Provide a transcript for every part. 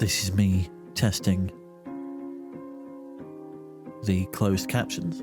This is me testing the closed captions.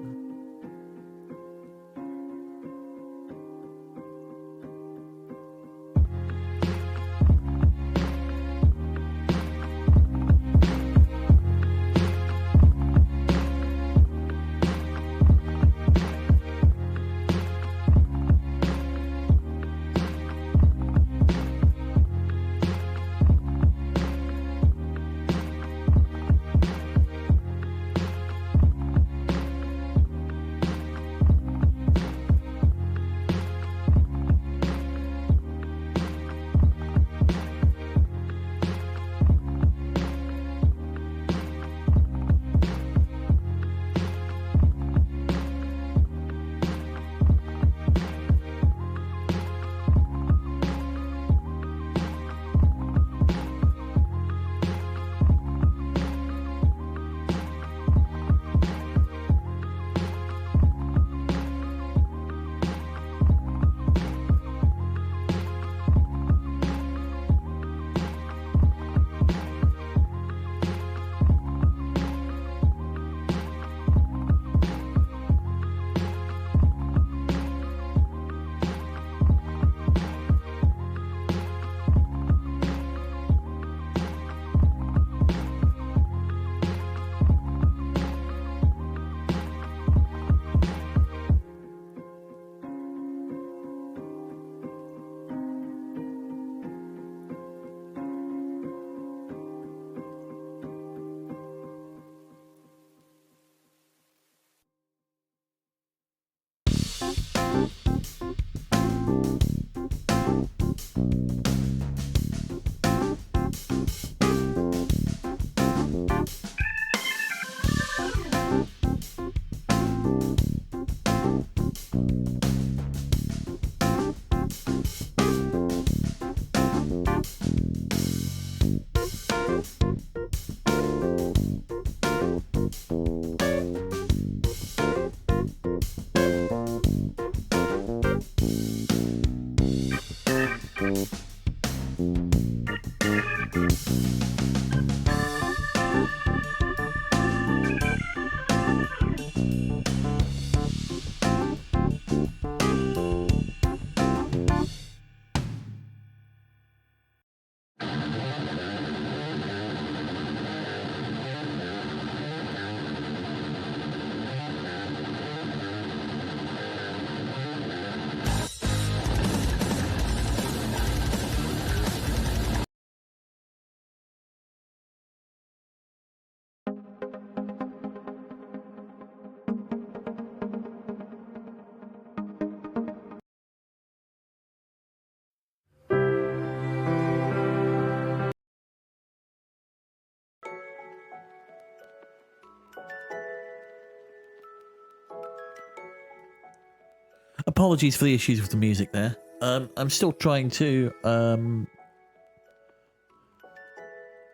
Apologies for the issues with the music there. I'm still trying to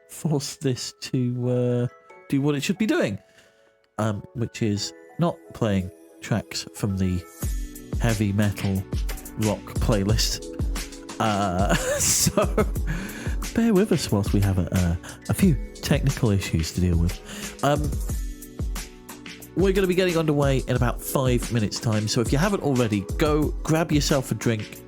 force this to do what it should be doing, which is not playing tracks from the heavy metal rock playlist. So bear with us whilst we have a few technical issues to deal with. We're going to be getting underway in about 5 minutes' time, so if you haven't already, go grab yourself a drink,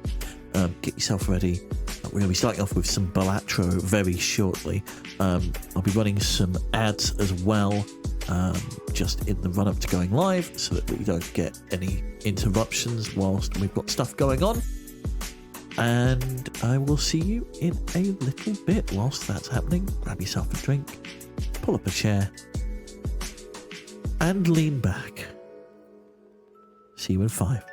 get yourself ready. We're going to be starting off with some Balatro very shortly. I'll be running some ads as well, just in the run-up to going live, so that we don't get any interruptions whilst we've got stuff going on. And I will see you in a little bit. Whilst that's happening, grab yourself a drink, pull up a chair, and lean back. See you in 5.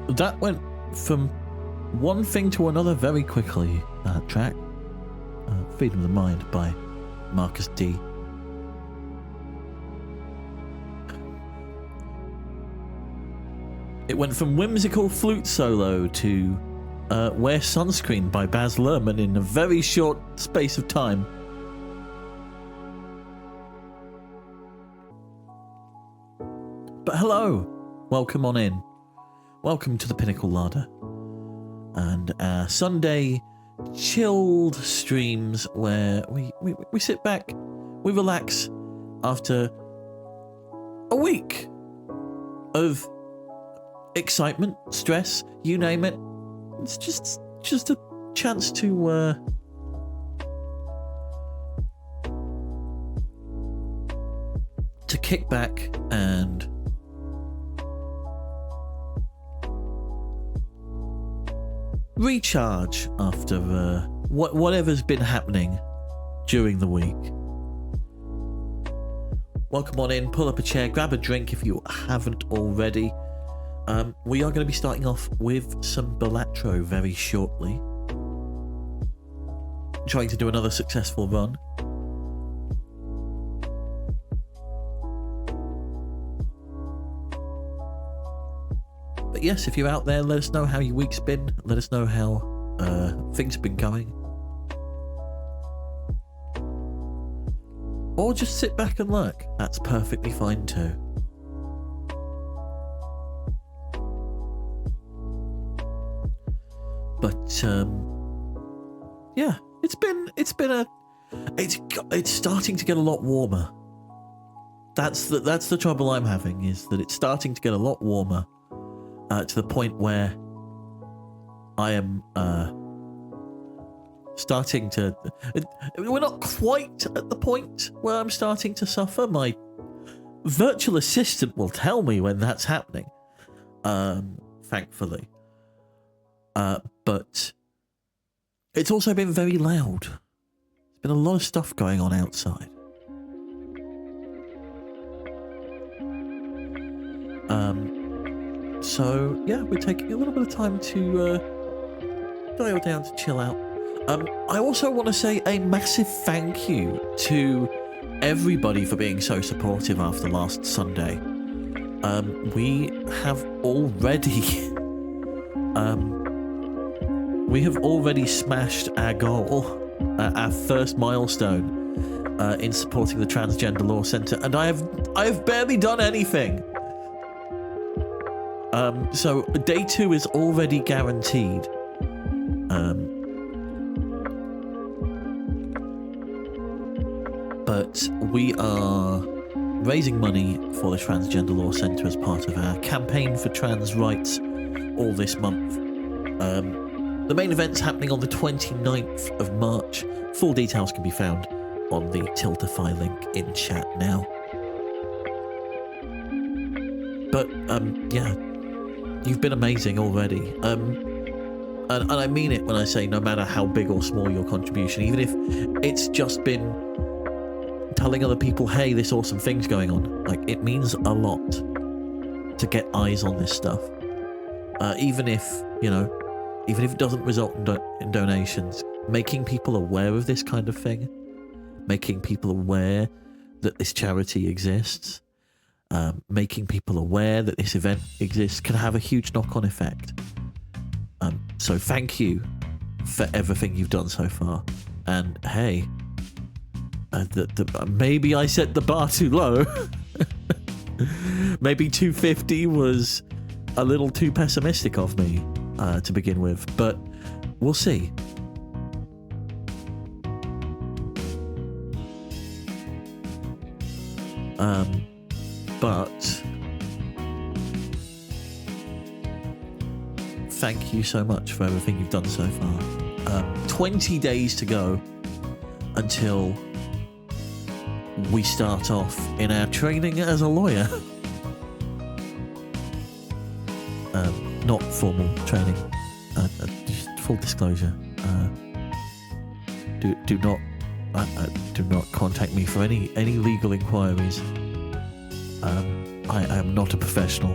that went from one thing to another very quickly, that track. Freedom of the Mind by Marcus D. It went from whimsical flute solo to Wear Sunscreen by Baz Luhrmann in a very short space of time. But hello, welcome on in. Welcome to the Pinnacle Larder and our Sunday chilled streams where we sit back, we relax after a week of excitement, stress, you name it. It's just a chance to kick back and recharge after whatever's been happening during the week. Welcome on in, pull up a chair, grab a drink if you haven't already. We are going to be starting off with some Balatro very shortly. Trying to do another successful run. But yes, if you're out there, let us know how your week's been. Let us know how things have been going. Or just sit back and lurk. That's perfectly fine too. But yeah, it's starting to get a lot warmer. That's the trouble I'm having, is that it's starting to get a lot warmer. To the point where I am starting to... We're not quite at the point where I'm starting to suffer. My virtual assistant will tell me when that's happening, thankfully. But it's also been very loud. There's been a lot of stuff going on outside. So, yeah, we're taking a little bit of time to dial down, to chill out. I also want to say a massive thank you to everybody for being so supportive after last Sunday. We have already smashed our goal, our first milestone in supporting the Transgender Law Centre, and I have barely done anything. So day 2 is already guaranteed. But we are raising money for the Transgender Law Centre as part of our campaign for trans rights all this month. The main event's happening on the 29th of March. Full details can be found on the Tiltify link in chat now. But, yeah, you've been amazing already. And I mean it when I say no matter how big or small your contribution, even if it's just been telling other people, hey, this awesome thing's going on. Like, it means a lot to get eyes on this stuff. Even if it doesn't result in donations, making people aware of this kind of thing, making people aware that this charity exists, making people aware that this event exists can have a huge knock-on effect. So thank you for everything you've done so far. And hey, maybe I set the bar too low. Maybe 250 was a little too pessimistic of me to begin with, but we'll see. But thank you so much for everything you've done so far. 20 days to go until we start off in our training as a lawyer. Not formal training. Just full disclosure. Do not contact me for any legal inquiries. I am not a professional.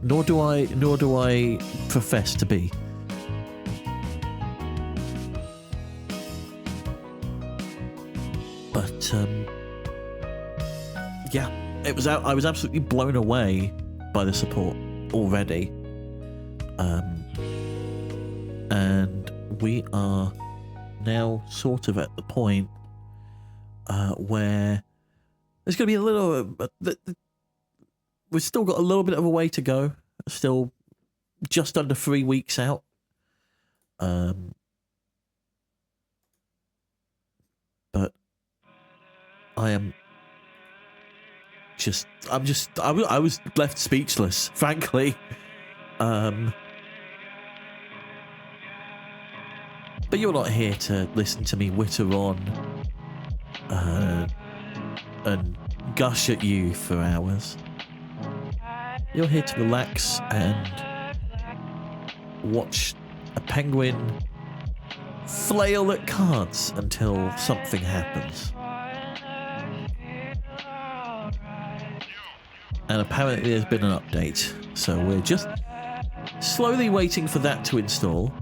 Nor do I profess to be. But yeah, I was absolutely blown away by the support already. And we are now sort of at the point where there's going to be a little... we've still got a little bit of a way to go. Still just under 3 weeks out. But I am just... I was left speechless, frankly. But you're not here to listen to me witter on and gush at you for hours. You're here to relax and watch a penguin flail at cards until something happens. And apparently there's been an update, so we're just slowly waiting for that to install.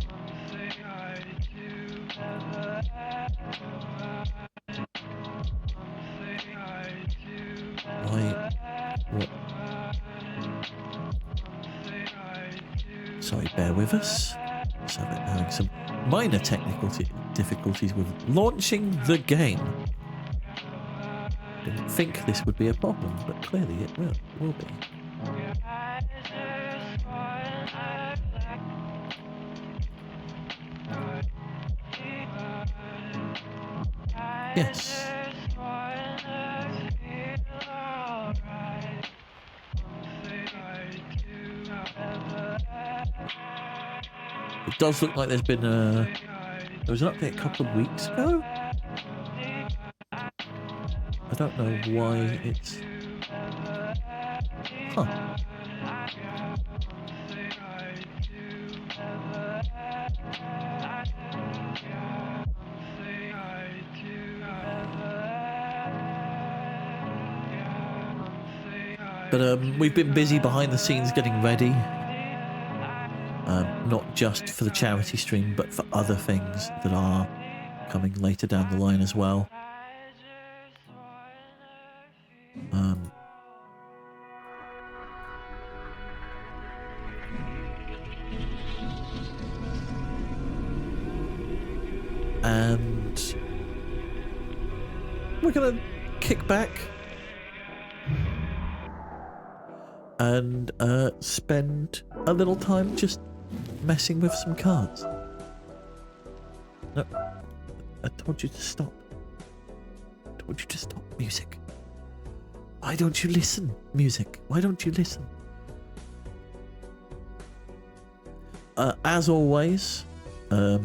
What? Sorry, bear with us. So we're having some minor technical difficulties with launching the game. Didn't think this would be a problem, but clearly it will be. Yes. It does look like there's been there was an update a couple of weeks ago. I don't know why it's... Huh. But we've been busy behind the scenes getting ready. Not just for the charity stream, but for other things that are coming later down the line as well. And we're gonna kick back and spend a little time just messing with some cards. No, I told you to stop. I told you to stop, music. Why don't you listen, music? Why don't you listen? As always, I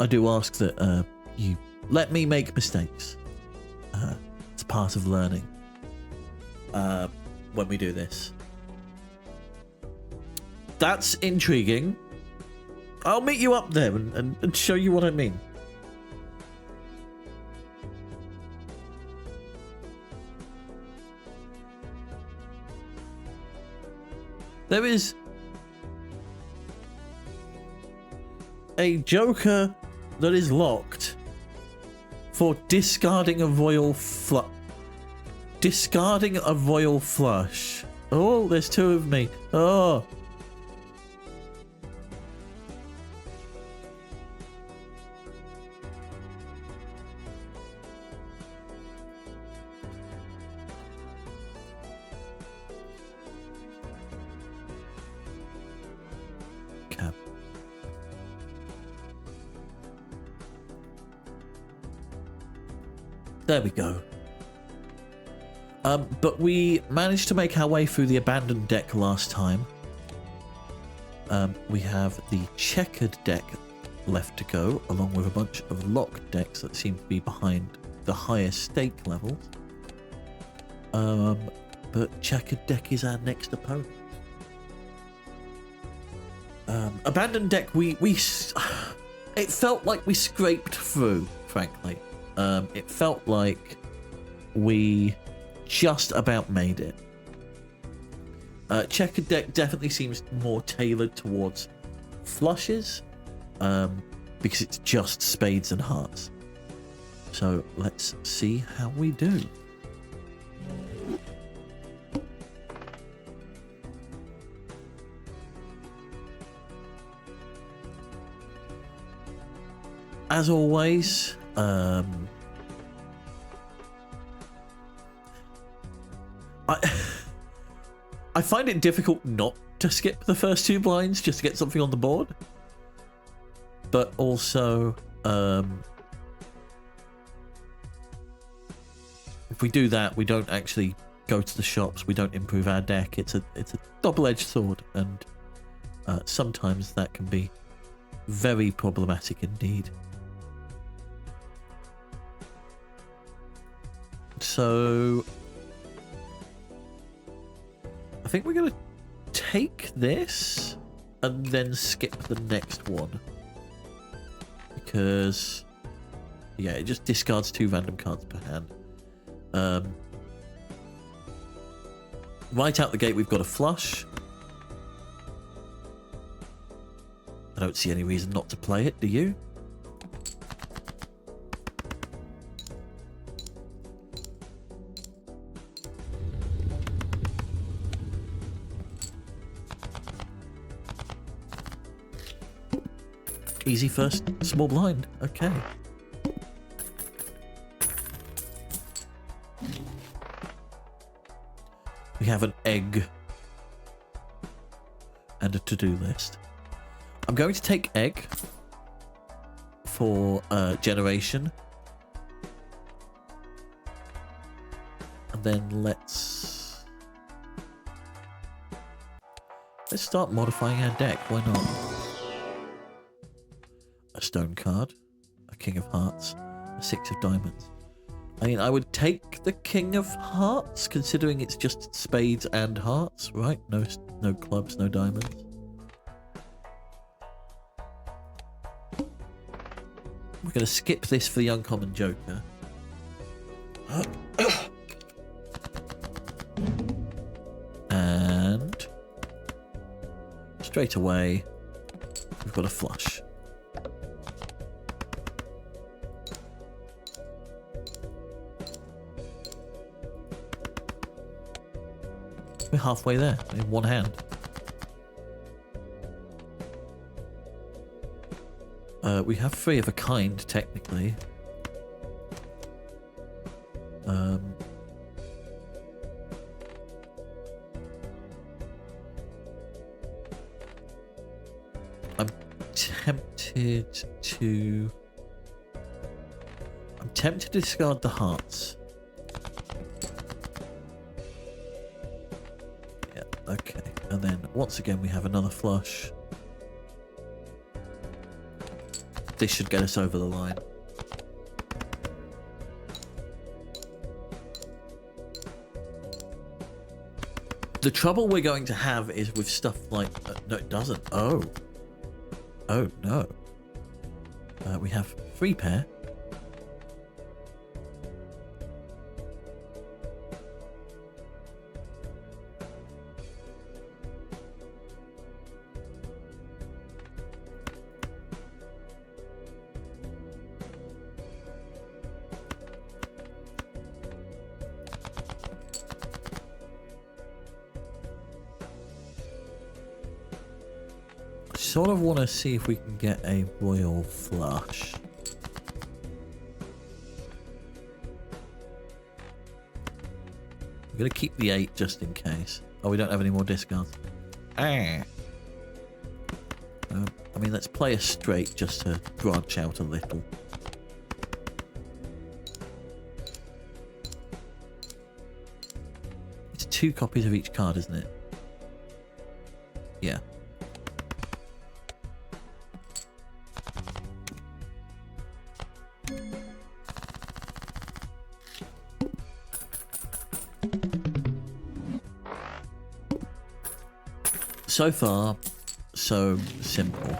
do ask that you let me make mistakes. It's part of learning when we do this. That's intriguing. I'll meet you up there and show you what I mean. There is a joker that is locked for discarding a royal flush. Discarding a royal flush. Oh, there's two of me. Oh. Cab. There we go. But we managed to make our way through the abandoned deck last time. We have the checkered deck left to go, along with a bunch of locked decks that seem to be behind the higher stake levels. But checkered deck is our next opponent. Abandoned deck, it felt like we scraped through, frankly. It felt like we just about made it. Checkered deck definitely seems more tailored towards flushes, because it's just spades and hearts. So let's see how we do. As always, I find it difficult not to skip the first 2 blinds just to get something on the board. But also, if we do that, we don't actually go to the shops. We don't improve our deck. It's a double-edged sword, and sometimes that can be very problematic indeed. So I think we're going to take this and then skip the next one, because yeah, it just discards 2 random cards per hand. Right out the gate we've got a flush. I don't see any reason not to play it, do you? Easy first small blind. Okay. We have an egg and a to-do list. I'm going to take egg for generation. And then let's start modifying our deck. Why not? A stone card, a king of hearts, a 6 of diamonds. I mean, I would take the king of hearts, considering it's just spades and hearts, right? No clubs, no diamonds. We're going to skip this for the uncommon joker. And straight away, we've got a flush. We're halfway there in one hand. We have 3 of a kind, technically. I'm tempted to discard the hearts. Yeah, okay. And then once again we have another flush. This should get us over the line. The trouble we're going to have is with stuff like... no, it doesn't. Oh. Oh, no. We have 3 pair. Sort of want to see if we can get a royal flush. We're going to keep the 8 just in case. Oh, we don't have any more discards. I mean, let's play a straight just to branch out a little. It's 2 copies of each card, isn't it? Yeah. So far, so simple.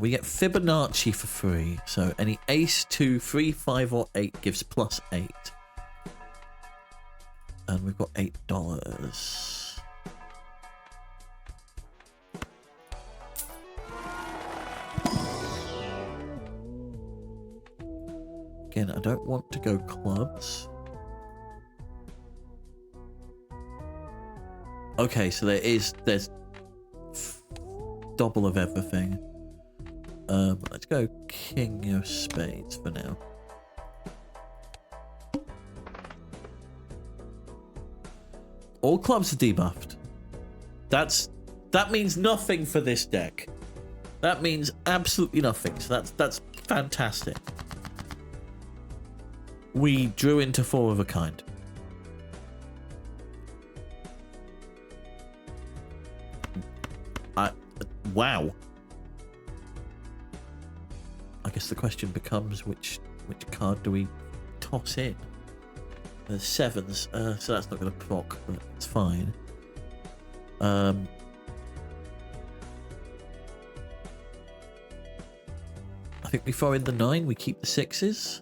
We get Fibonacci for free. So any ace, 2, 3, 5, or 8 gives plus 8. And we've got $8. Again, I don't want to go clubs. Okay, so there's double of everything. Let's go king of spades for now. All clubs are debuffed. That means nothing for this deck. That means absolutely nothing. So that's fantastic. We drew into 4 of a kind. Wow. I guess the question becomes which card do we toss in? There's 7s, so that's not going to proc, but it's fine. I think we throw in the 9, we keep the 6s.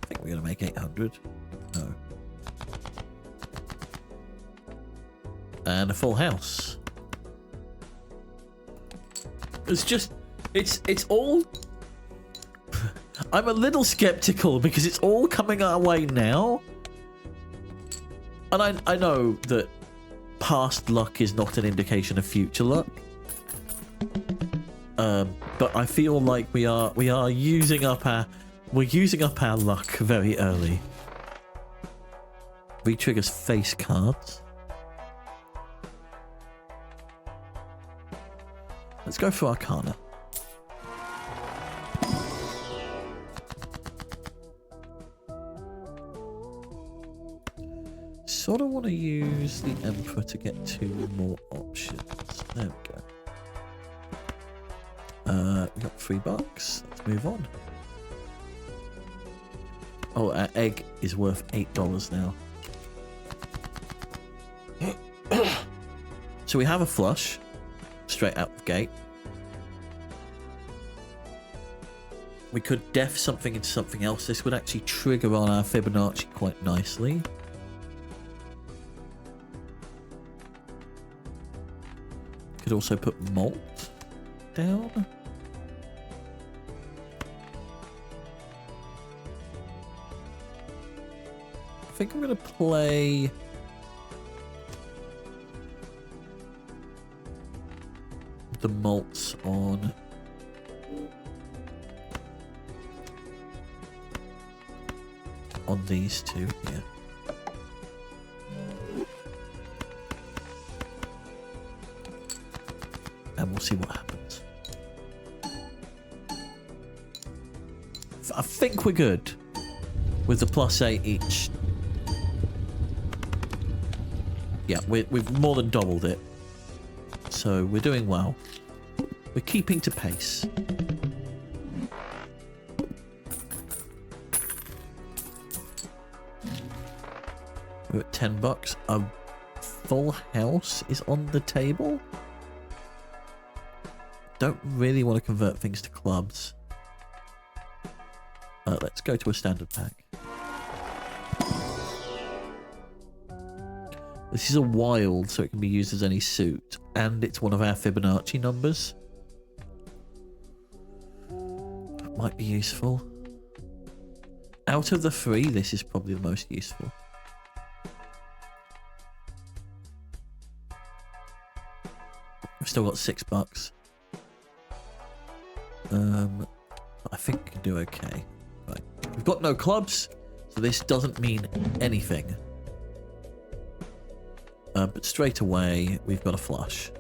I think we're going to make 800. No. And a full house. It's all... I'm a little skeptical because it's all coming our way now. And I know that past luck is not an indication of future luck. But I feel like we are using up our luck very early. Re-triggers face cards. Let's go for Arcana. Sort of want to use the Emperor to get 2 more options. There we go. We got $3. Let's move on. Oh, our egg is worth $8 now. So we have a flush straight out the gate. We could def something into something else. This would actually trigger on our Fibonacci quite nicely. Could also put malt down. I think I'm going to play... the malts on these 2 here. And we'll see what happens. I think we're good with the +8 each. Yeah, we've more than doubled it. So we're doing well. We're keeping to pace. We're at $10. A full house is on the table. Don't really want to convert things to clubs. Let's go to a standard pack. This is a wild, so it can be used as any suit. And it's one of our Fibonacci numbers. Might be useful. Out of the 3, this is probably the most useful. We've still got $6. I think we can do okay. Right. We've got no clubs, so this doesn't mean anything. But straight away, we've got a flush.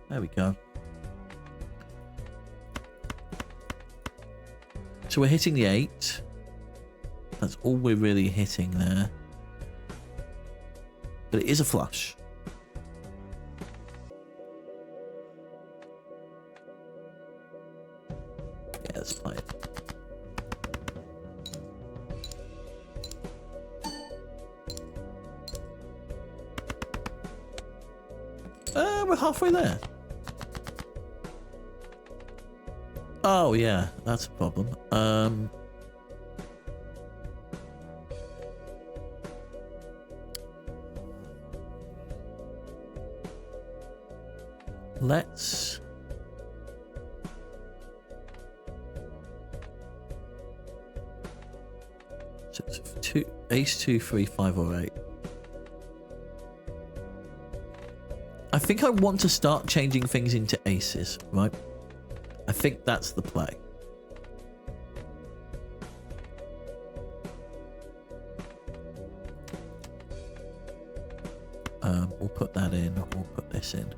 There we go. So we're hitting the 8. That's all we're really hitting there. But it is a flush. Yeah, let's play it. We're halfway there. Oh, yeah, that's a problem. Let's... So it's ace 2, 3, 5, or 8. I think I want to start changing things into aces, right? I think that's the play. We'll put that in, we'll put this in.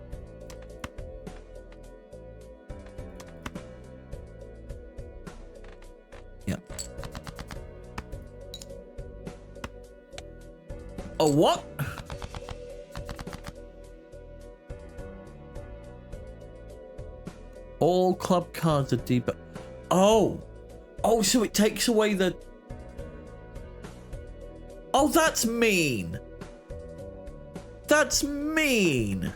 Yeah. Oh, what? All club cards are debuffed. Oh! Oh, so it takes away the... Oh, that's mean! That's mean!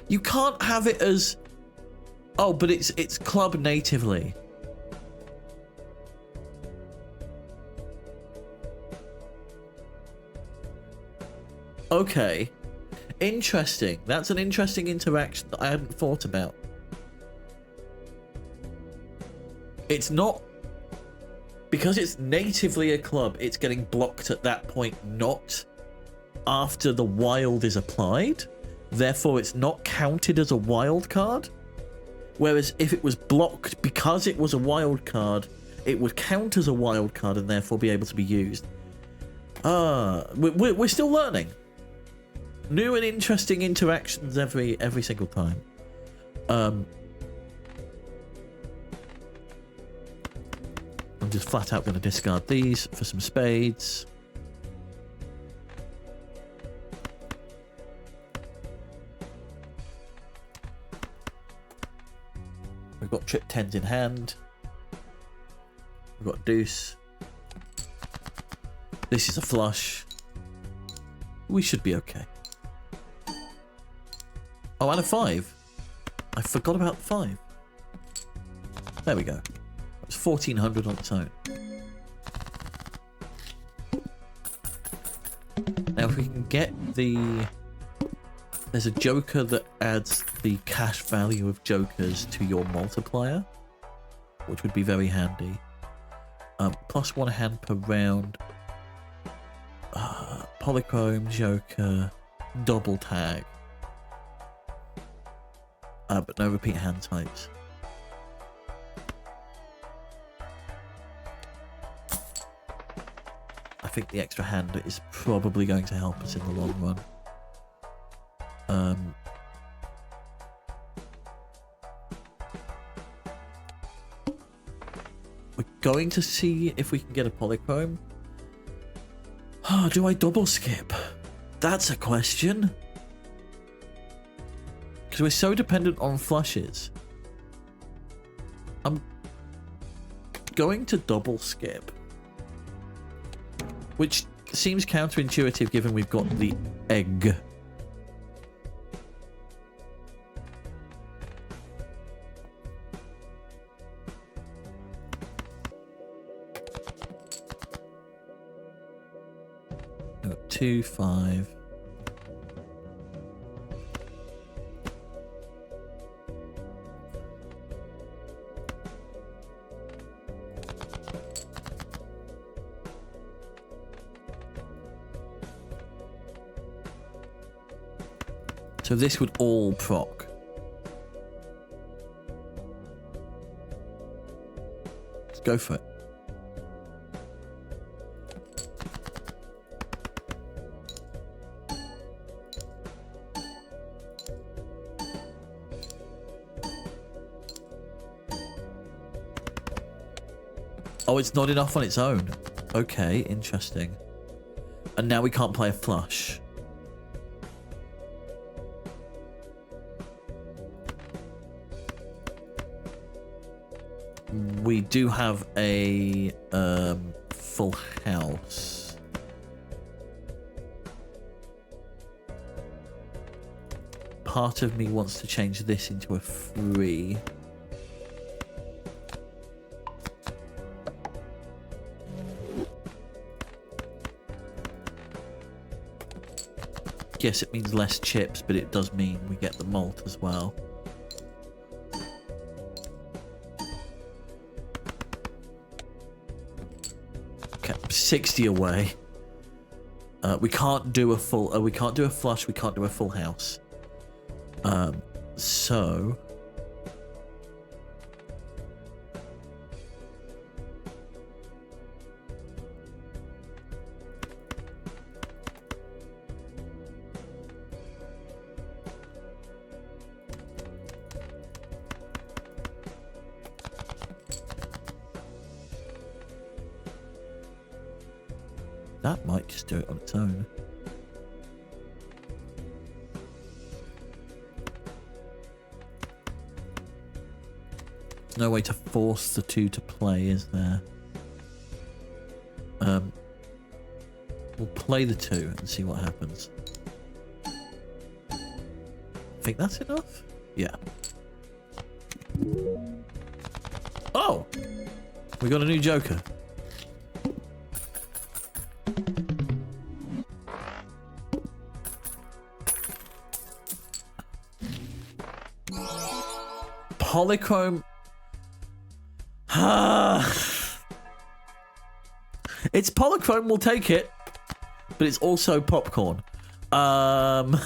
You can't have it as... Oh, but it's club natively. Okay. Interesting. That's an interesting interaction that I hadn't thought about. It's not... Because it's natively a club, it's getting blocked at that point, not after the wild is applied. Therefore, it's not counted as a wild card. Whereas if it was blocked because it was a wild card, it would count as a wild card and therefore be able to be used. We're still learning. New and interesting interactions every single time. I'm just flat out going to discard these for some spades. We've got trip 10s in hand. We've got deuce. This is a flush. We should be okay. Oh, and a 5. I forgot about 5. There we go. It was 1400 on its own. Now, if we can get the... There's a joker that adds the cash value of jokers to your multiplier, which would be very handy. Plus 1 hand per round. Polychrome, joker, double tag. But no repeat hand types. I think the extra hand is probably going to help us in the long run. We're going to see if we can get a polychrome. Oh, do I double skip? That's a question. Because we're so dependent on flushes. I'm going to double skip. Which seems counterintuitive given we've got the egg. I've got 2, 5. So this would all proc. Let's go for it. Oh, it's not enough on its own. Okay, interesting. And now we can't play a flush. We do have a full house. Part of me wants to change this into a 3. Yes, it means less chips, but it does mean we get the malt as well. Okay, 60 away. We can't do a full. We can't do a flush. We can't do a full house. So. That might just do it on its own. There's no way to force the two to play, is there? We'll play the 2 and see what happens. I think that's enough? Yeah. Oh! We got a new Joker. Polychrome. It's polychrome, we'll take it. But it's also popcorn. That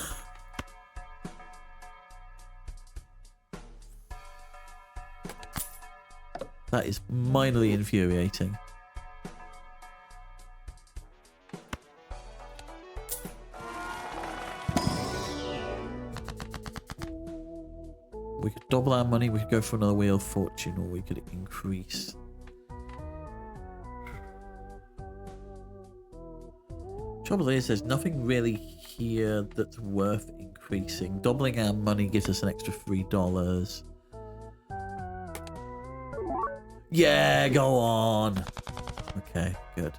is minorly infuriating. We could double our money, we could go for another Wheel of Fortune, or we could increase. Trouble is, there's nothing really here that's worth increasing. Doubling our money gives us an extra $3. Yeah, go on. Okay, good.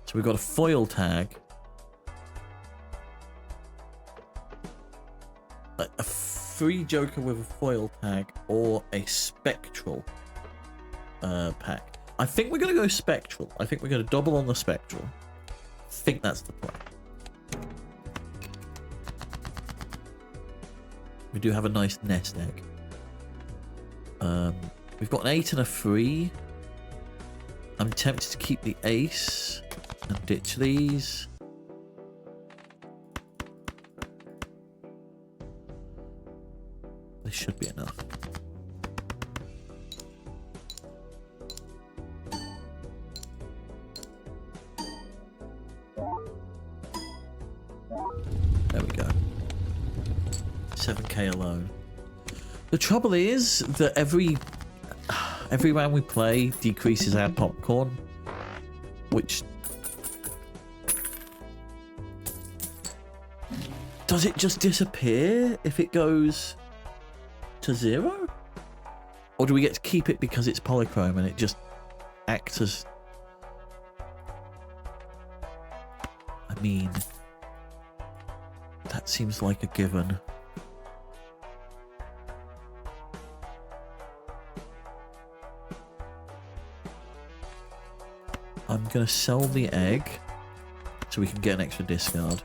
So we've got a foil tag. A free Joker with a foil tag or a spectral pack. I think we're going to go spectral. I think we're going to double on the spectral. I think that's the plan. We do have a nice nest egg. We've got an 8 and a 3. I'm tempted to keep the ace and ditch these. This should be enough. There we go. 7k alone. The trouble is that every round we play decreases our popcorn, which... Does it just disappear if it goes to 0? Or do we get to keep it because it's polychrome and it just acts as... I mean... That seems like a given. I'm going to sell the egg so we can get an extra discard.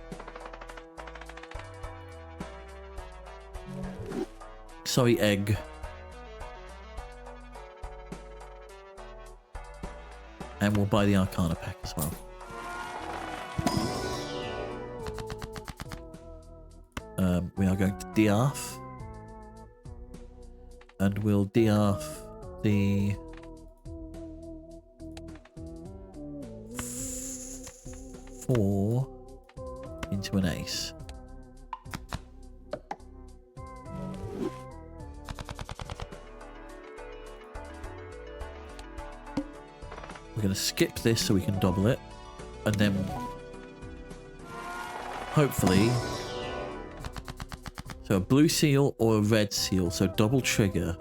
Sorry, egg. And we'll buy the Arcana pack as well. We are going to de-arf. And we'll de-arf the... 4 into an ace. going to skip this so we can double it. And then hopefully... So a blue seal or a red seal. So double trigger.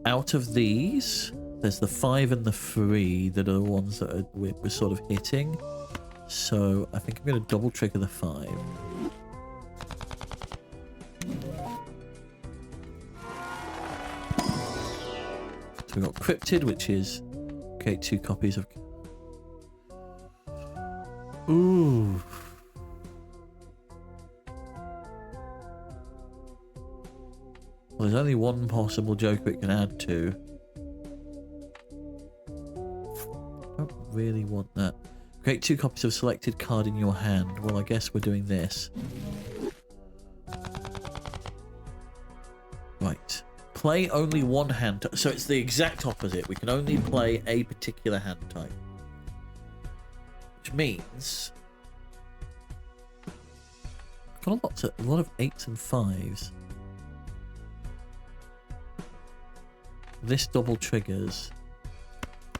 Out of these, there's the 5 and the 3 that are the ones that we're sort of hitting. So I think I'm going to double trigger the 5. So we've got Cryptid, which is... Okay, 2 copies of... Ooh. Well, there's only one possible joker it can add to. I don't really want that. Create 2 copies of selected card in your hand. Well, I guess we're doing this. Right. Play only one hand. So it's the exact opposite. We can only play a particular hand type. Which means... I've got a lot of 8s and 5s. This double triggers.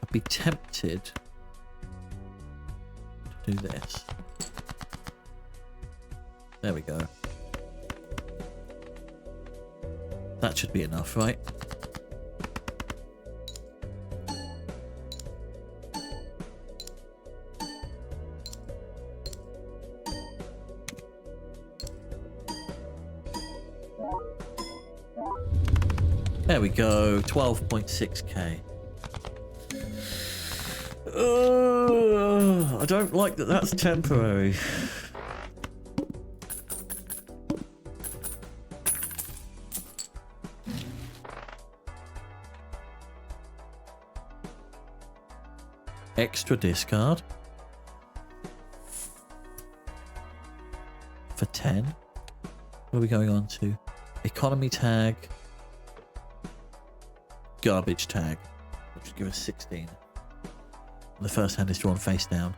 I'd be tempted to do this. There we go. That should be enough, right? There we go, 12.6k. I don't like that that's temporary. Extra discard. For 10. What are we going on to? Economy tag. Garbage tag, which would give us 16. The first hand is drawn face down.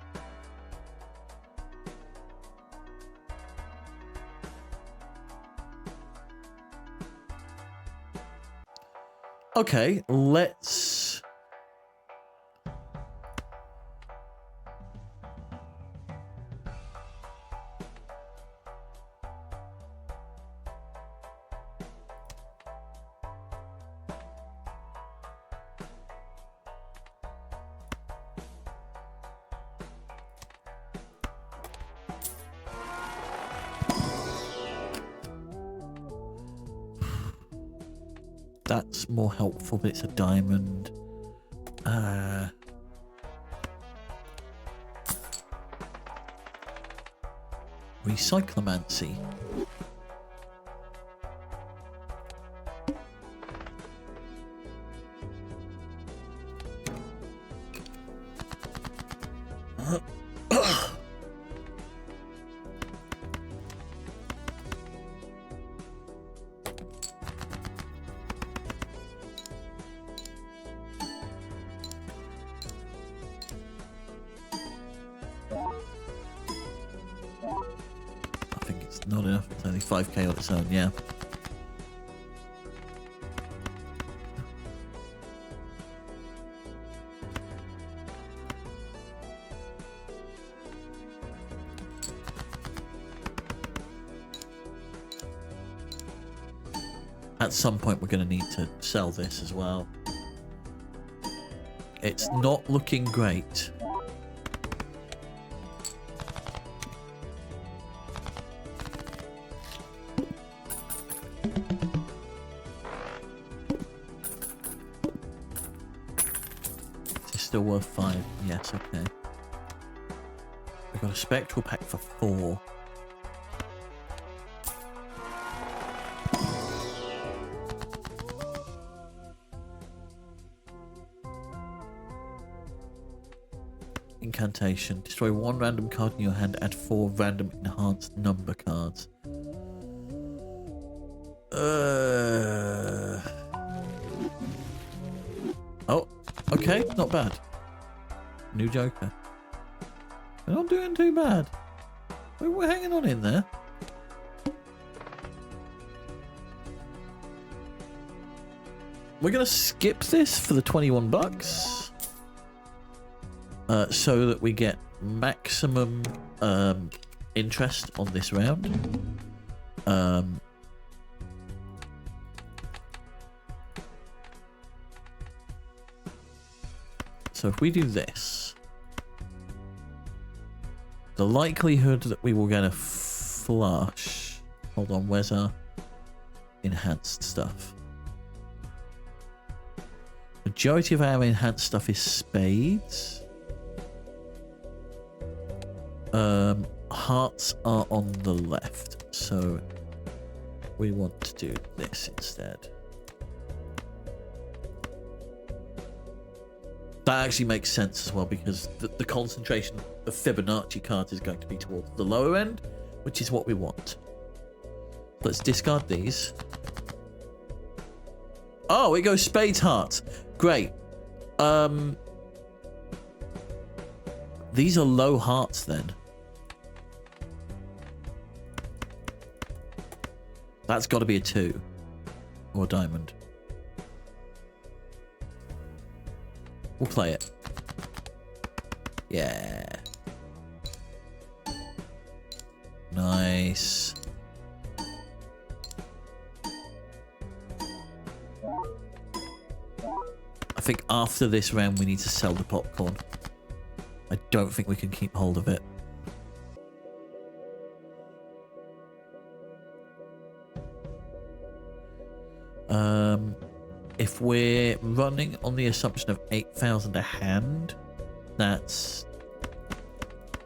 Okay, let's... That's more helpful, but it's a diamond. Recyclomancy. Not enough. It's only 5k on its own, yeah. At some point we're going to need to sell this as well. It's not looking great. Still worth 5. Yes, okay. We've got a spectral pack for 4. Incantation. Destroy 1 random card in your hand, add 4 random enhanced number cards. Oh, okay, not bad. New Joker. We're not doing too bad. We're hanging on in there. We're going to skip this for the 21 bucks. so that we get maximum interest on this round. So if we do this, the likelihood that we will get a flush... Hold on, where's our enhanced stuff? Majority of our enhanced stuff is spades. Hearts are on the left, so we want to do this instead. That actually makes sense as well, because the concentration of Fibonacci cards is going to be towards the lower end, which is what we want. Let's discard these. Oh, it goes spades, hearts. Great. These are low hearts then. That's got to be a 2 or a diamond. We'll play it. Yeah. Nice. I think after this round we need to sell the popcorn. I don't think we can keep hold of it. If we're running on the assumption of 8,000 a hand, that's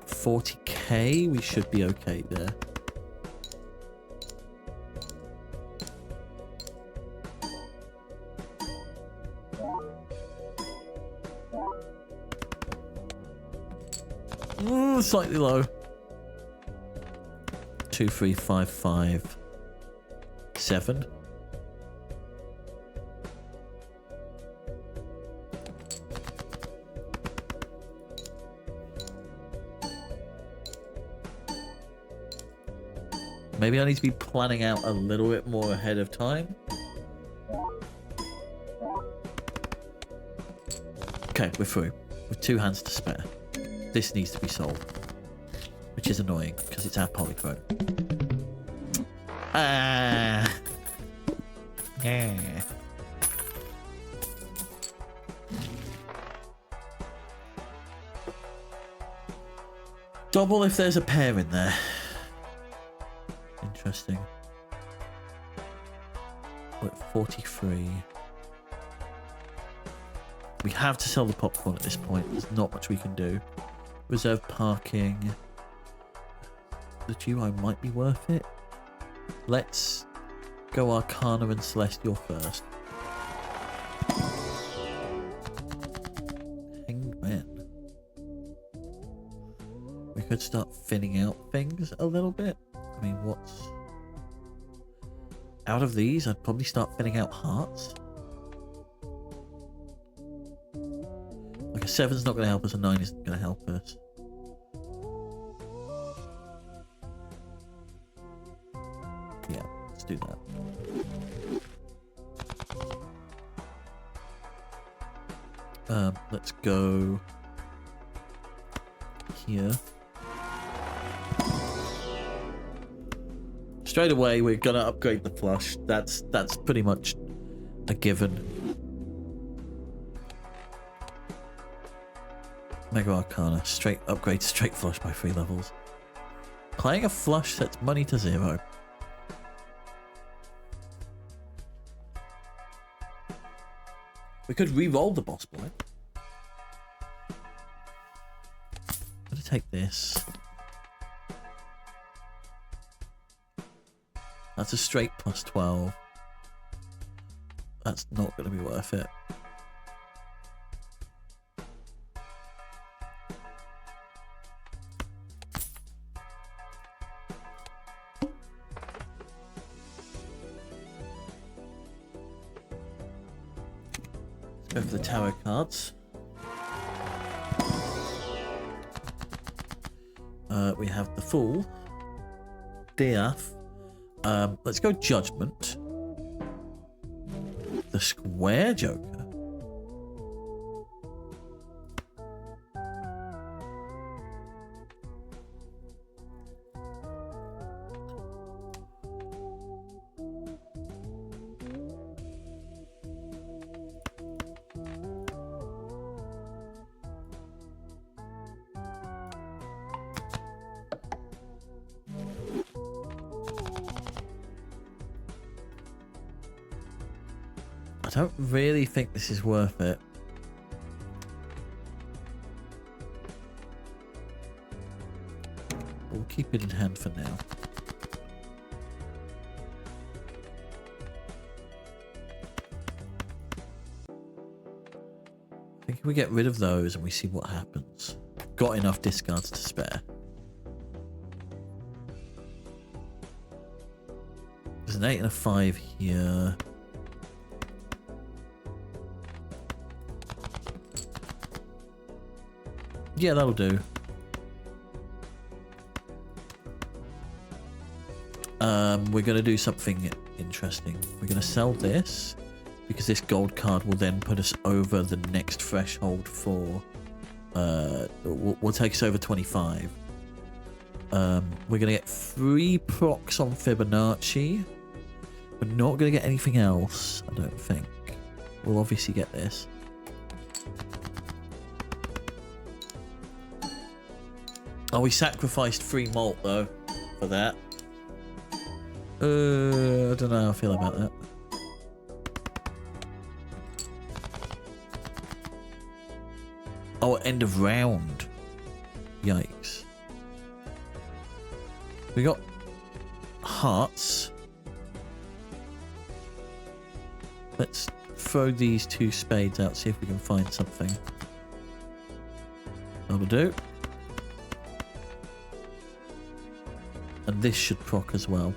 40k. We should be okay there. Slightly low. 2, 3, 5, 5, 7. Maybe I need to be planning out a little bit more ahead of time. Okay, we're through. With 2 hands to spare. This needs to be sold. Which is annoying, because it's our polychrome. Ah. Yeah. Double if there's a pair in there. Interesting. We're at 43. We have to sell the popcorn at this point. There's not much we can do. Reserve parking. The duo might be worth it. Let's go Arcana and Celestial first. Hanged Man. We could start thinning out things a little bit. I mean, what's... Out of these, I'd probably start thinning out hearts. Like a 7's not going to help us, a 9 isn't going to help us. Yeah, let's do that. Let's go here. Straight away, we're gonna upgrade the flush. That's pretty much a given. Mega Arcana, straight upgrade, straight flush by 3 levels. Playing a flush sets money to 0. We could re-roll the boss boy. I'm gonna take this. That's a straight plus 12. That's not going to be worth it. Let's go for the tarot cards. We have the Fool, Diath. Let's go Judgment. The Square Joker. don't really think this is worth it. We'll keep it in hand for now. I think if we get rid of those and we see what happens. Got enough discards to spare. There's an 8 and a 5 here. Yeah, that'll do. We're going to do something interesting. We're going to sell this because this gold card will then put us over the next threshold for... will take us over 25. We're going to get 3 procs on Fibonacci. We're not going to get anything else, I don't think. We'll obviously get this. Oh, we sacrificed 3 malt, though, for that. I don't know how I feel about that. Oh, end of round. Yikes. We got hearts. Let's throw these 2 spades out, see if we can find something. That'll do. And this should proc as well.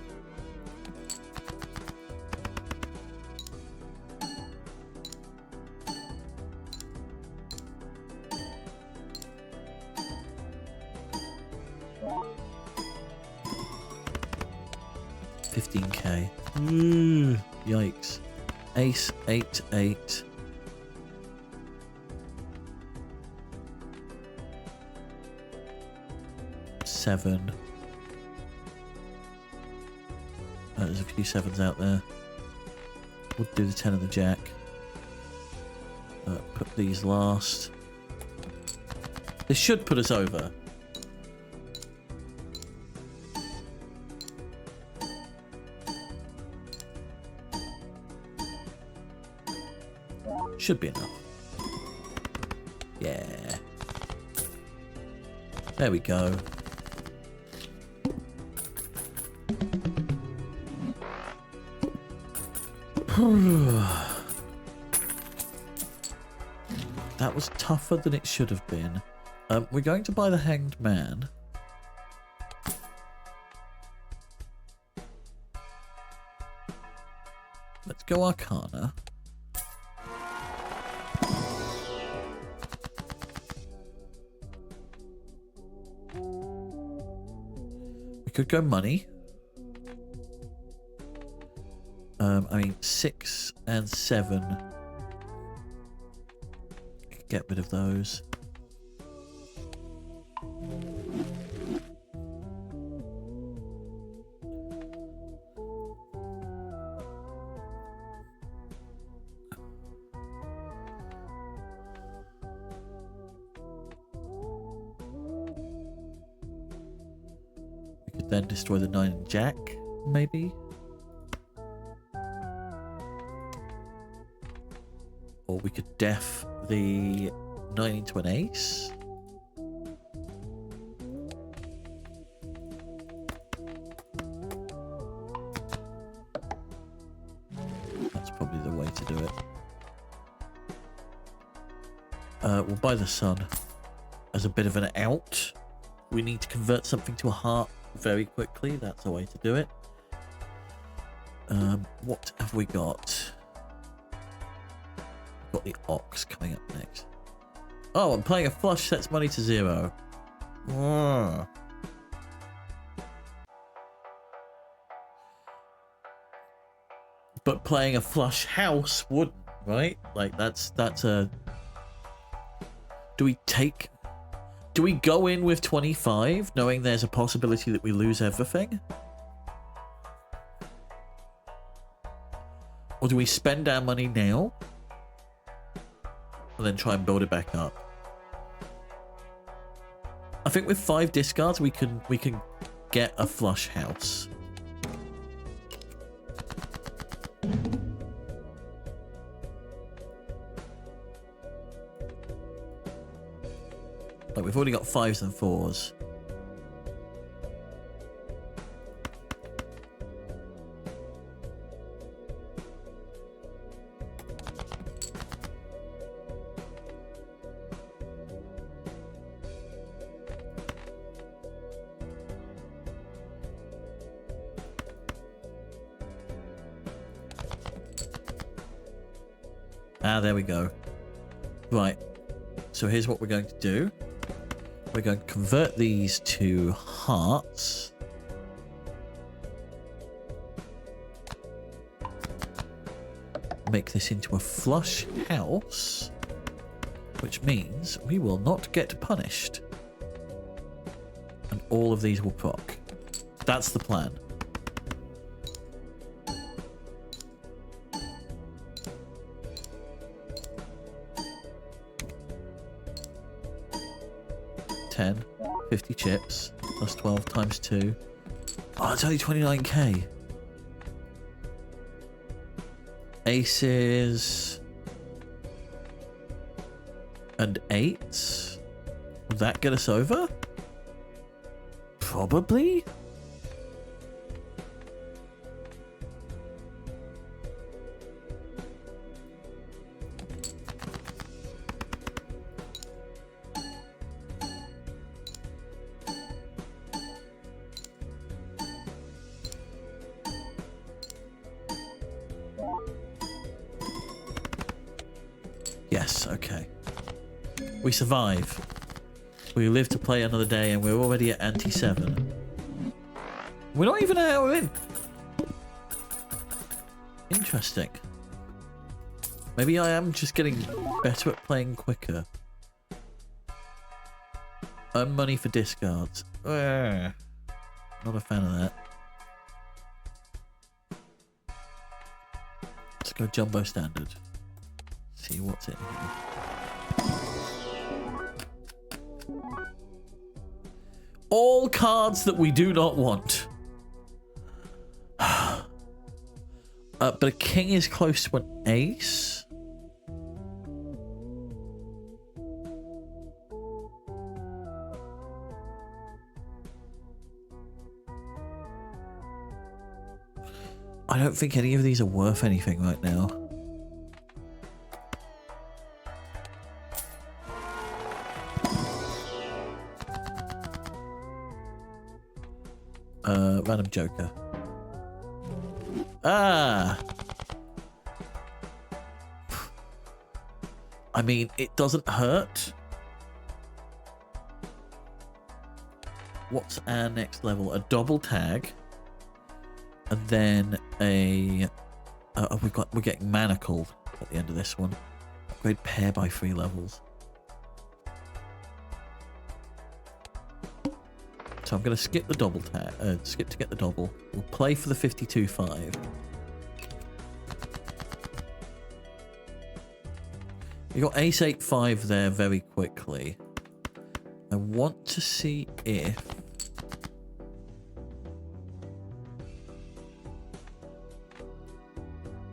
$15k. Yikes. Ace, 8, 8. Seven. There's a few 7s out there. We'll do the 10 and the jack. Put these last. This should put us over. Should be enough. Yeah. There we go. That was tougher than it should have been. We're going to buy the Hanged Man. Let's go Arcana. We could go money. I mean, 6 and 7. Get rid of those. We could then destroy the 9 and jack, maybe. Or we could def the 9 into an ace. That's probably the way to do it. We'll buy the sun as a bit of an out. We need to convert something to a heart very quickly. That's the way to do it. What have we got? Got the ox coming up next. Oh, I'm playing a flush sets money to 0. But playing a flush house wouldn't, right? Like that's a... Do we go in with 25 knowing there's a possibility that we lose everything? Or do we spend our money now and then try and build it back up? I think with 5 discards we can get a flush house. Like, we've already got 5s and 4s. Ah, there we go. Right. So here's what we're going to do. We're going to convert these to hearts. Make this into a flush house, which means we will not get punished. And all of these will proc. That's the plan. $10, 50 chips, plus 12 times 2. Oh, it's only 29k. Aces and 8s. Will that get us over? Probably. Yes, okay. We survive. We live to play another day and we're already at ante 7. We're not even an hour in. Interesting. Maybe I am just getting better at playing quicker. Earn money for discards. Not a fan of that. Let's go jumbo standard. See what's in here. All cards that we do not want. But a king is close to an ace. I don't think any of these are worth anything right now. Random joker. Ah! I mean, it doesn't hurt. What's our next level? A double tag. And then a... we're getting manacled at the end of this one. Upgrade pair by 3 levels. So I'm going to skip the double tag. Skip to get the double. We'll play for the 52.5. We got ace 8-5 there very quickly. I want to see if...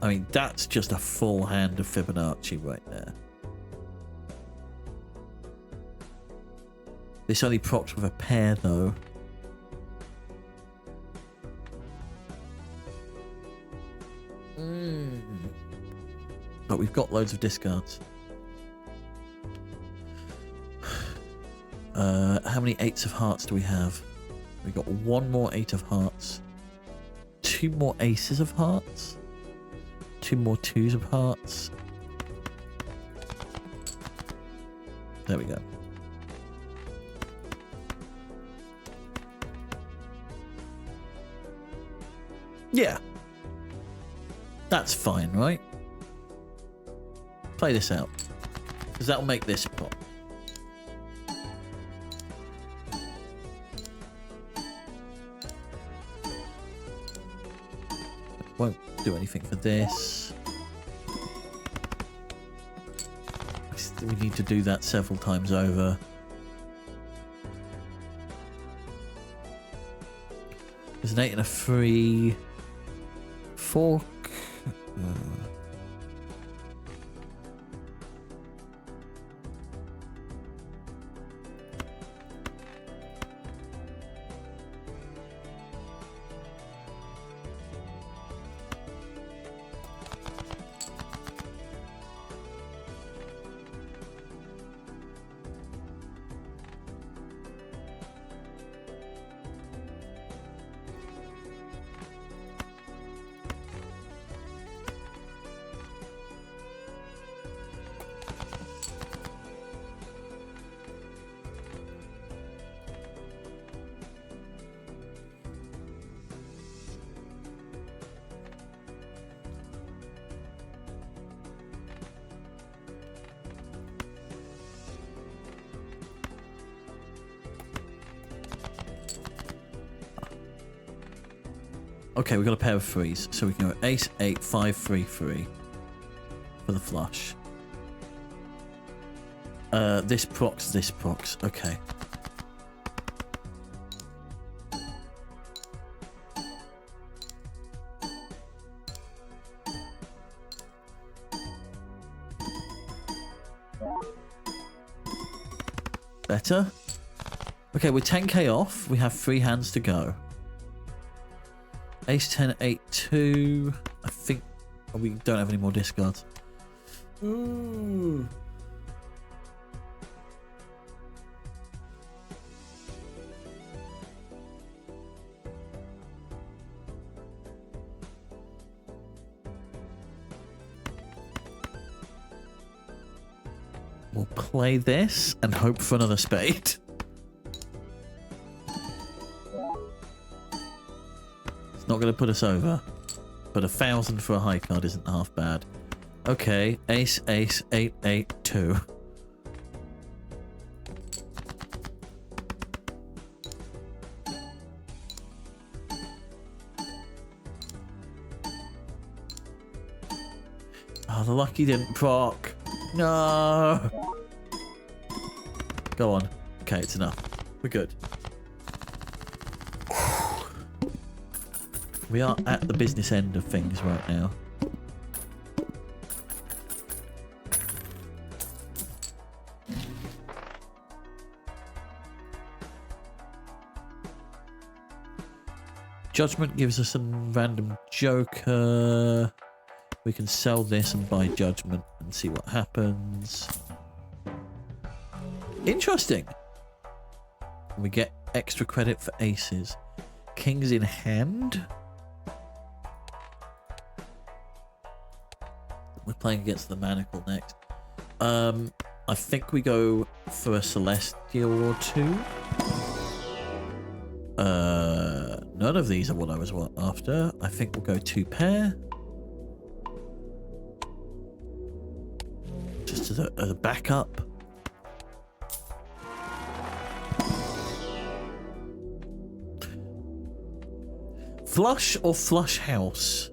I mean, that's just a full hand of Fibonacci right there. This only procs with a pair, though. But we've got loads of discards. How many 8s of hearts do we have? We've got 1 more 8 of hearts. 2 more aces of hearts. 2 more 2s of hearts. There we go. Yeah. That's fine, right? Play this out. Because that'll make this pop. Won't do anything for this. We need to do that several times over. There's an 8 and a 3. Fork. Okay, we've got a pair of threes. So we can go ace, 8, 5, 3, 3 for the flush. This procs, this procs. Okay. Better. Okay, we're 10k off. We have 3 hands to go. Ace 10, 8, 2. I think we don't have any more discards. Ooh. We'll play this and hope for another spade. It's not going to put us over, but 1,000 for a high card isn't half bad. Okay, ace, ace, 8, 8, 2. Oh, the lucky didn't proc. No. Go on. Okay, it's enough. We're good. We are at the business end of things right now. Judgment gives us a random joker. We can sell this and buy judgment and see what happens. Interesting. We get extra credit for aces. Kings in hand. We're playing against the Manacle next. I think we go for a Celestial or 2. None of these are what I was after. I think we'll go 2 pair. Just as a backup. Flush or flush house?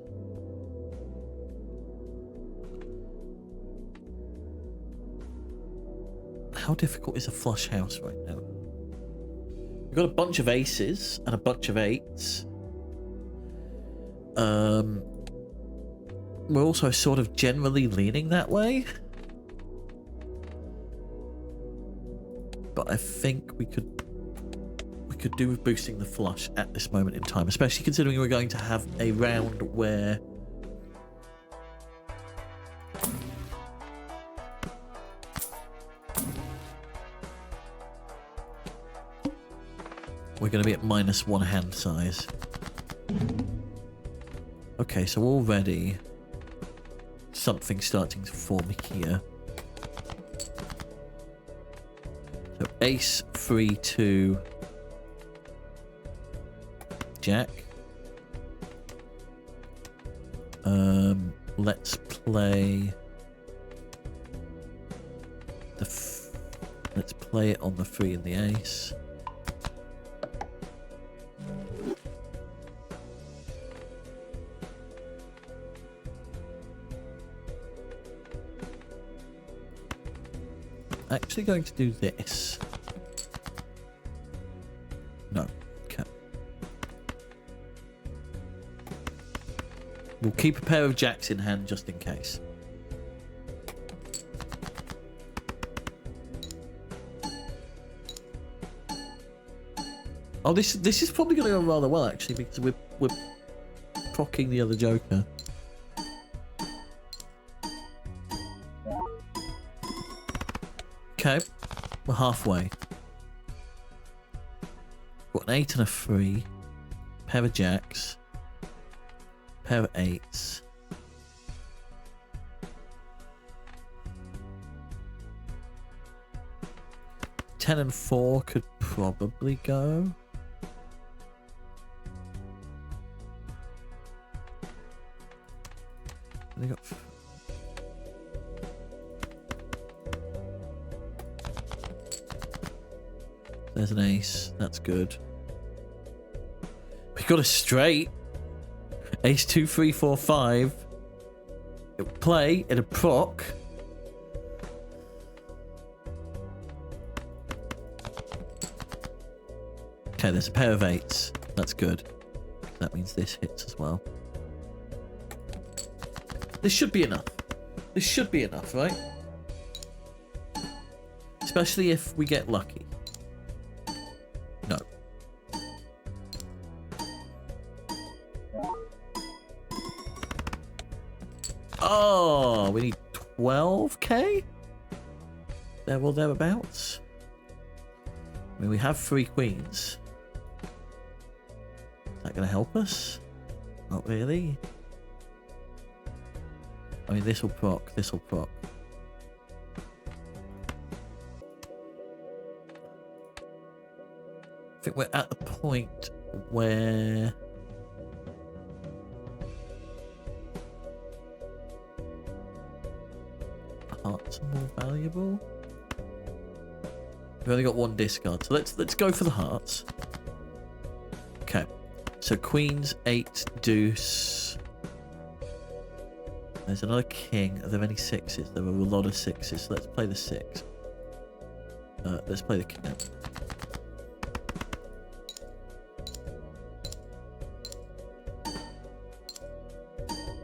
How difficult is a flush house right now? We've got a bunch of aces and a bunch of 8s. We're also sort of generally leaning that way. But I think we could do with boosting the flush at this moment in time, especially considering we're going to have a round where we're going to be at -1 hand size. Okay, so already something starting to form here. So ace, 3, 2, jack. Let's play let's play it on the 3 and the ace. Actually going to do this. No. Okay. We'll keep a pair of jacks in hand just in case. Oh, this is probably going to go rather well actually, because we're procking the other joker. Okay, we're halfway. Got an 8 and a 3. Pair of jacks. Pair of 8s. Ten and 4 could probably go. They got. There's an ace. That's good. We got a straight. Ace 2, 3, 4, 5. It would play in a proc. Okay, there's a pair of 8s. That's good. That means this hits as well. This should be enough. This should be enough, right? Especially if we get lucky. No. Oh, we need 12k? There or thereabouts. I mean, we have 3 queens. Is that going to help us? Not really. I mean, this will proc. This will proc. I think we're at the point where hearts are more valuable. We've only got 1 discard, so let's go for the hearts. Okay, so queens, 8, deuce. There's another king. Are there any 6s? There are a lot of 6s, so let's play the 6. Let's play the king now.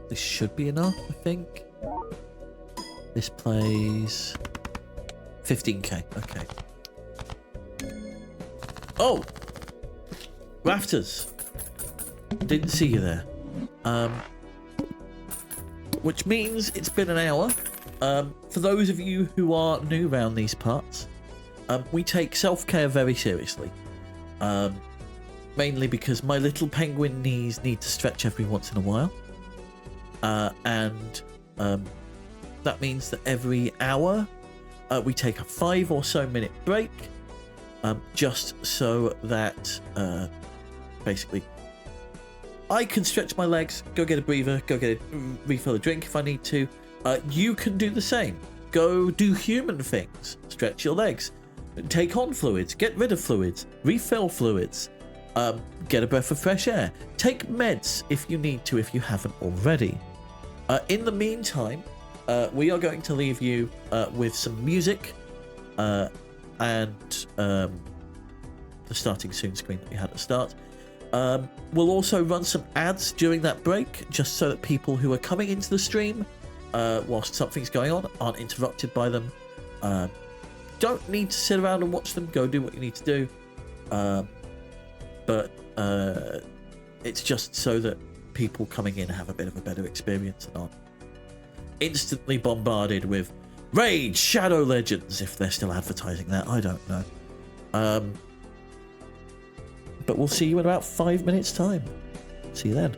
This should be enough, I think. This plays 15k. Okay. Oh! Rafters! Didn't see you there. Which means it's been an hour. For those of you who are new around these parts, we take self-care very seriously. Mainly because my little penguin knees need to stretch every once in a while. And that means that every hour we take a 5 or so minute break, just so that basically I can stretch my legs, go get a breather, go get a refill a drink if I need to. You can do the same. Go do human things. Stretch your legs. Take on fluids. Get rid of fluids. Refill fluids. Get a breath of fresh air. Take meds if you need to, if you haven't already. In the meantime, we are going to leave you with some music and the starting soon screen that we had at the start. We'll also run some ads during that break, just so that people who are coming into the stream whilst something's going on aren't interrupted by them. Don't need to sit around and watch them. Go do what you need to do. But it's just so that people coming in have a bit of a better experience and aren't instantly bombarded with Raid Shadow Legends, if they're still advertising that. I don't know. But we'll see you in about 5 minutes time. See you then.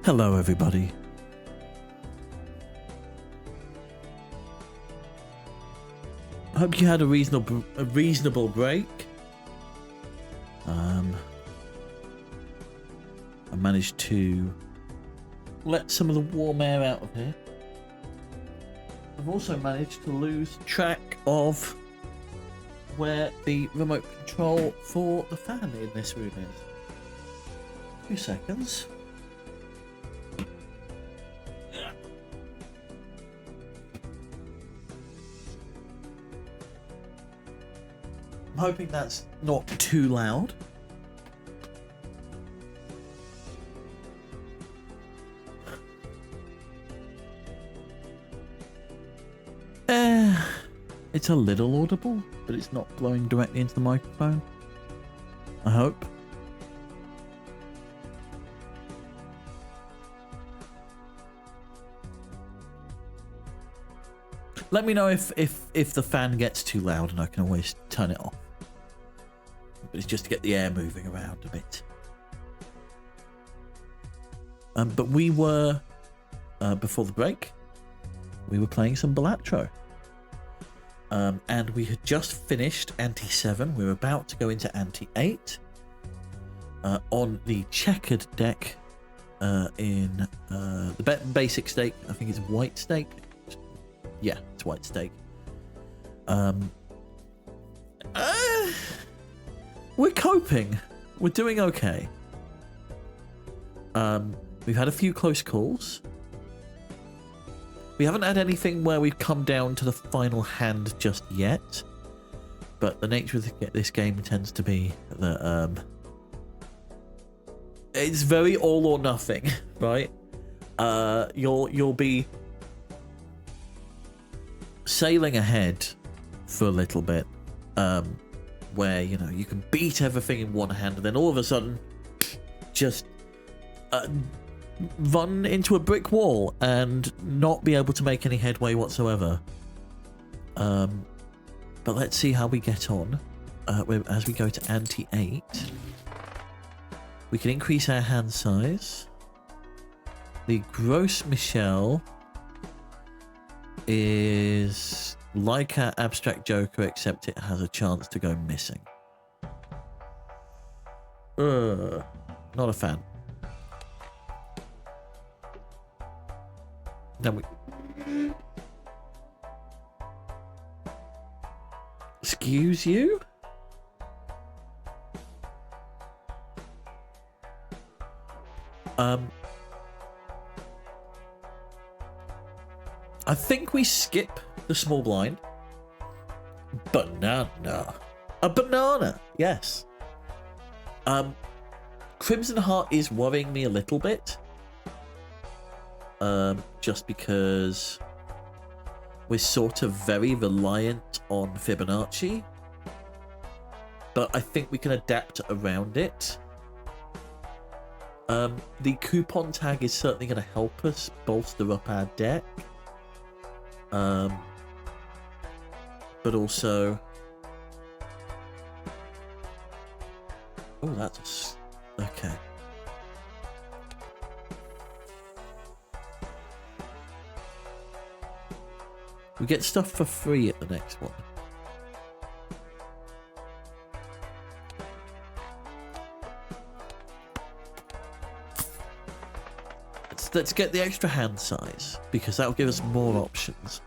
Hello, everybody. Hope you had a reasonable break. I managed to let some of the warm air out of here. I've also managed to lose track of where the remote control for the fan in this room is. 2 seconds. I'm hoping that's not too loud. It's a little audible, but it's not blowing directly into the microphone. I hope. Let me know if the fan gets too loud, and I can always turn it off. But it's just to get the air moving around a bit. But we were, before the break, we were playing some Balatro. And we had just finished Ante 7. We were about to go into Ante 8. On the checkered deck in the basic stake. I think it's white stake. Yeah, it's white stake. We're coping. We're doing okay. We've had a few close calls. We haven't had anything where we've come down to the final hand just yet. But the nature of this game tends to be that it's very all or nothing, right? You'll be sailing ahead for a little bit, where you know you can beat everything in one hand, and then all of a sudden, just run into a brick wall and not be able to make any headway whatsoever. But let's see how we get on as we go to Ante 8. We can increase our hand size. The Gross Michelle is like our Abstract Joker, except it has a chance to go missing. Not a fan. Then we... Excuse you? I think we skip the small blind. Banana. A banana, yes. Crimson Heart is worrying me a little bit. Just because we're sort of very reliant on Fibonacci. But I think we can adapt around it. The coupon tag is certainly going to help us bolster up our deck. But also... Oh, that's... Okay. We get stuff for free at the next one. Let's get the extra hand size, because that will give us more options.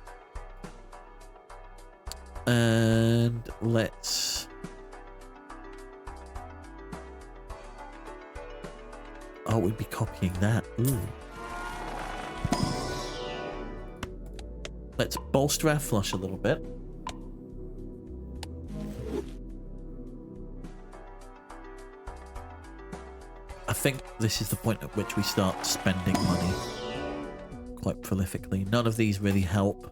And let's... Oh, we'd be copying that. Ooh. Let's bolster our flush a little bit. I think this is the point at which we start spending money quite prolifically. None of these really help.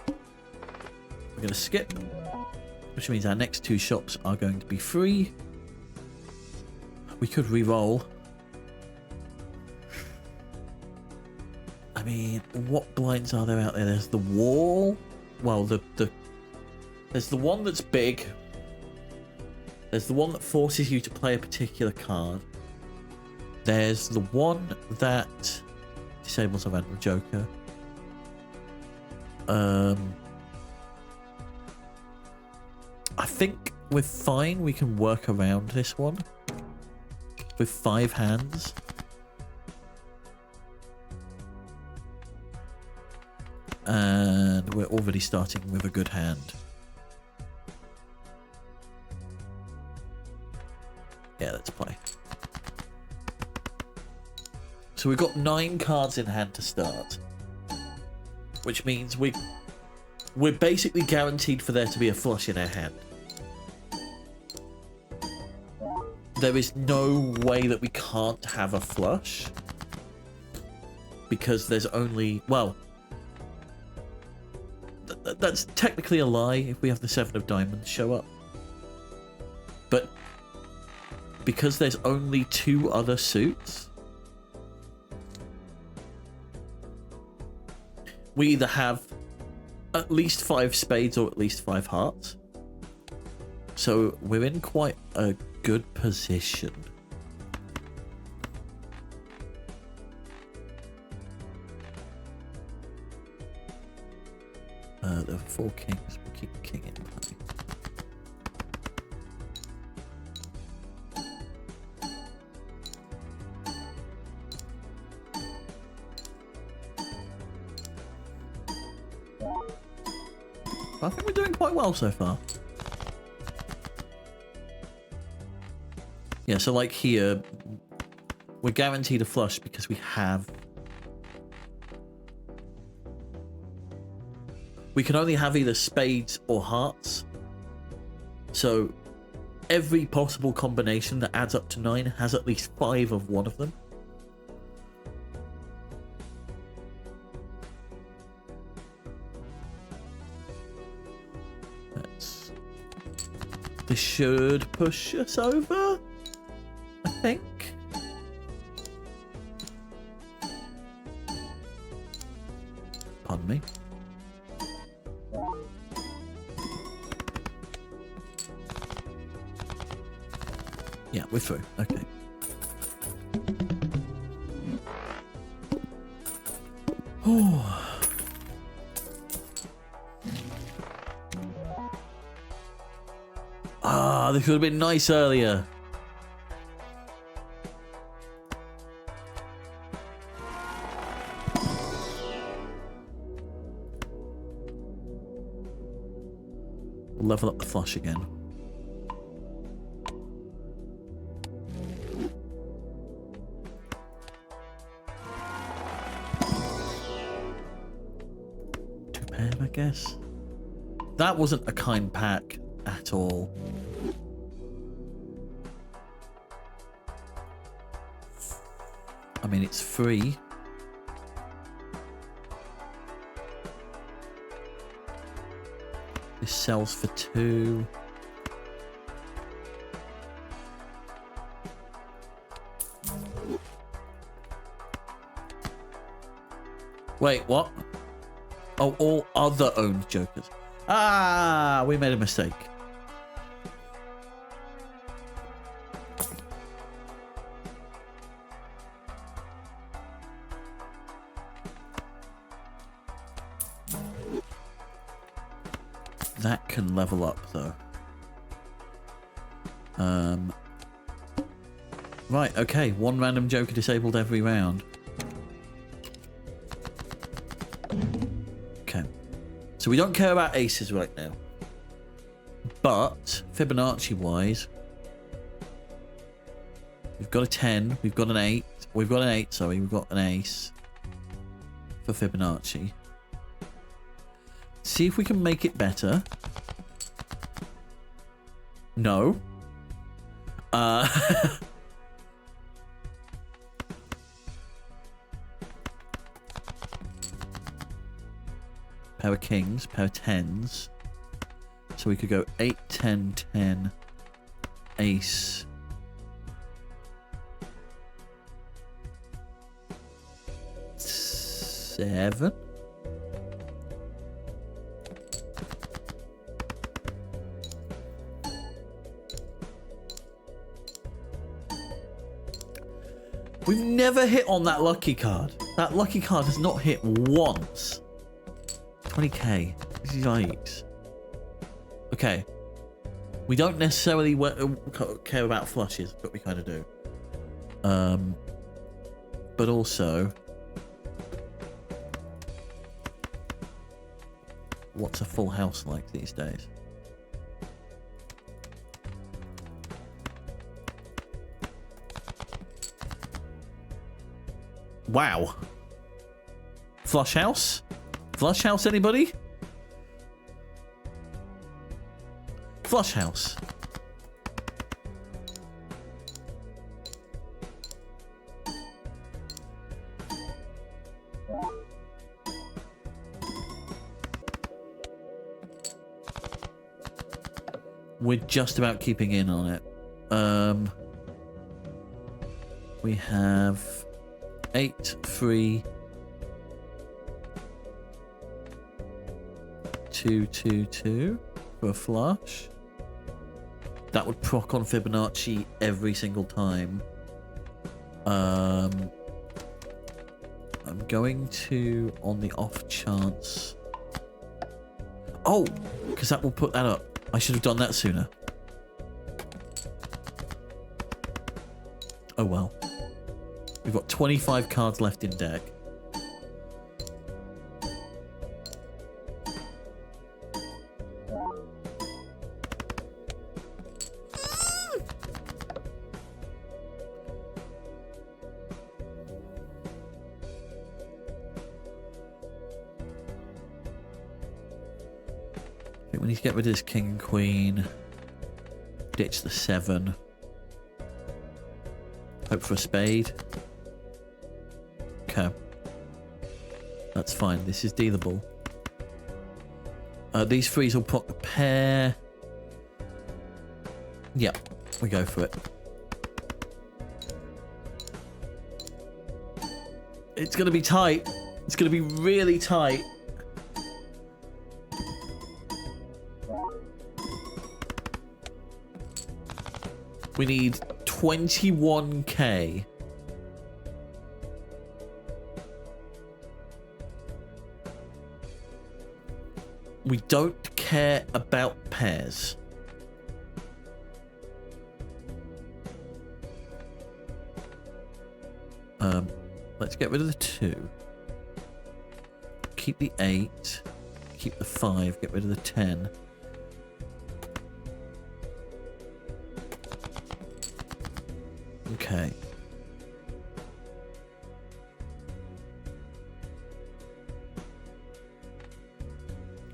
We're going to skip, which means our next two shops are going to be free. We could re-roll. I mean, what blinds are there out there? There's the wall. Well, there's the one that's big. There's the one that forces you to play a particular card. There's the one that disables a random joker. I think we're fine. We can work around this one with 5 hands. And we're already starting with a good hand. Yeah, let's play. So we've got 9 cards in hand to start, which means we're basically guaranteed for there to be a flush in our hand. There is no way that we can't have a flush because there's only, well, that's technically a lie if we have the 7 of diamonds show up. But because there's only 2 other suits, we either have at least 5 spades or at least 5 hearts. So we're in quite a good position. There are 4 kings. We'll keep the king in play. I think we're doing quite well so far. Yeah, so like here, we're guaranteed a flush because we have... We can only have either spades or hearts. So every possible combination that adds up to 9 has at least 5 of one of them. This should push us over, I think. Pardon me. Yeah, we're through. Okay. Oh. Ah, this would have been nice earlier. We'll level up the flush again. Two pair, I guess. That wasn't a kind pack at all. I mean, it's free. This sells for 2. Wait, what? Oh, all other owned jokers. Ah, we made a mistake. That can level up though. Right, okay. 1 random joker disabled every round. Okay. So we don't care about aces right now. But Fibonacci wise, we've got a 10, we've got an 8, we've got an 8, sorry, we've got an ace for Fibonacci. See if we can make it better. No. Pair of kings, pair of 10s. So we could go 8, 10, 10, ace. Seven. We've never hit on that lucky card. That lucky card has not hit once. 20k. Yikes. Okay. We don't necessarily care about flushes, but we kind of do. But also... what's a full house like these days? Wow. Flush house? Flush house, anybody? Flush house. We're just about keeping in on it. We have 8, 3, 2, 2, 2 for a flush. That would proc on Fibonacci every single time. I'm going to, on the off chance... oh, because that will put that up. I should have done that sooner. Oh well. We've got 25 cards left in deck. I think we need to get rid of this king and queen. Ditch the 7. Hope for a spade. Okay. That's fine. This is dealable. These 3s will put a pair. Yeah, we go for it. It's going to be tight. It's going to be really tight. We need 21k. We don't care about pairs. Let's get rid of the 2. Keep the 8. Keep the 5. Get rid of the 10. Okay.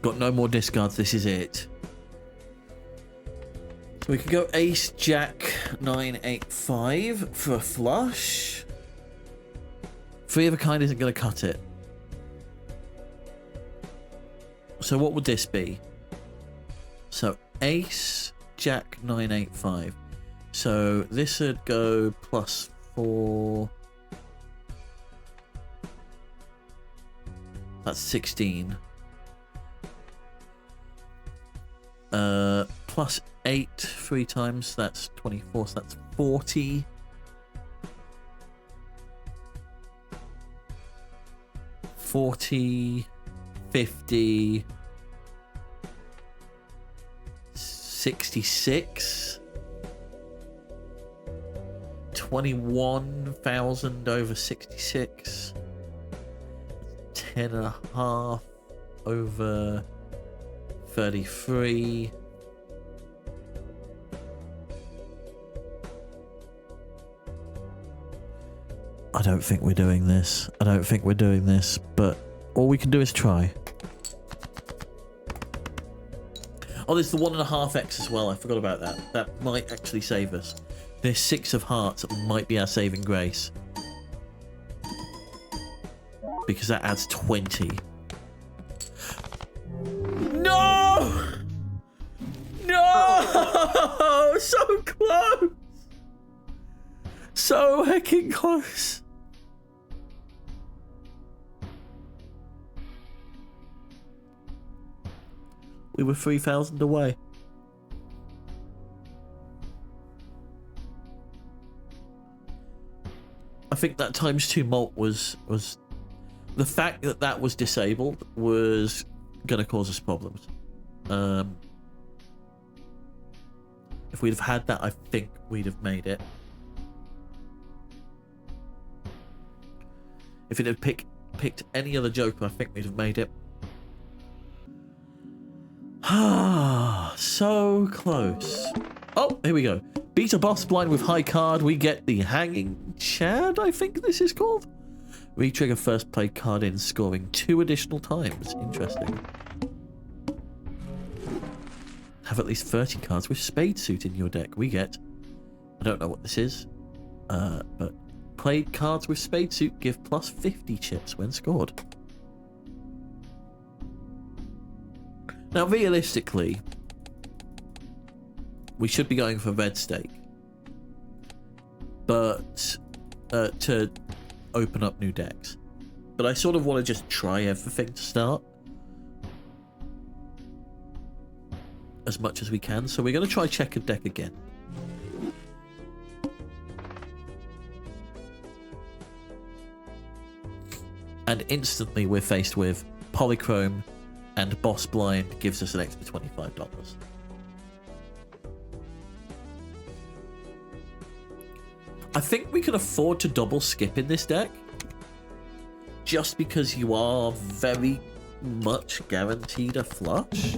Got no more discards. This is it. So we could go ace, jack, 9, 8, 5 for a flush. 3 of a kind isn't going to cut it. So what would this be? So ace, jack, 9, 8, 5. So this would go +4. That's 16. +8 3 times. That's 24. So that's 40. 40, 50, 66. 21,000 over 66. 10.5 over 33. I don't think we're doing this. I don't think we're doing this, but all we can do is try. Oh, there's the 1.5x as well. I forgot about that. That might actually save us. This 6 of hearts might be our saving grace. Because that adds 20. No! No! So close! So hecking close. We were 3,000 away. I think that ×2 malt was the fact that that was disabled was gonna cause us problems. If we'd have had that, I think we'd have made it. If it had picked any other Joker, I think we'd have made it. Ah, so close. Oh, here we go. Beat a boss blind with high card. We get the Hanging Chad, I think this is called. Re-trigger first play card in, scoring 2 additional times. Interesting. Have at least 30 cards with Spade Suit in your deck. We get... I don't know what this is. But played cards with Spade Suit give plus 50 chips when scored. Now, realistically, we should be going for red stake, but to open up new decks. But I sort of want to just try everything to start as much as we can. So we're going to try checkered deck again. And instantly we're faced with Polychrome, and Boss Blind gives us an extra $25. I think we can afford to double skip in this deck, just because you are very much guaranteed a flush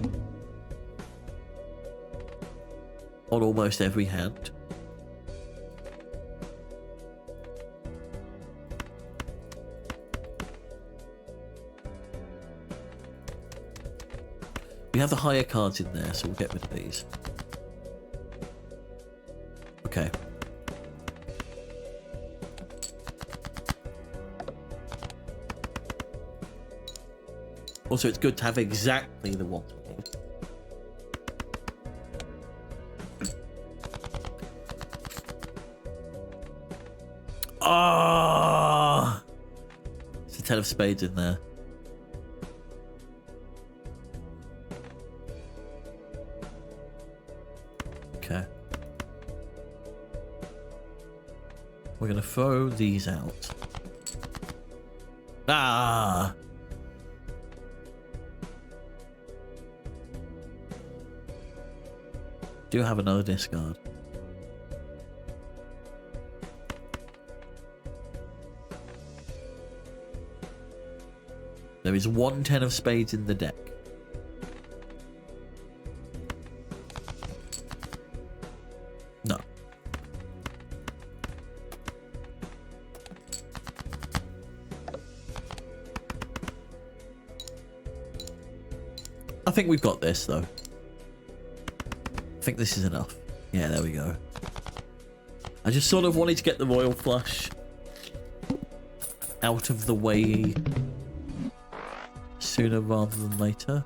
on almost every hand. We have the higher cards in there, so we'll get rid of these. Okay. Also, it's good to have exactly the one we need. Ah! It's a 10 of spades in there. Okay. We're gonna throw these out. Ah! Do have another discard. There is 1 10 of spades in the deck. No. I think we've got this though. I think this is enough. Yeah, there we go. I just sort of wanted to get the royal flush out of the way sooner rather than later.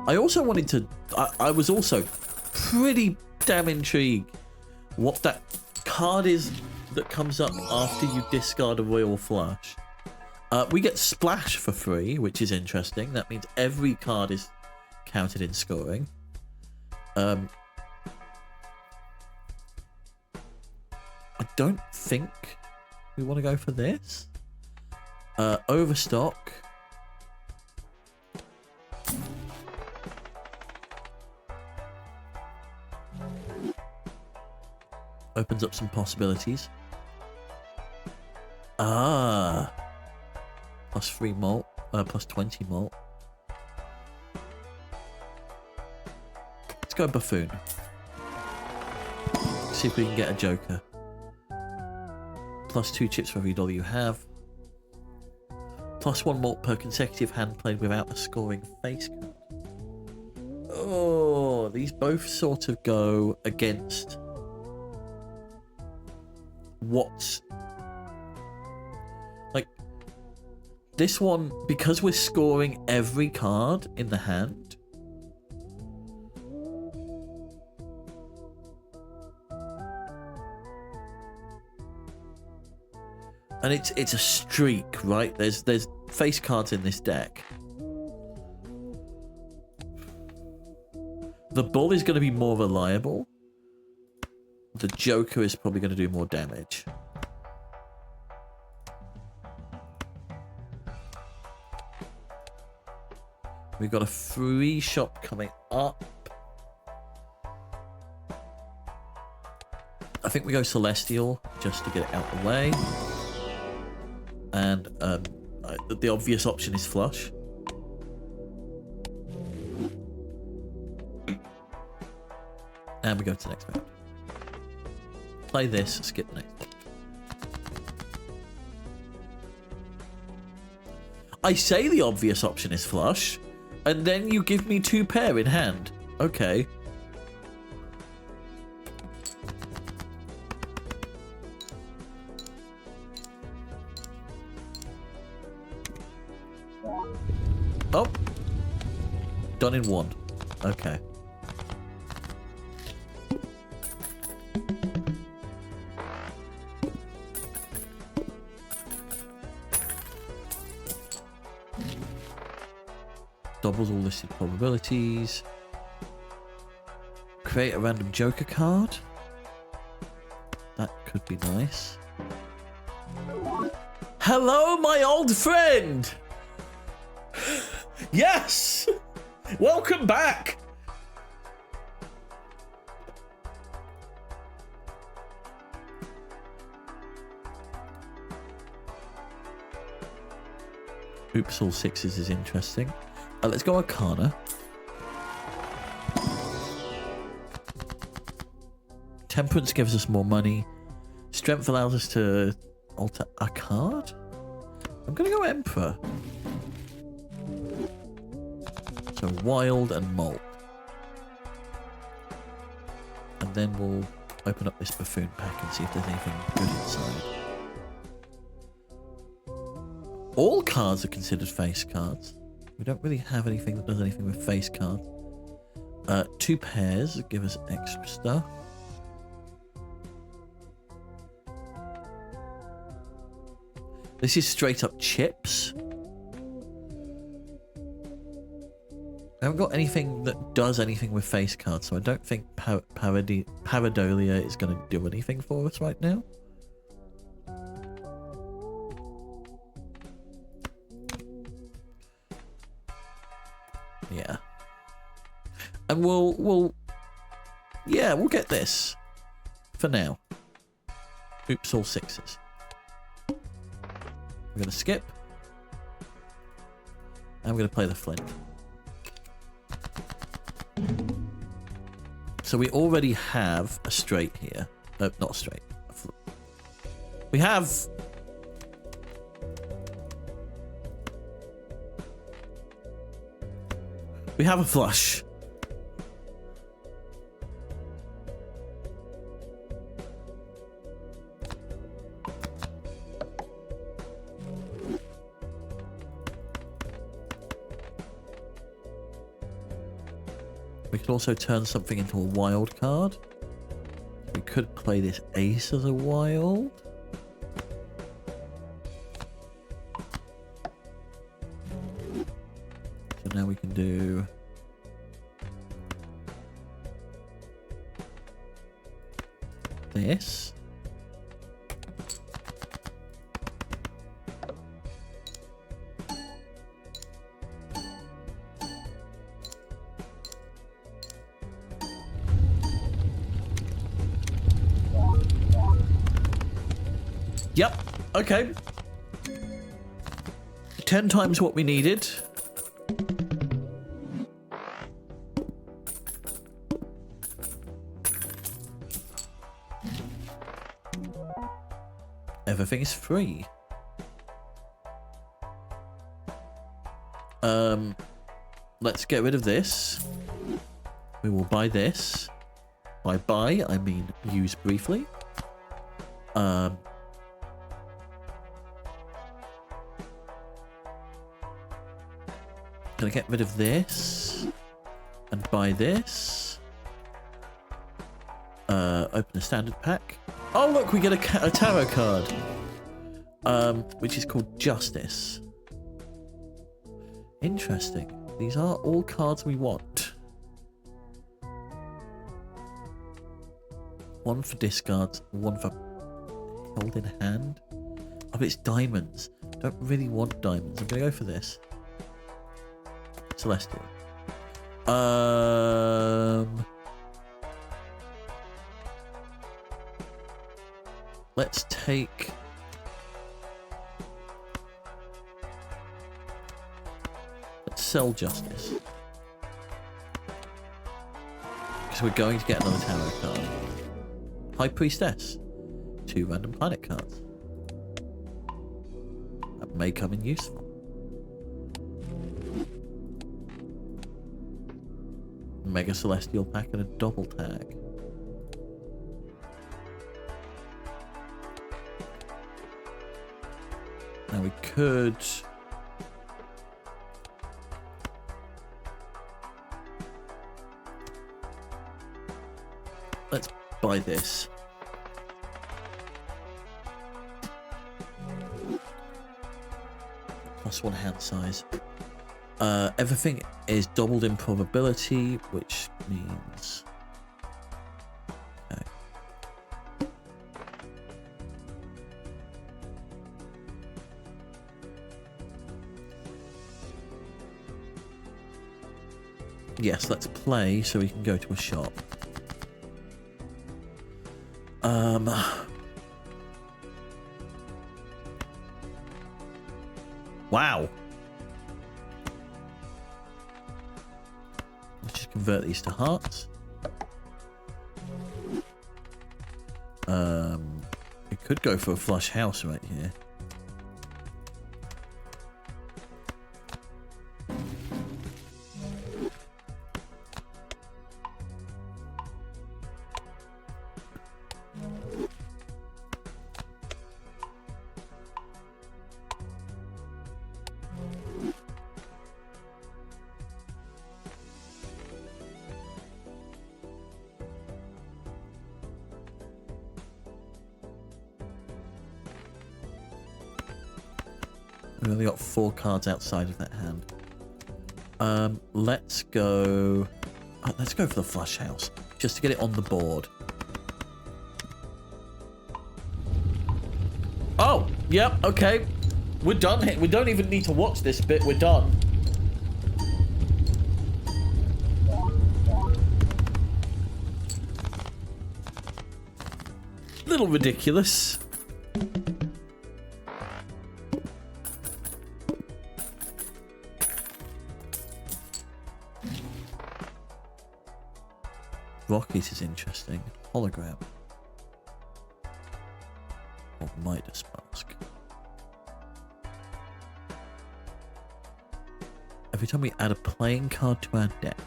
I also wanted to... I was also pretty damn intrigued what that card is that comes up after you discard a royal flush. We get Splash for free, which is interesting. That means every card is counted in scoring. I don't think we want to go for this. Overstock. Opens up some possibilities. Ah. Plus 3 malt. Plus 20 malt. Let's go Buffoon. See if we can get a Joker. Plus 2 chips for every dollar you have. Plus 1 malt per consecutive hand played without a scoring face card. Oh, these both sort of go against what's... Like, this one, because we're scoring every card in the hand, and it's a streak, right? There's face cards in this deck. The bull is going to be more reliable. The Joker is probably going to do more damage. We've got a free shop coming up. I think we go Celestial just to get it out of the way. And the obvious option is Flush. And we go to the next round. Play this, skip the next. I say the obvious option is Flush, and then you give me 2 pair in hand. Okay. Oh. Done in 1. Okay. Doubles all listed probabilities. Create a random Joker card. That could be nice. Hello, my old friend! Yes! Welcome back! Oops, all 6s is interesting. Let's go Arcana. Temperance gives us more money. Strength allows us to alter a card. I'm going to go Emperor. So Wild and Molt. And then we'll open up this Buffoon pack and see if there's anything good inside. All cards are considered face cards. We don't really have anything that does anything with face cards. 2 pairs give us extra stuff. This is straight up chips. I haven't got anything that does anything with face cards, so I don't think Pareidolia is going to do anything for us right now. Yeah. And we'll get this for now. Oops, all 6s. We're going to skip. And we're going to play the Flint. So we already have a straight here. Not a straight. We have... We have a flush. We could also turn something into a wild card. We could play this ace as a wild. So now we can do... this. Yep, okay. 10 times what we needed. Everything is free. Let's get rid of this. We will buy this. By buy, I mean use briefly. Gonna get rid of this and buy this. Open a standard pack. Oh look, we get a tarot card, which is called Justice. Interesting. These are all cards we want. One for discards, one for held in hand. Oh, but it's diamonds. Don't really want diamonds. I'm gonna go for this. Celestial. Let's take... Let's sell Justice. Because we're going to get another tarot card. High Priestess. 2 random planet cards. That may come in useful. Mega Celestial pack and a double tag. Now we could... Let's buy this. +1 hand size. Everything is doubled in probability, which means... Okay. Yes, let's play so we can go to a shop. Wow. Let's just convert these to hearts. We could go for a flush house right here. We've only got 4 cards outside of that hand. Let's go... let's go for the flush house, just to get it on the board. Oh, yep, okay. We're done here. We don't even need to watch this bit. We're done. Little ridiculous. Rocket is interesting. Hologram. Or Midas Mask. Every time we add a playing card to our deck.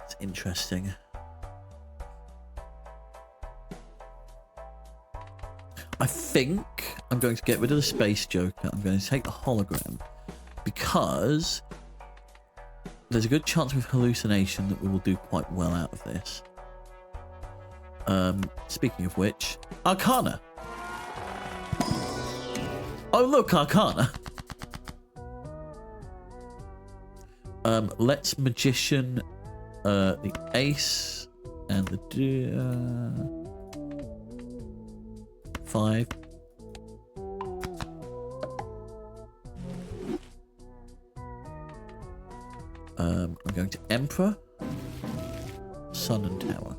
It's interesting. I think I'm going to get rid of the Space Joker. I'm going to take the hologram because there's a good chance with hallucination that we will do quite well out of this. Speaking of which, Arcana. Oh look, Arcana. Let's Magician the Ace and the 5. I'm going to Emperor, Sun and Tower.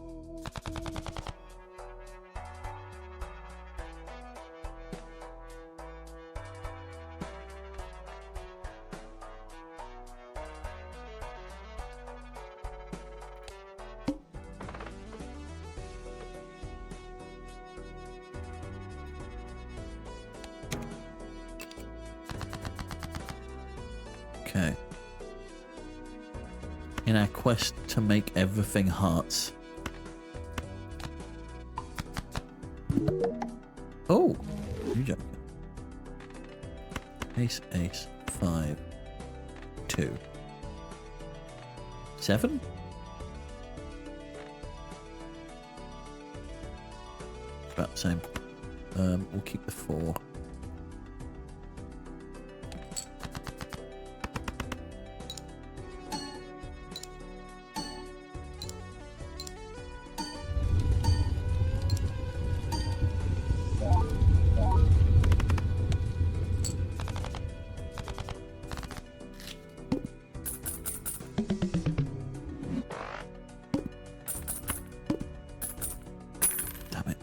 Okay. In our quest to make everything hearts. Oh, you joking. Ace, ace, 5, 2, 7. About the same. We'll keep the 4.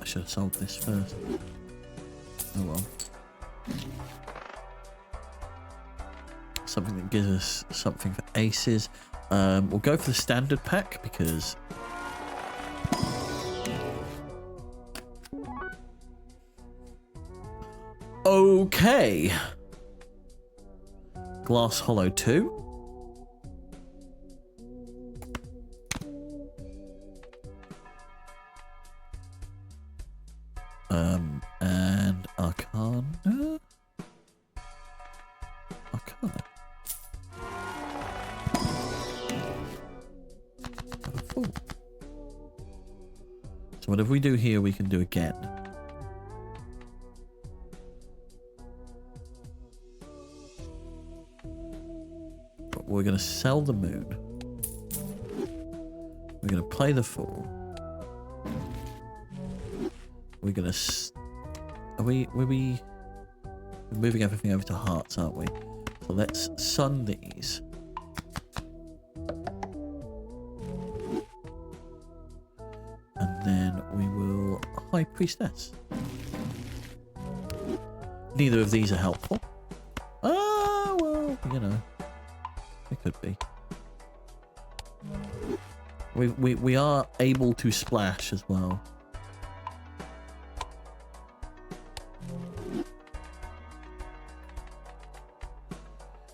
should have sold this first. Oh well. Something that gives us something for aces. We'll go for the standard pack because... Okay. Glass Hollow 2. And Arcana. Arcana. Fool. So whatever we do here, we can do again. But we're going to sell the moon. We're going to play the fool. We're going to... We're moving everything over to hearts, aren't we? So let's sun these. And then we will High Priestess. Neither of these are helpful. Ah, well, you know. They could be. We are able to splash as well.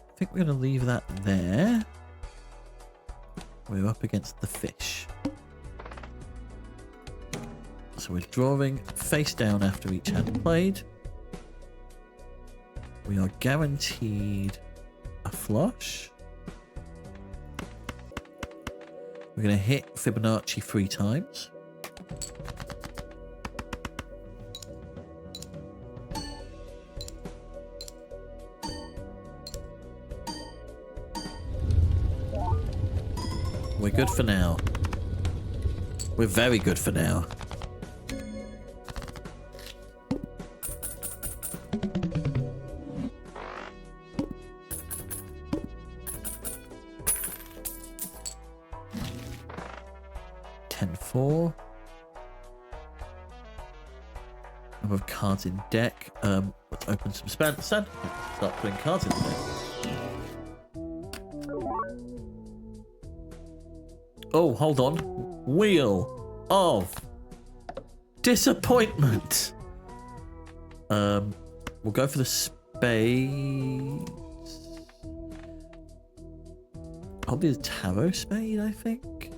I think we're going to leave that there. We're up against the fish. So we're drawing face down after each hand played. We are guaranteed a flush. We're going to hit Fibonacci 3 times. We're good for now. We're very good for now. Number of cards in deck. Let's open some stand. Start putting cards in the deck. Oh, hold on. Wheel of Disappointment. We'll go for the spades. Probably the tarot spade, I think.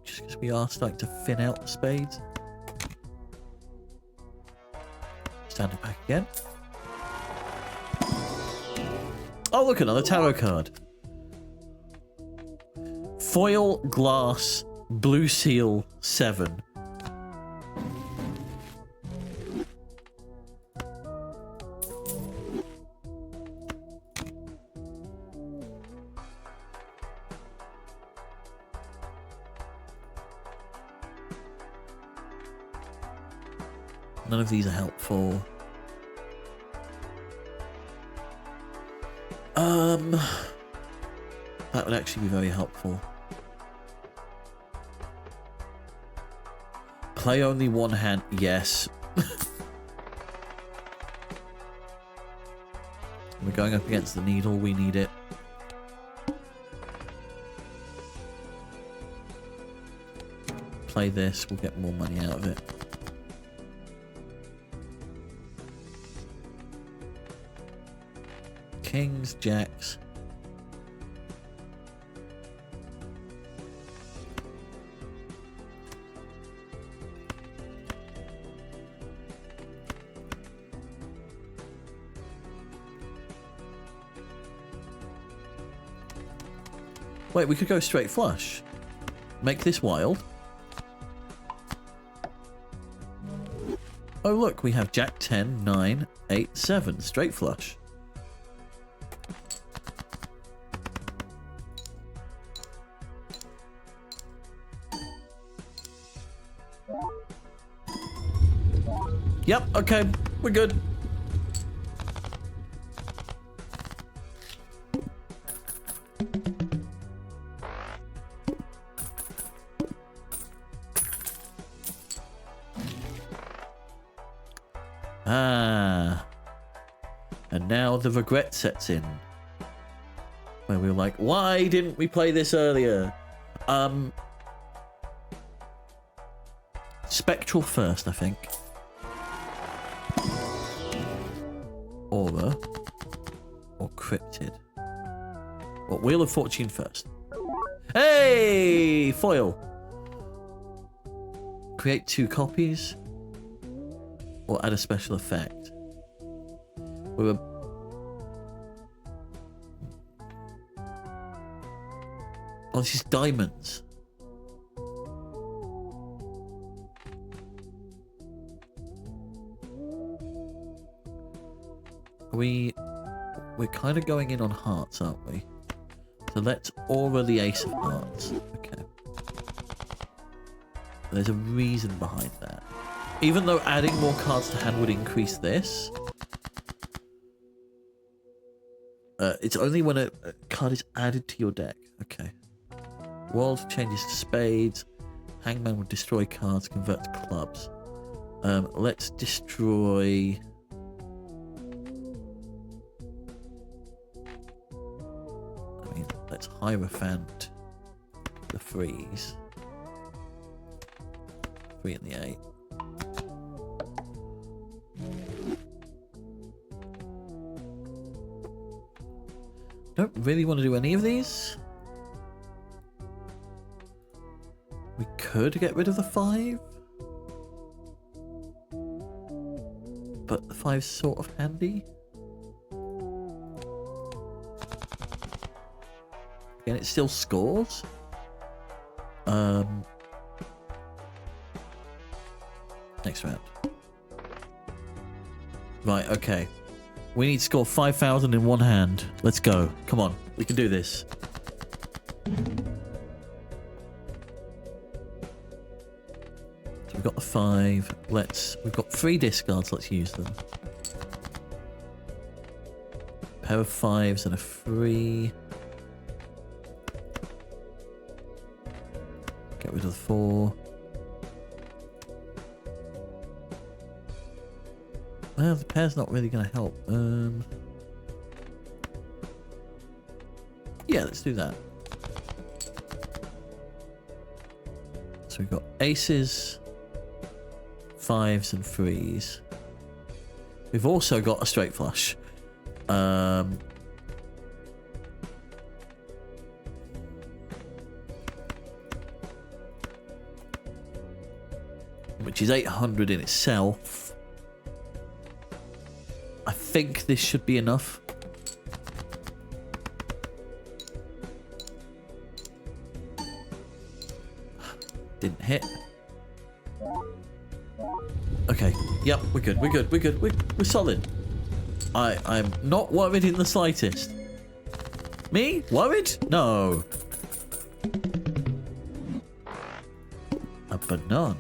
Just because we are starting to thin out the spades. Standard pack again. Oh, look, another tarot card. Foil Glass Blue Seal 7. None of these are helpful. That would actually be very helpful. Play only one hand, yes. We're going up against the needle, we need it. Play this, we'll get more money out of it. Kings, jacks. Wait, we could go straight flush. Make this wild. Oh look, we have jack 10, 9, 8, 7. Straight flush. Yep, okay, we're good. Ah. And now the regret sets in. Where we were like, why didn't we play this earlier? Spectral first, I think. Aura. Or Cryptid. Well, Wheel of Fortune first. Hey! Foil. Create 2 copies. Or add a special effect. We were... Oh, this is diamonds. We're kind of going in on hearts, aren't we? So let's aura the ace of hearts. Okay. There's a reason behind that. Even though adding more cards to hand would increase this, it's only when a card is added to your deck. Okay. World changes to spades. Hangman will destroy cards, convert to clubs. Let's destroy... Let's Hierophant the freeze. 3 and the 8. Don't really want to do any of these. We could get rid of the 5. But the 5's sort of handy. And it still scores. Next round. Right, okay. We need to score 5,000 in one hand. Let's go. Come on, we can do this. So we've got the 5. We've got 3 discards, let's use them. Pair of 5s and a 3. Get rid of the 4. Well, the pair's not really going to help. Yeah, let's do that. So we've got aces, 5s and 3s. We've also got a straight flush. Which is 800 in itself. I think this should be enough. Didn't hit. Okay. Yep, we're good. We're good. We're good. We're solid. I'm not worried in the slightest. Me? Worried? No. A banana.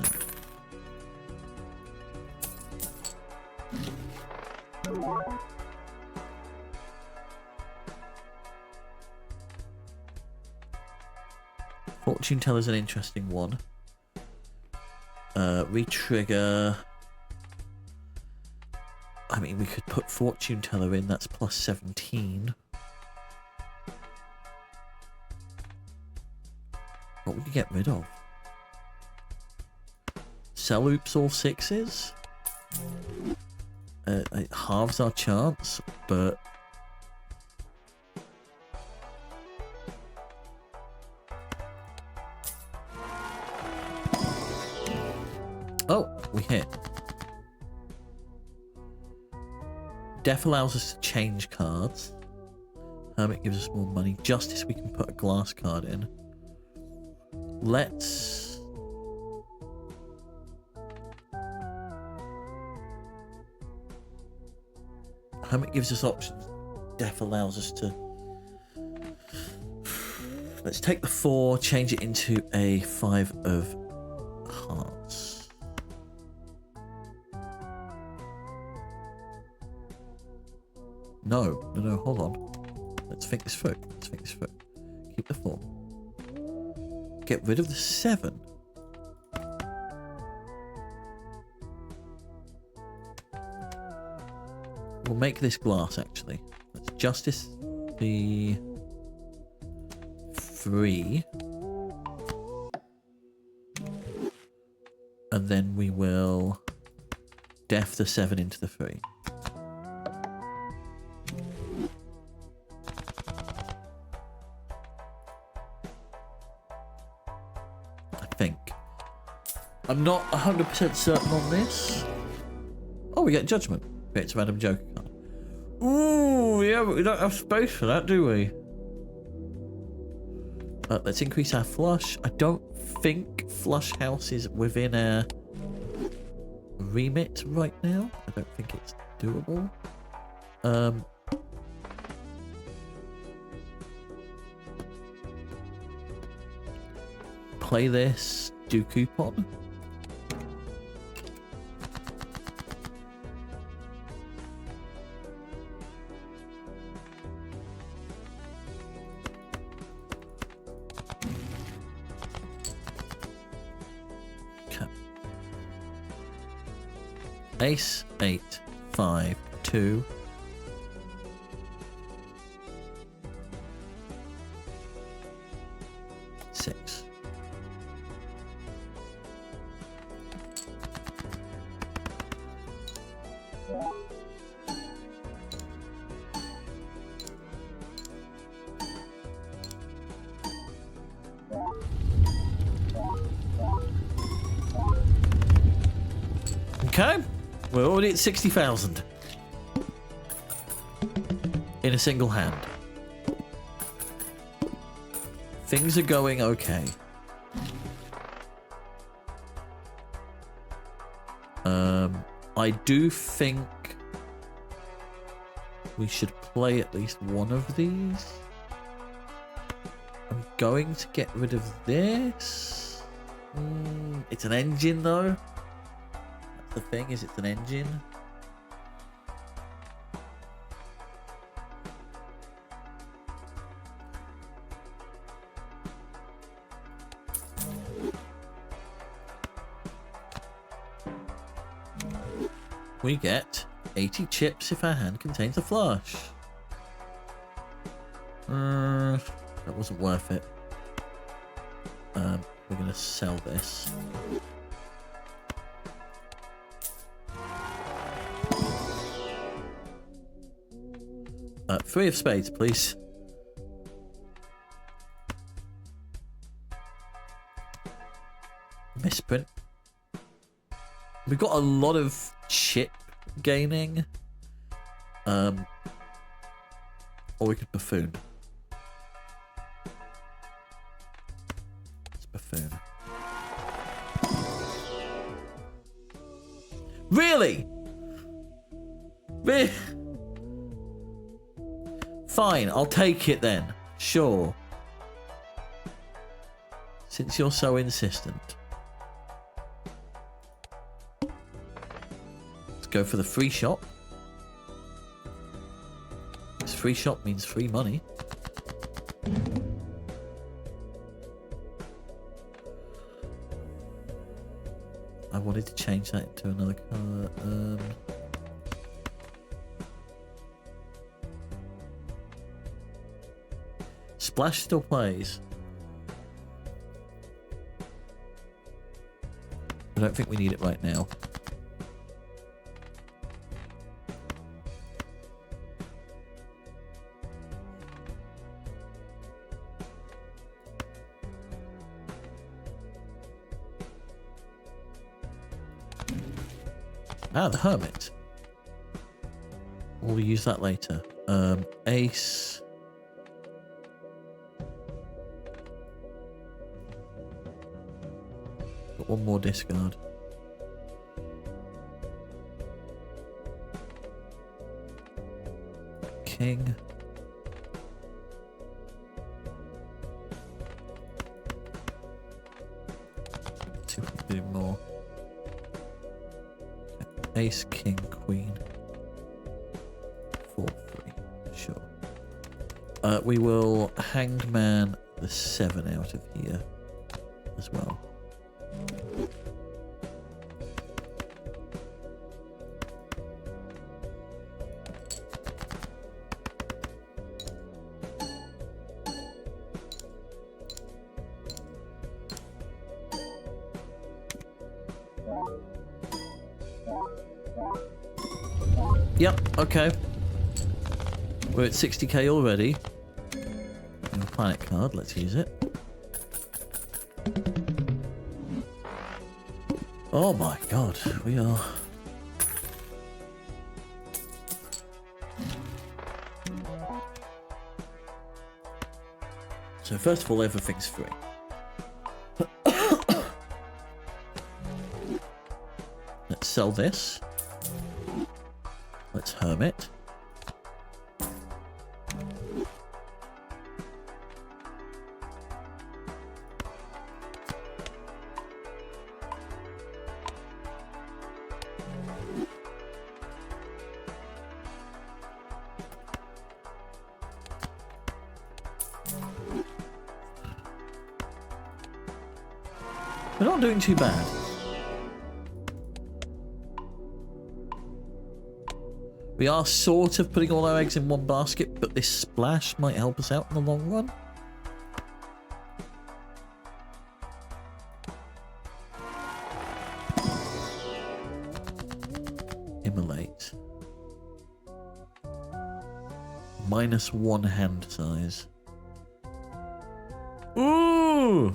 Fortune teller's an interesting one. Retrigger. I mean, we could put fortune teller in. That's plus 17. What would you get rid of? Sell oops all 6s. It halves our chance, but oh, we hit. Death allows us to change cards. Hermit gives us more money. Justice, we can put a glass card in. Let's... Hermit gives us options. Death allows us to... Let's take the 4, change it into a 5 of hearts. No, hold on. Let's think this through. Keep the 4. Get rid of the 7. We'll make this glass, actually. Let's justice the 3. And then we will def the 7 into the 3. I think. I'm not 100% certain on this. Oh, we get judgment. It's a random joker card. Ooh, yeah, but we don't have space for that, do we? Let's increase our flush. I don't think flush house is within our remit right now. I don't think it's doable. Play this, do coupon. Ace, 8, 5, 2. Six. Okay. We're already at 60,000 in a single hand. Things are going okay. I do think we should play at least one of these. I'm going to get rid of this. It's an engine though. The thing is, it's an engine. We get 80 chips if our hand contains a flush. That wasn't worth it. We're gonna sell this. 3 of spades, please. Misprint. We've got a lot of chip gaining. Or we could buffoon. Let's buffoon. Really? Really? Fine, I'll take it then. Sure. Since you're so insistent. Let's go for the free shop. This free shop means free money. I wanted to change that into another colour. Splash still plays. I don't think we need it right now. Ah, the Hermit. We'll use that later. Ace. Got one more discard. King. See if we can do more. Ace, king, queen. 4, 3. Sure. We will hangman the 7 out of here as well. Yep, okay. We're at 60k already. Planet card, let's use it. Oh my god, we are... So first of all, everything's free. Let's sell this. Let's hermit. We're not doing too bad. We are sort of putting all our eggs in one basket, but this splash might help us out in the long run. Immolate. -1 hand size. Ooh!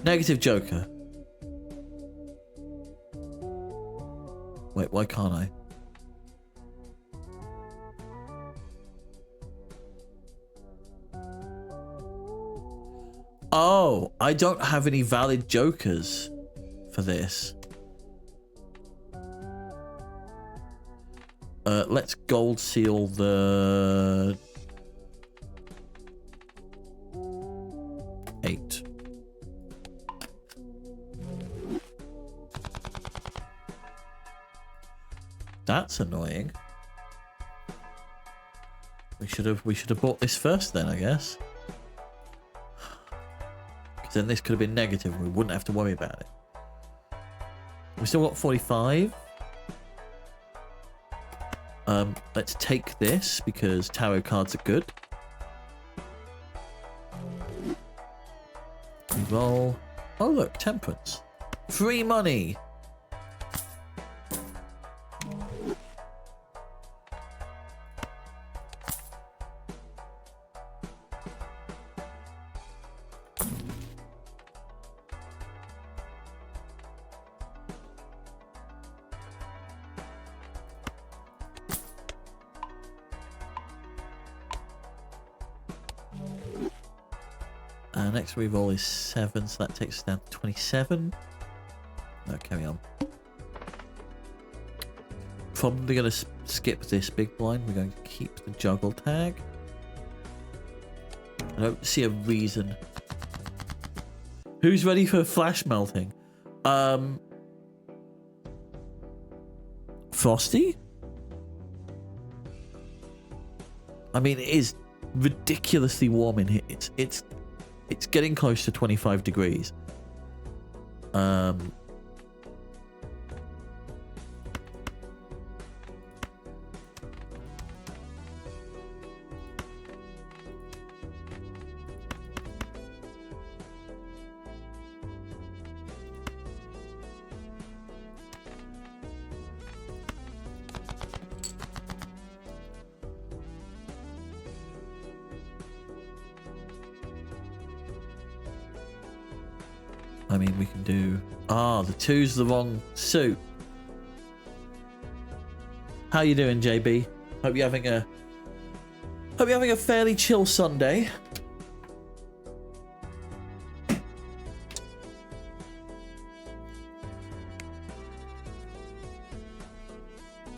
Negative Joker. Wait, why can't I? Oh, I don't have any valid Jokers for this. Let's gold seal the 8. That's annoying. We should have bought this first then, I guess. Because then this could have been negative and we wouldn't have to worry about it. We still got 45. Let's take this because tarot cards are good. We roll. Oh look, temperance. Free money. Next reroll is 7, so that takes us down to 27. No, carry on. Probably going to skip this big blind. We're going to keep the juggle tag. I don't see a reason. Who's ready for flash melting? Frosty? I mean, it is ridiculously warm in here. It's getting close to 25 degrees. I mean, we can do... Ah, the 2's the wrong suit. How you doing, JB? Hope you're having a fairly chill Sunday.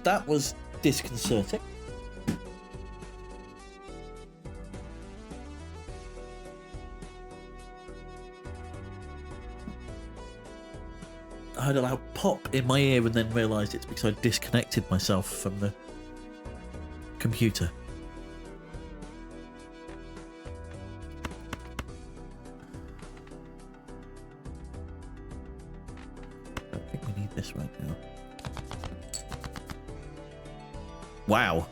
That was disconcerting. I heard a loud pop in my ear and then realised it's because I disconnected myself from the computer. I don't think we need this right now. Wow.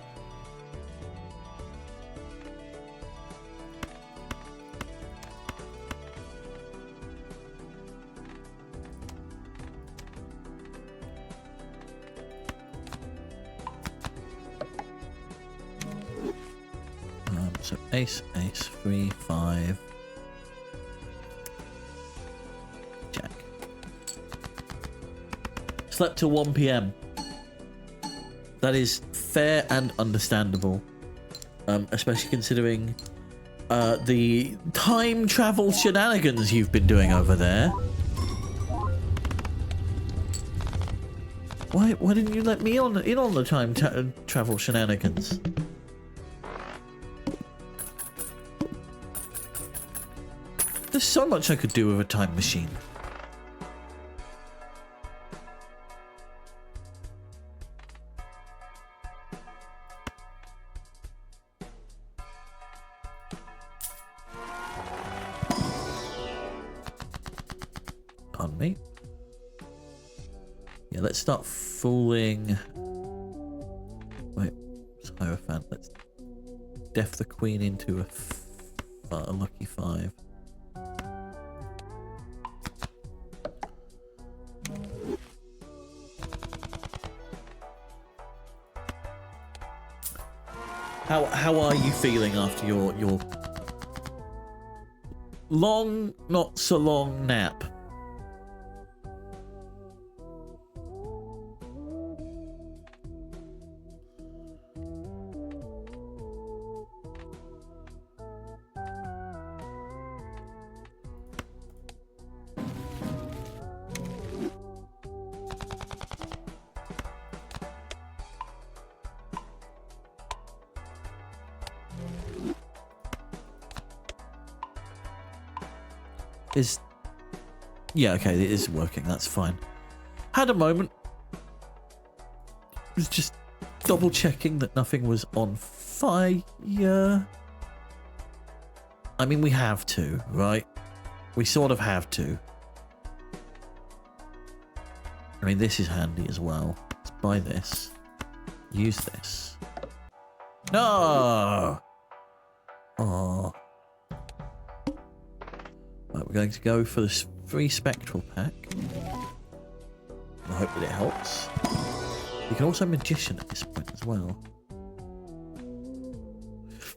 So ace, ace, 3, 5. Jack. Slept till 1 p.m. That is fair and understandable. Especially considering the time travel shenanigans you've been doing over there. Why didn't you let me in on the time travel shenanigans? There's so much I could do with a time machine. Pardon me. Yeah, let's start fooling. Wait, Hierophant. Let's deaf the queen into a lucky 5. How are you feeling after your long, not so long nap? Yeah, okay, it is working. That's fine. Had a moment. Was just double checking that nothing was on fire. I mean, we have to, right? We sort of have to. I mean, this is handy as well. Let's buy this. Use this. No! Oh. Right, we're going to go for this free spectral pack. I hope that it helps. You can also magician at this point as well.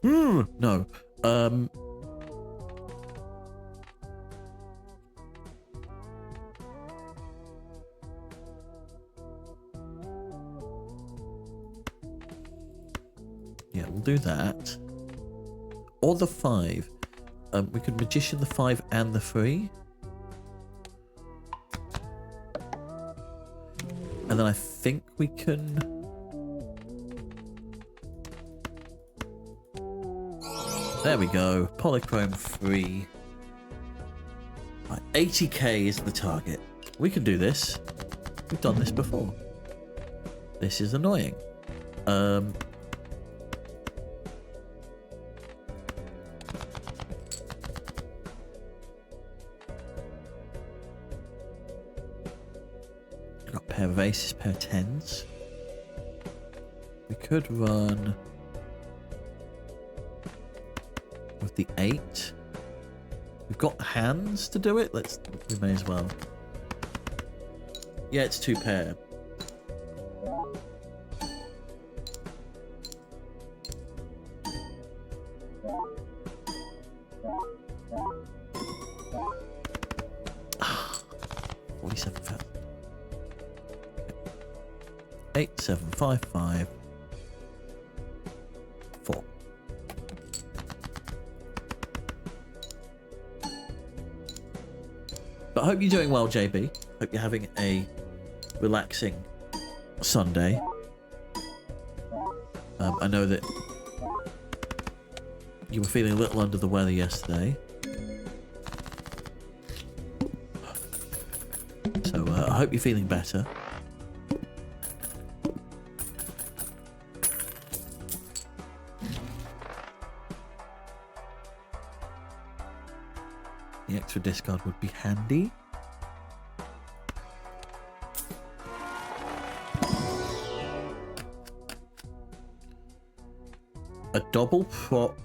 No. Yeah, we'll do that. Or the 5. We could magician the 5 and the 3. And then I think we can... There we go. Polychrome 3. Right, 80k is the target. We can do this. We've done this before. This is annoying. Got a pair of aces, pair of 10s. We could run with the 8. We've got hands to do it. We may as well. Yeah, it's 2 pair. Ah, 47,000. 8, 7, 5, 5, 4. But I hope you're doing well, JB. Hope you're having a relaxing Sunday. I know that you were feeling a little under the weather yesterday. So I hope you're feeling better. The extra discard would be handy. A double proc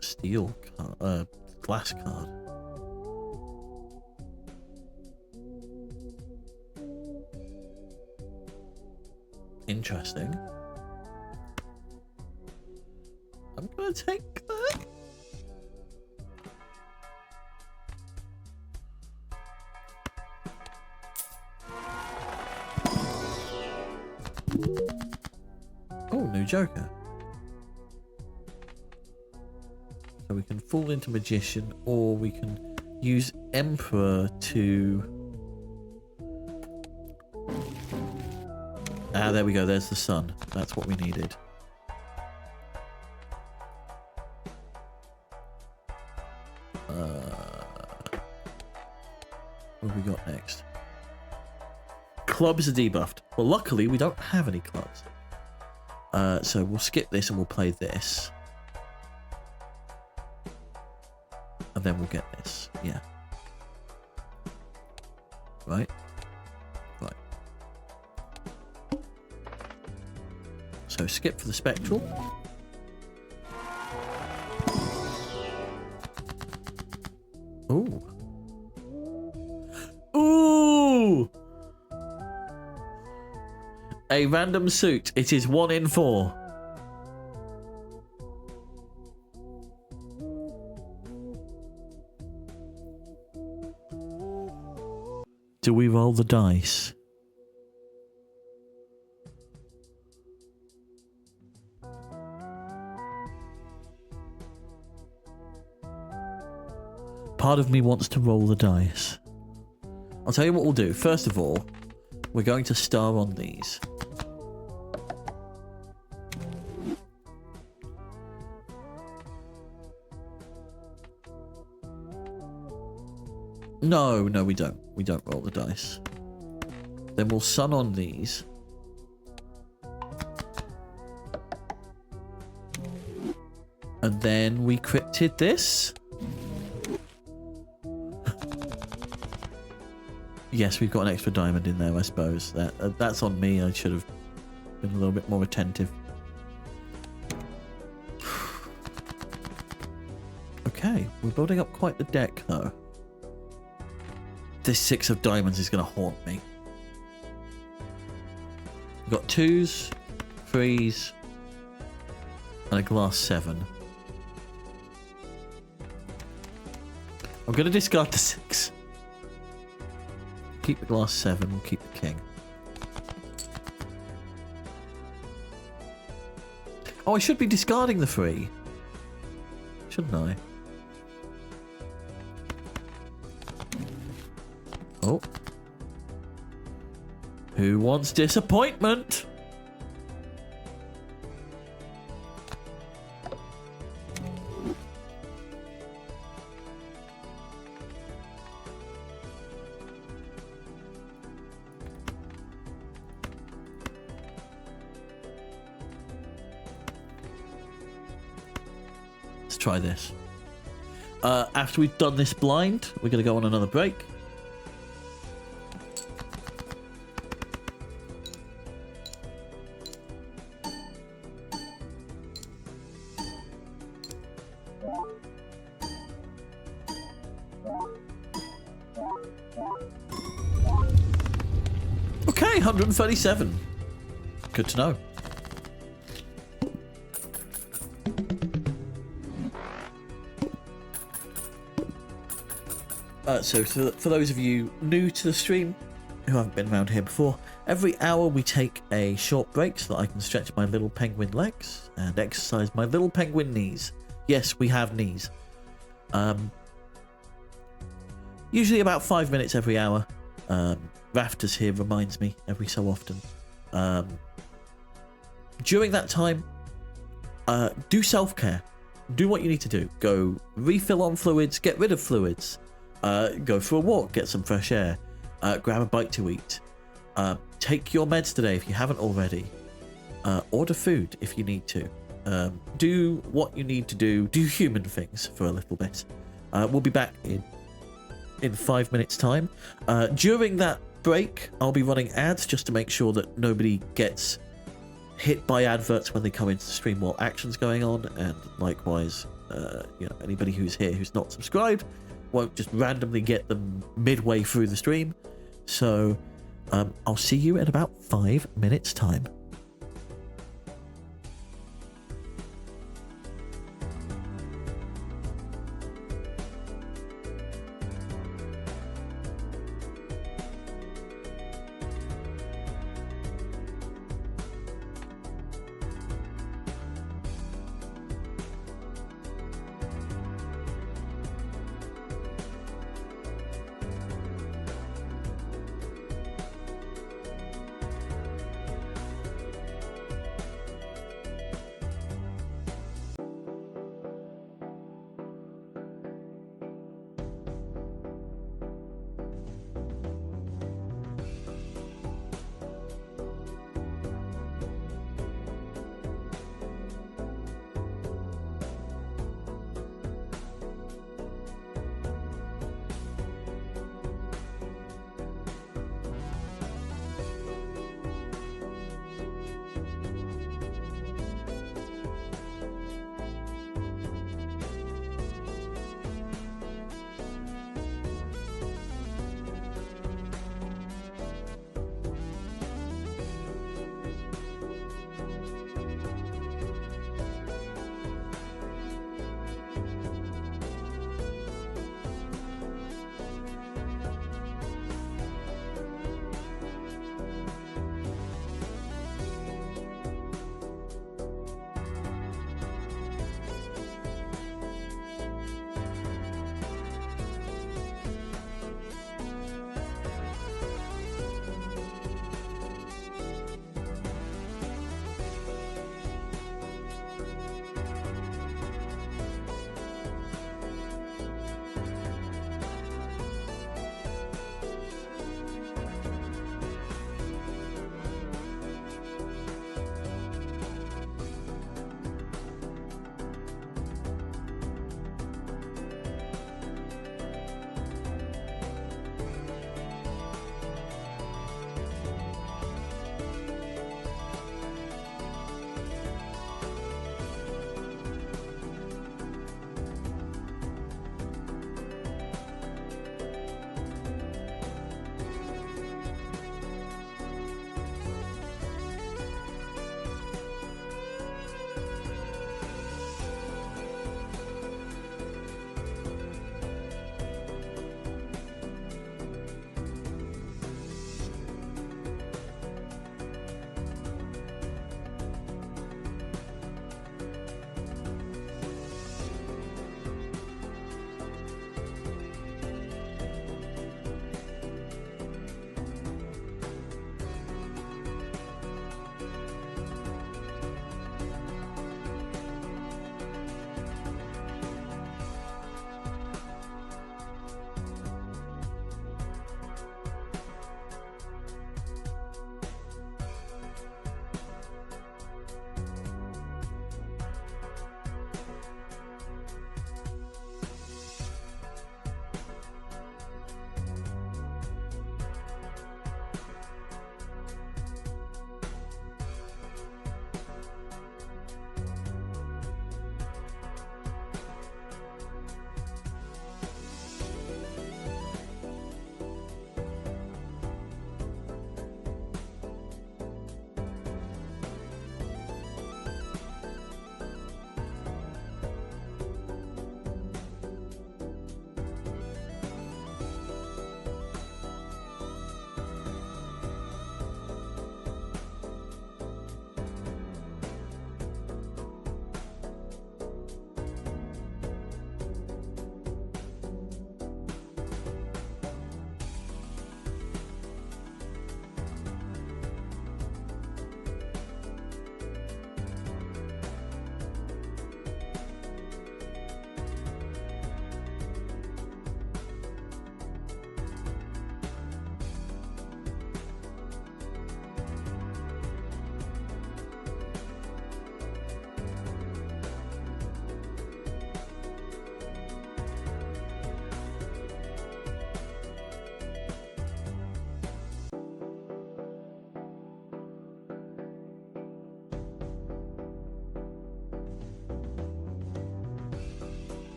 steel card, glass card. Interesting. I'm gonna take that. new Joker. So we can fall into Magician, or we can use Emperor to... Ah, there we go. There's the sun. That's what we needed. What have we got next? Clubs are debuffed. Well, luckily, we don't have any clubs. So we'll skip this and we'll play this. And then we'll get this. Yeah. Right? Right. So skip for the Spectral. Ooh. Ooh! A random suit. It is 1 in 4. Do we roll the dice? Part of me wants to roll the dice. I'll tell you what we'll do. First of all, we're going to star on these. No, we don't. We don't roll the dice. Then we'll sun on these. And then we cryptid this. Yes, we've got an extra diamond in there, I suppose. That's on me. I should have been a little bit more attentive. Okay, we're building up quite the deck, though. This 6 of diamonds is going to haunt me. We've got 2s, 3s, and a glass 7. I'm going to discard the 6. Keep the glass 7, we'll keep the king. Oh, I should be discarding the 3. Shouldn't I? Oh. Who wants disappointment? Let's try this. After we've done this blind, we're going to go on another break. Okay, 137. Good to know. So for those of you new to the stream, who haven't been around here before, every hour we take a short break so that I can stretch my little penguin legs and exercise my little penguin knees. Yes, we have knees. Usually about 5 minutes every hour. Rafters here reminds me every so often. During that time, do self-care. Do what you need to do. Go refill on fluids, get rid of fluids. Go for a walk, get some fresh air. Grab a bite to eat. Take your meds today if you haven't already. Order food if you need to. Do what you need to do. Do human things for a little bit. We'll be back in 5 minutes' time. During that break, I'll be running ads just to make sure that nobody gets hit by adverts when they come into the stream while action's going on, and likewise, anybody who's here who's not subscribed won't just randomly get them midway through the stream. So I'll see you in about 5 minutes' time.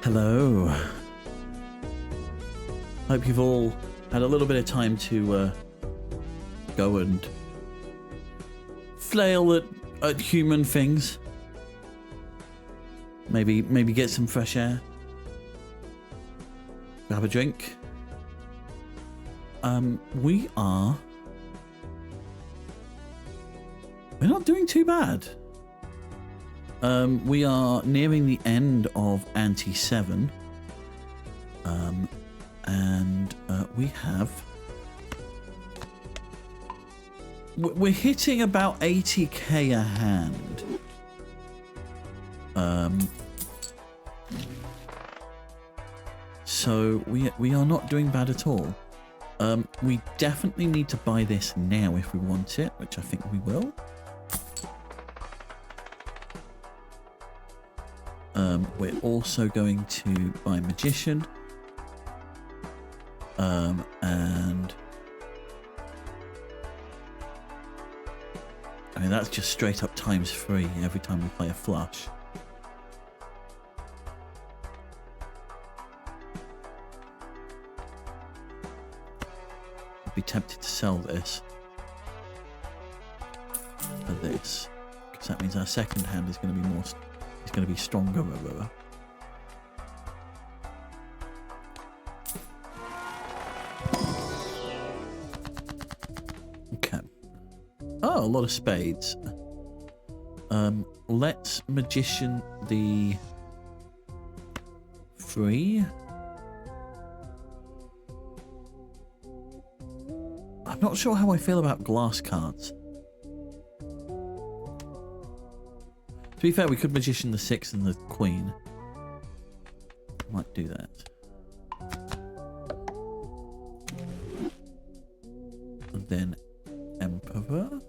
Hello. Hope you've all had a little bit of time to go and flail at human things. Maybe get some fresh air. Grab a drink. We're not doing too bad. We are nearing the end of Ante 7. And we have... We're hitting about 80k a hand. So we are not doing bad at all. We definitely need to buy this now if we want it, which I think we will. We're also going to buy Magician. And I mean, that's just straight up ×3 every time we play a flush. I'd be tempted to sell this for this, because that means our second hand is going to be more. It's going to be stronger. Okay. Oh, a lot of spades. Let's Magician the 3. I'm not sure how I feel about glass cards. To be fair, we could Magician the 6 and the Queen. Might do that. And then Emperor.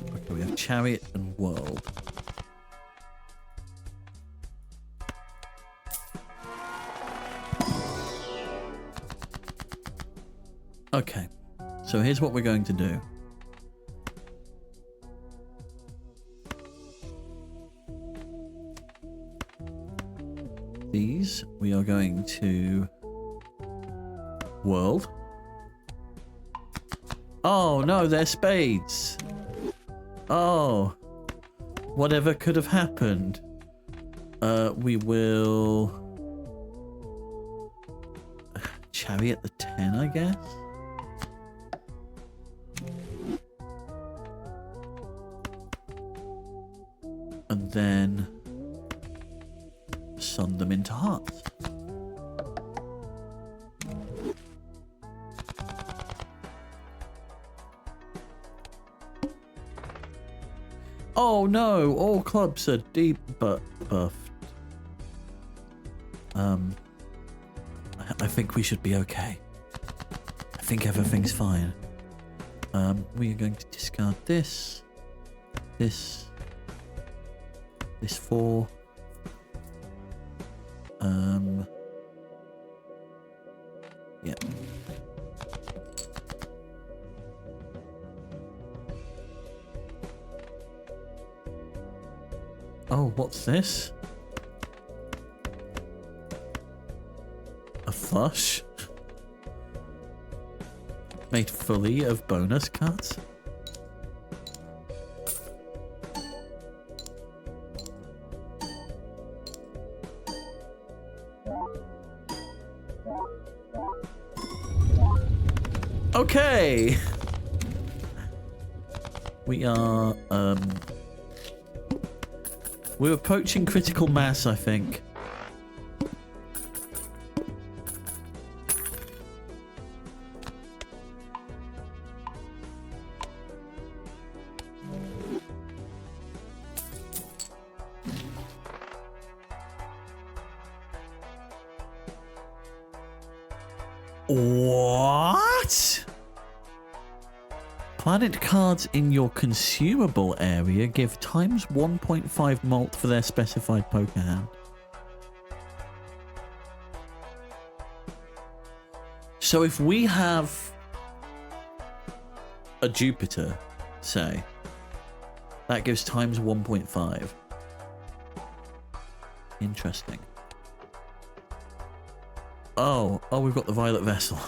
Okay, we have Chariot and World. Okay. So here's what we're going to do. These we are going to World. Oh no, they're spades. Oh, whatever could have happened. We will Chariot the 10, I guess. And then sun them into hearts. Oh no, all clubs are deep buffed. I think we should be okay. I think everything's fine. We are going to discard this. This 4. Yeah. Oh, what's this? A flush? Made fully of bonus cards? Okay. We are we're approaching critical mass, I think. What? Planet cards in your consumable area give times 1.5 mult for their specified poker hand. So if we have a Jupiter, say, That gives times 1.5. Interesting. Oh, we've got the violet vessel.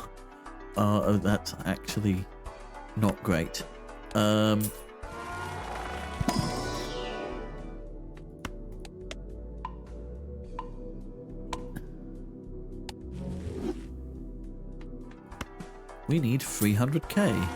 Oh, that's actually not great. We need 300k.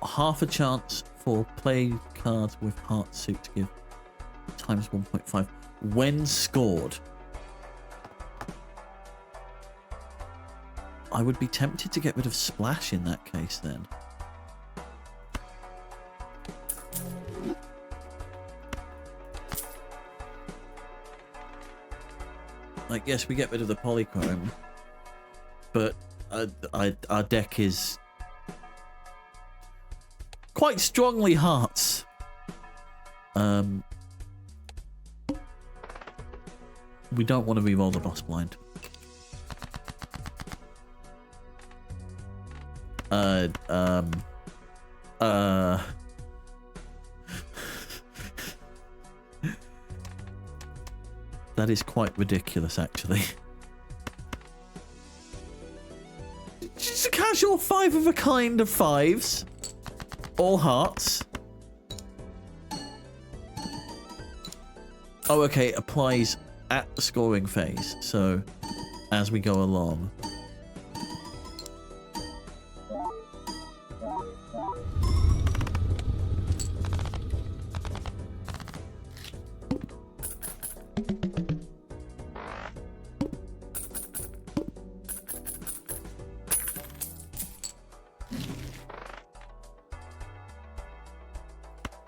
Half a chance for play cards with heart suit to give times 1.5 when scored. I would be tempted to get rid of splash in that case then. Like, yes, we get rid of the polychrome, but our deck is quite strongly hearts. We don't want to re-roll the boss blind. That is quite ridiculous, actually. Just a casual 5 of a kind of 5s. All hearts. Oh, okay. Applies at the scoring phase. So, as we go along.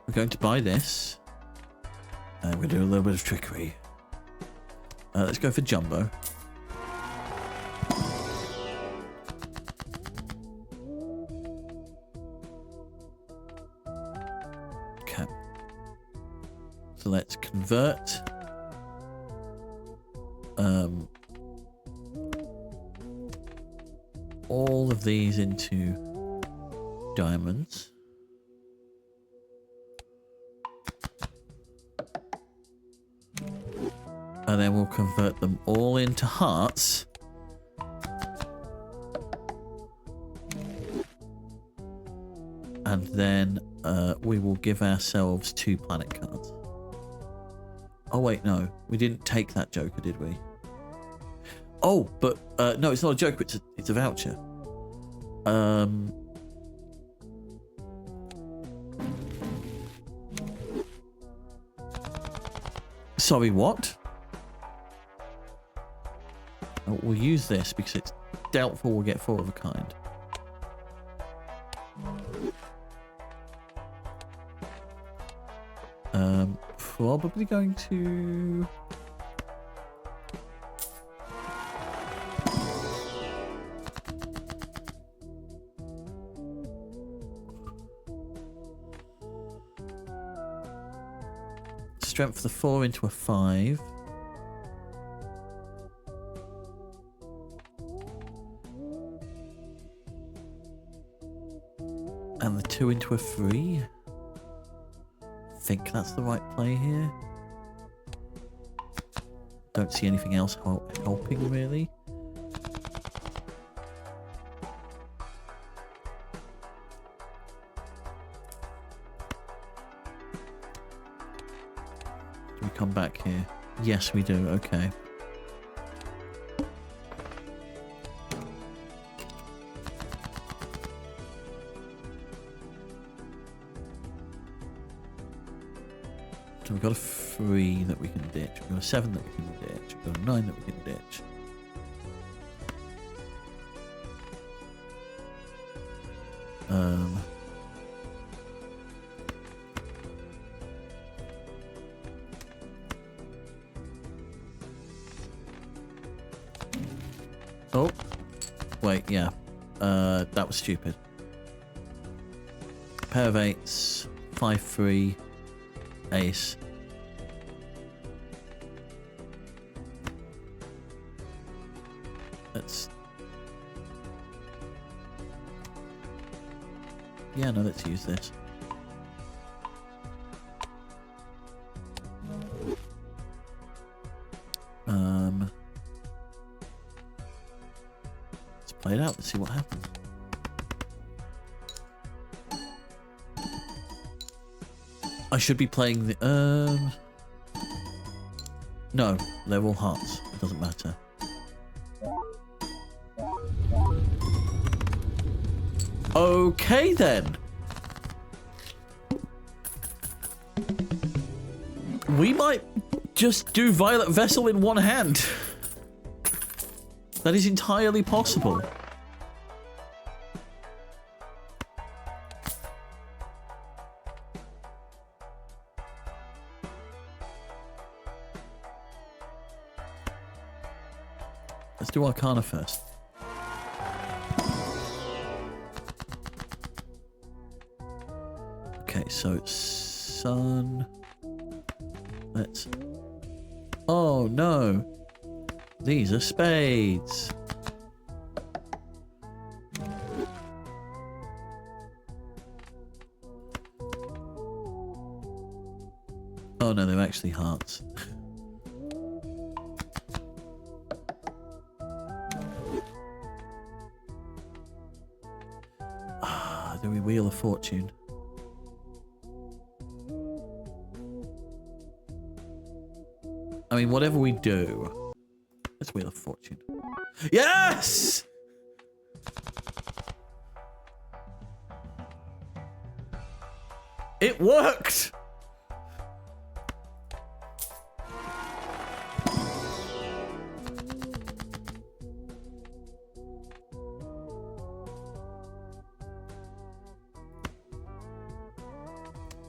We're going to buy this. And we're going to do a little bit of trickery. Let's go for Jumbo. Okay. So let's convert. All of these into diamonds. And then we'll convert them all into hearts. And then we will give ourselves 2 planet cards. Oh wait, no. We didn't take that Joker, did we? Oh, but no, it's not a Joker, it's a voucher. Sorry, what? We'll use this because it's doubtful we'll get 4 of a kind. Probably going to... Strength the 4 into a 5. And the 2 into a 3. I think that's the right play here. Don't see anything else helping really. Do we come back here? Yes, we do. Okay. So we've got a 3 that we can ditch. We've got a 7 that we can ditch. We've got a 9 that we can ditch. Oh, wait, yeah. That was stupid. Pair of 8s. 5-3. Ace. Let's... Yeah, no, let's use this. Let's play it out. Let's see what happens. I should be playing the... No, they're all hearts. It doesn't matter. Okay, then. We might just do Violet Vessel in one hand. That is entirely possible. Let's do Arcana first. Okay, so it's Sun. Let's... Oh, no. These are spades. Oh, no, they're actually hearts. Do we Wheel of Fortune? I mean, whatever we do, let's Wheel of Fortune. Yes! It worked!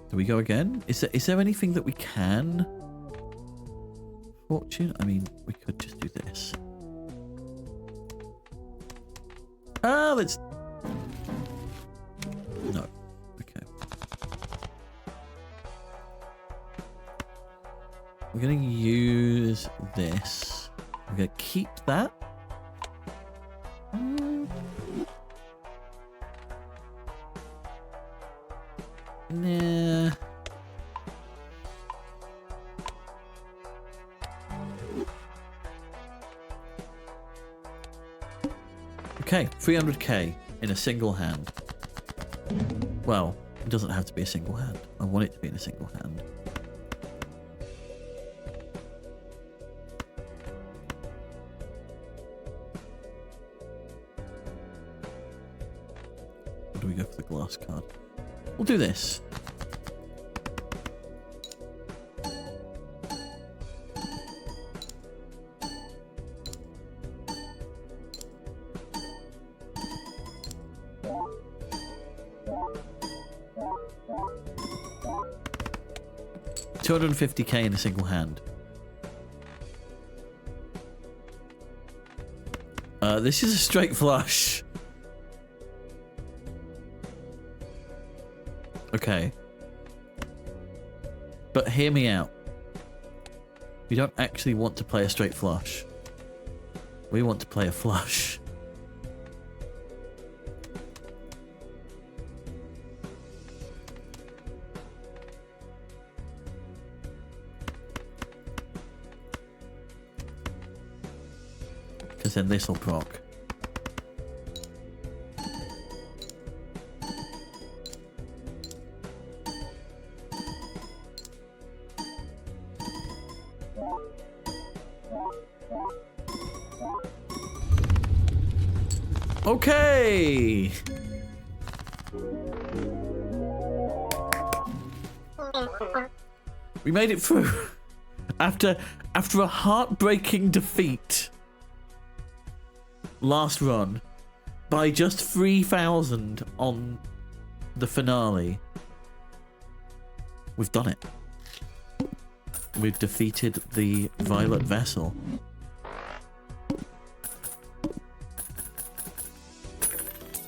Do we go again? Is there anything that we can? Fortune? I mean, we could just do this. Ah, let's... No. Okay. We're going to use this. We're going to keep that. Nah. Okay, 300k in a single hand. Well, it doesn't have to be a single hand. I want it to be in a single hand. Or do we go for the glass card? We'll do this. $250k in a single hand. This is a straight flush. Okay. But hear me out. We don't actually want to play a straight flush. We want to play a flush. Because then this will proc. Okay. We made it through after a heartbreaking defeat last run by just 3,000 on the finale. We've done it. We've defeated the Violet Vessel.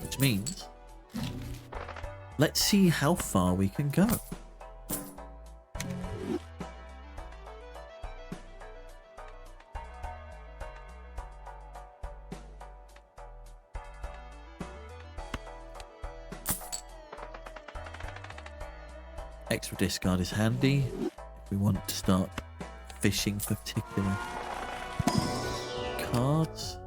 Which means let's see how far we can go. Extra discard is handy if we want to start fishing particular cards.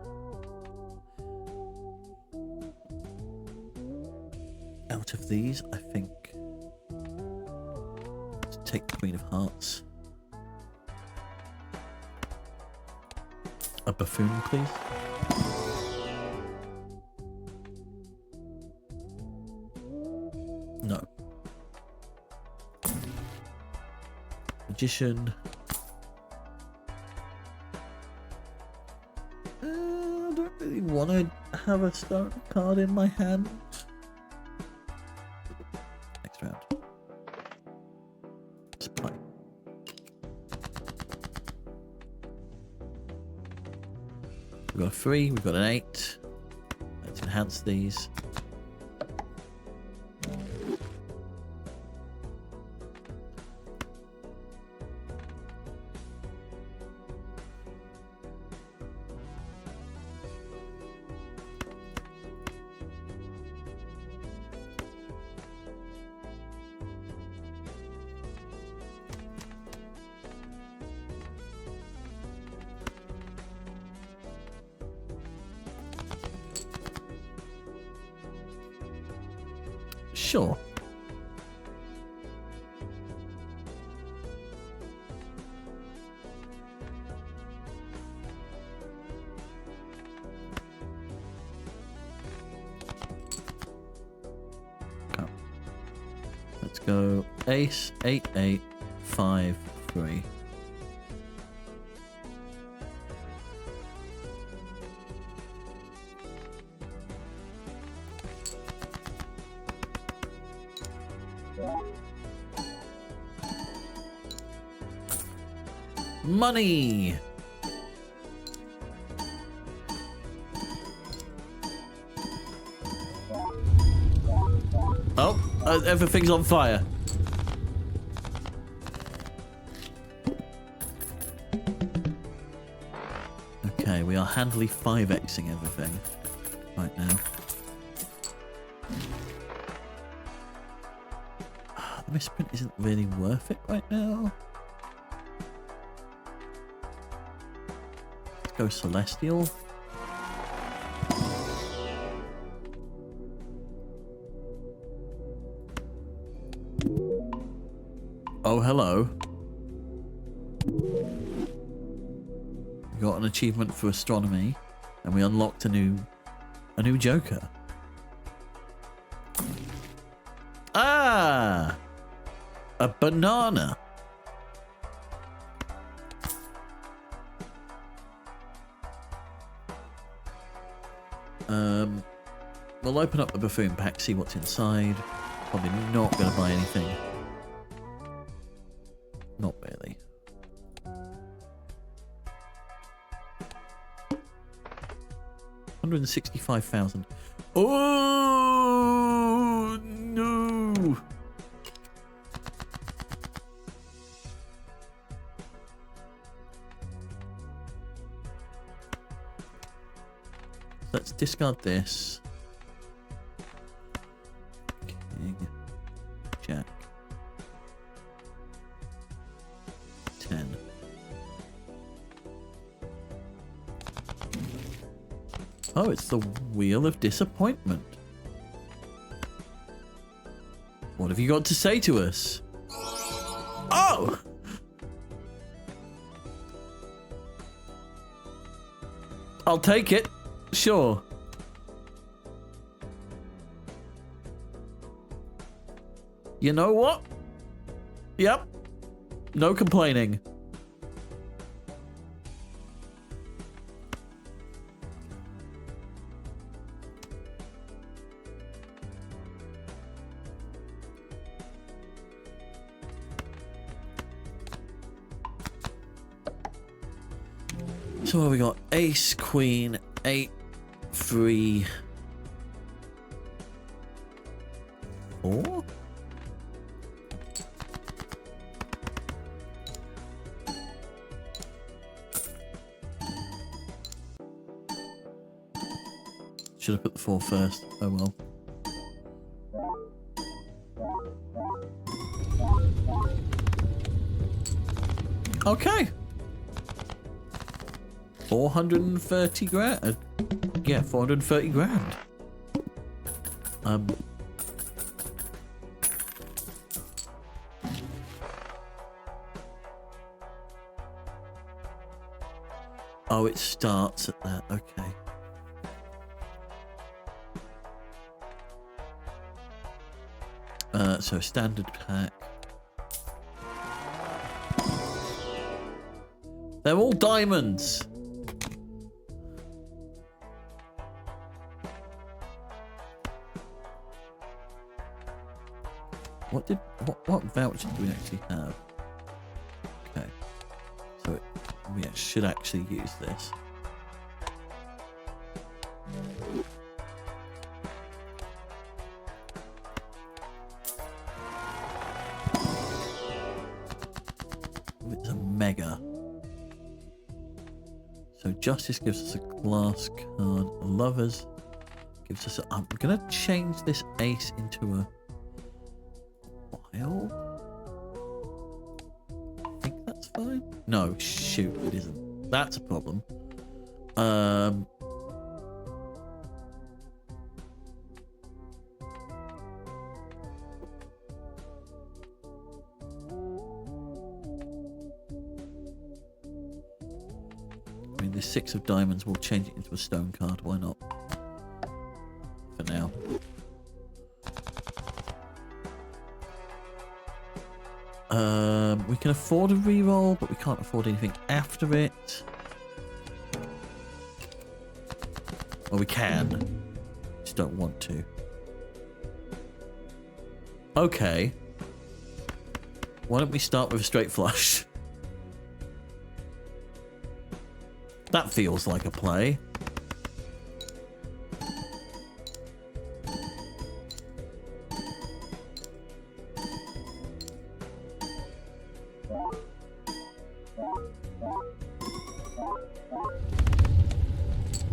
Out of these, I think, let's take the Queen of Hearts. A buffoon, please. No. Magician. I don't really want to have a stone card in my hand. Next round. Let's play. We've got a 3, we've got an 8. Let's enhance these. Sure. Oh. Let's go ace, 8, 8, 5, 3. Money! Oh, everything's on fire. Okay, we are handily 5xing everything right now. The misprint isn't really worth it right now. Go Celestial. Oh, hello. We got an achievement for astronomy, and we unlocked a new Joker. Ah, a banana. We'll open up the buffoon pack, see what's inside. Probably not going to buy anything. Not really. $165,000. Oh no! Let's discard this. King, Jack, 10. Oh, it's the Wheel of Disappointment. What have you got to say to us? Oh! I'll take it. Sure. You know what? Yep. No complaining. So what have we got? Ace, Queen, 8, 3. Or? Should have put the 4 first. Oh well. Okay. 430 grand. Yeah, 430 grand. Oh, it starts at that. Okay. So standard pack. They're all diamonds. What voucher do we actually have? Okay. So we should actually use this. It's a mega. So justice gives us a glass card. Lovers gives us a... I'm going to change this ace into a wild. I think that's fine. No, shoot, it isn't. That's a problem. The 6 of diamonds will change it into a stone card. Why not? For now. We can afford a reroll, but we can't afford anything after it. Well, we can. Just don't want to. Okay. Why don't we start with a straight flush? That feels like a play.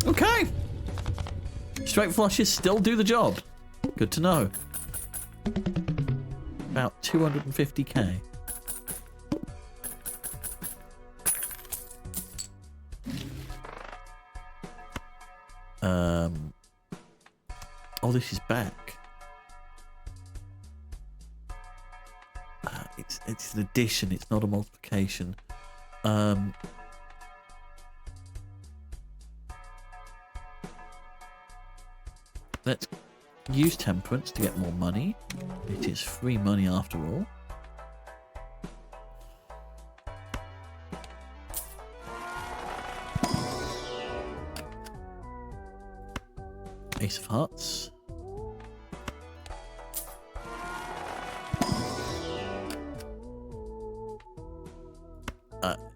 Okay. Straight flushes still do the job. Good to know. About 250k. Oh, this is back. It's an addition. It's not a multiplication. Let's use temperance to get more money. It is free money after all. Ace of Hearts.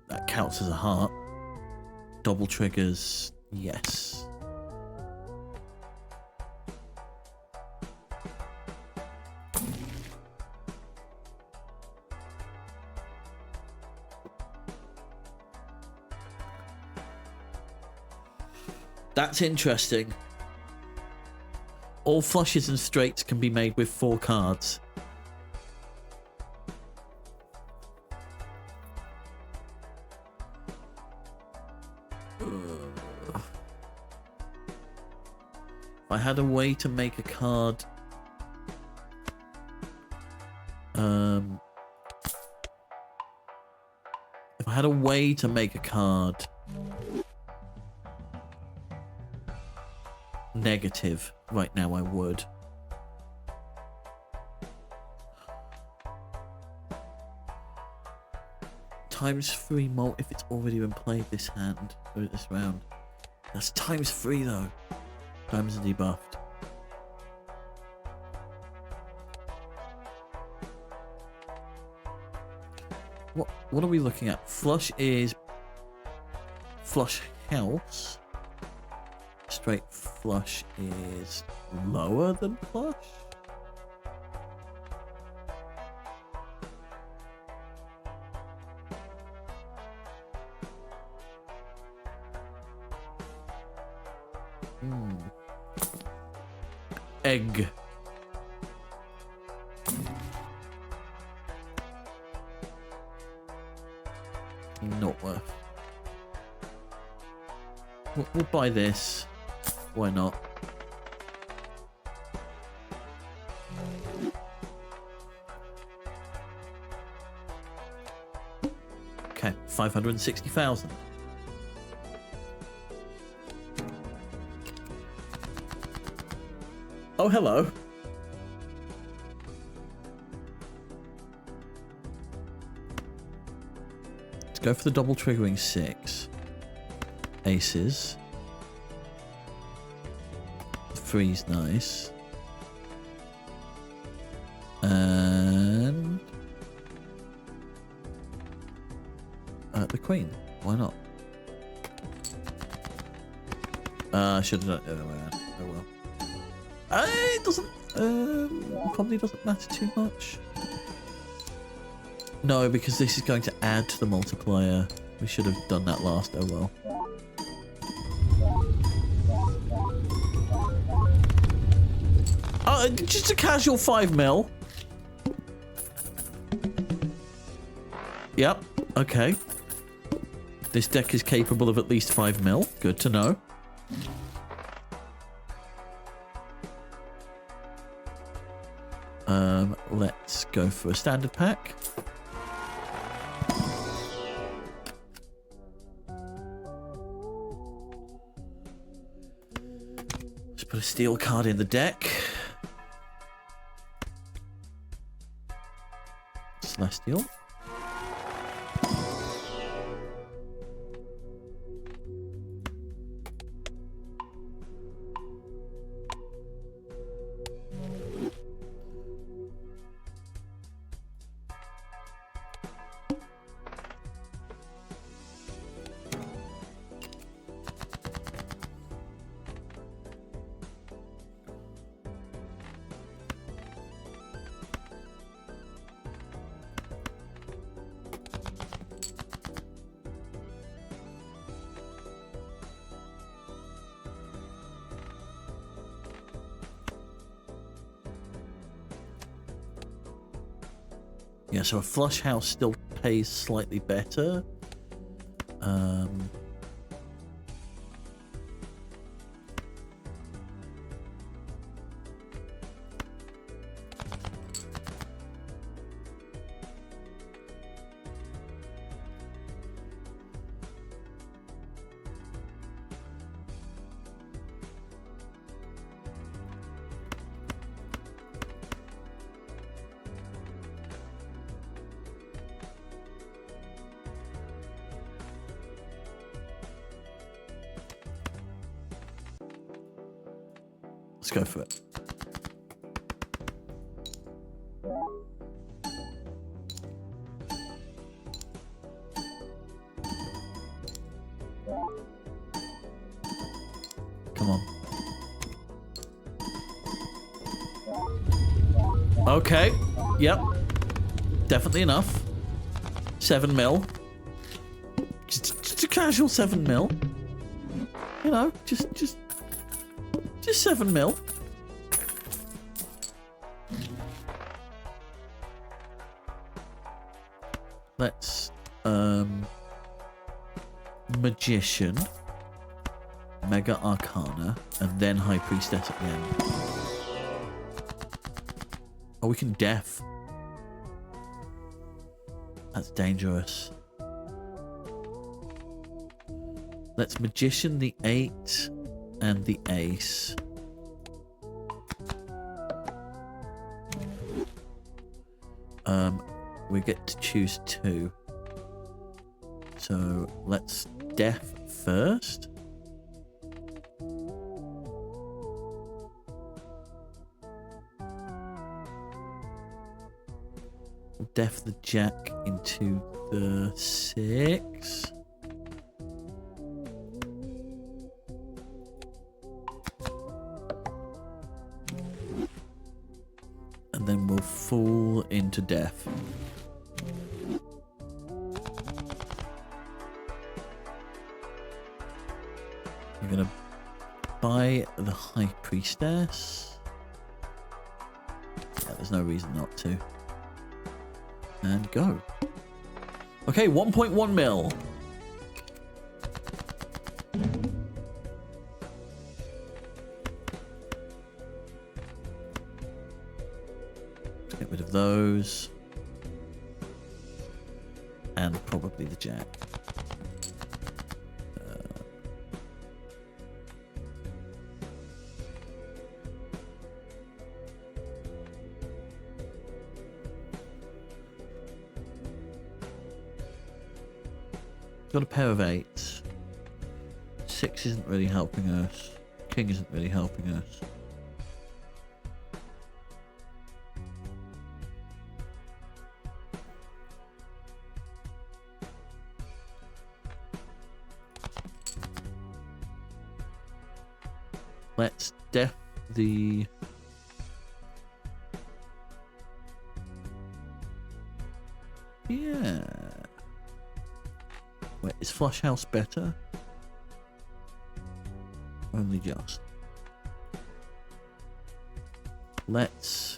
That counts as a heart. Double triggers, yes. That's interesting. All flushes and straights can be made with 4 cards. If I had a way to make a card... if I had a way to make a card... negative right now, I would. ×3 mult if it's already been played this hand or this round. That's ×3 though. Diamonds are debuffed. What are we looking at? Flush is flush house. Straight flush is lower than flush. egg. Not worth. We'll buy this. Why not? Okay, 560,000. Oh, hello. Let's go for the double triggering 6. Aces. 3's nice. And the queen. Why not? I should have done it the other way around. Oh well. It doesn't. Probably doesn't matter too much. No, because this is going to add to the multiplier. We should have done that last. Oh well. Just a casual 5 mil. Yep. Okay. This deck is capable of at least 5 mil. Good to know. Let's go for a standard pack. Let's put a steel card in the deck. Celestial. Yeah, so a flush house still pays slightly better. Let's go for it. Come on. Okay. Yep. Definitely enough. 7 mil. Just a casual 7 mil. You know, just 7 mil. Let's Magician, Mega Arcana, and then High Priestess at the end. Oh, we can Deaf. That's dangerous. Let's Magician the 8 and the Ace. We get to choose 2. So let's Deaf first. Deaf the Jack into the 6. And then we'll fall into Deaf. We're gonna buy the High Priestess. there's no reason not to. And go. Okay, 1.1 mil. Let's get rid of those. And probably the jack. Got a pair of 8s. 6 isn't really helping us. King isn't really helping us. Let's def the... Yeah. Wait, is Flush House better? Only just. Let's...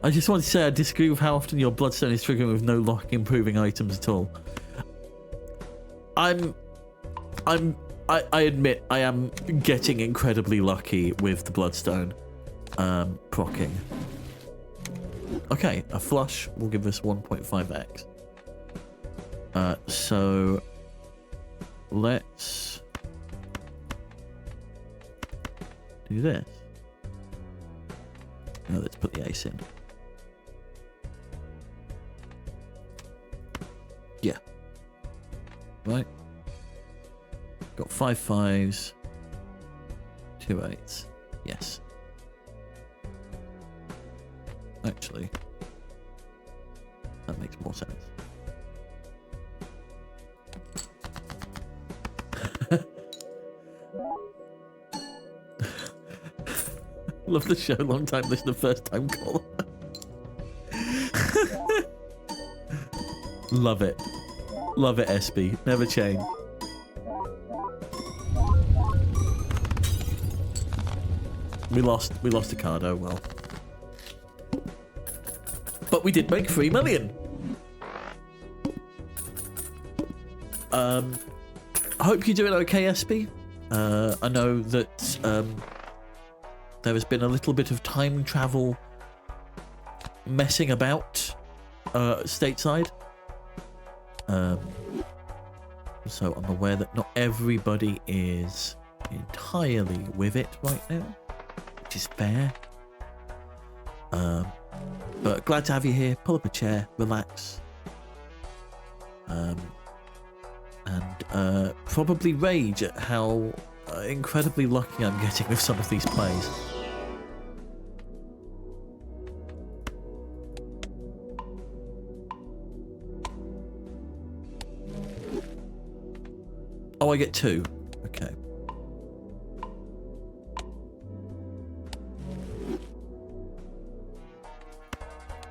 I just want to say I disagree with how often your Bloodstone is triggering with no luck improving items at all. I admit I am getting incredibly lucky with the Bloodstone proccing. Okay, a flush will give us 1.5x. So let's do this. No, let's put the ace in. Yeah. Right. Got 5 5s, 2 8s. Yes. Actually, that makes more sense. Love the show, long time listener, first time caller. Love it. Love it, SB. Never change. We lost a card, oh well. But we did make 3 million. I hope you're doing okay, SB. I know that there has been a little bit of time travel messing about stateside. So I'm aware that not everybody is entirely with it right now, which is fair. But glad to have you here. Pull up a chair, relax, and probably rage at how incredibly lucky I'm getting with some of these plays. Oh, I get 2. Okay.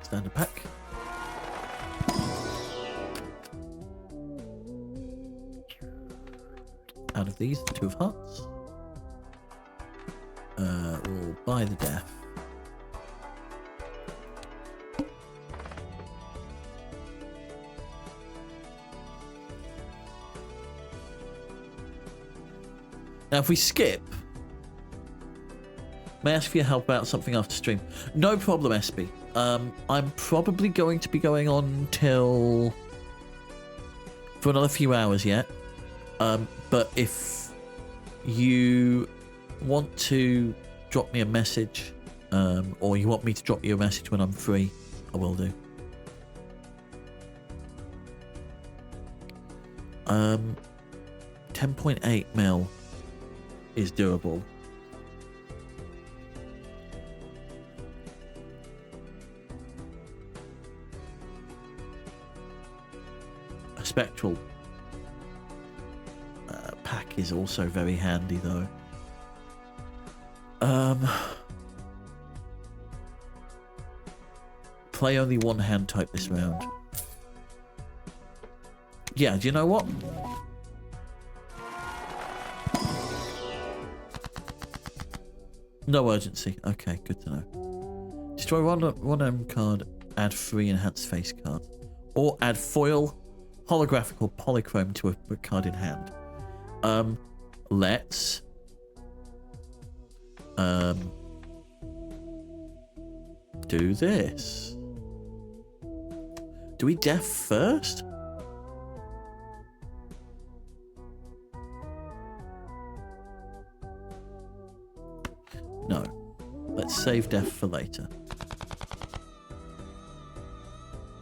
Standard pack. Out of these, 2 of hearts. We'll buy the death. Now, if we skip, may I ask for your help about something after stream? No problem, SB. I'm probably going to be going on till for another few hours yet. But if you want to drop me a message, or you want me to drop you a message when I'm free, I will do. 10.8 mil is doable. A spectral pack is also very handy though. Play only one hand type this round. Yeah, do you know what? No urgency. Okay, good to know. Destroy one M card, add 3 enhanced face cards. Or add foil, holographic, or polychrome to a card in hand. Let's do this. Do we def first? No. Let's save def for later.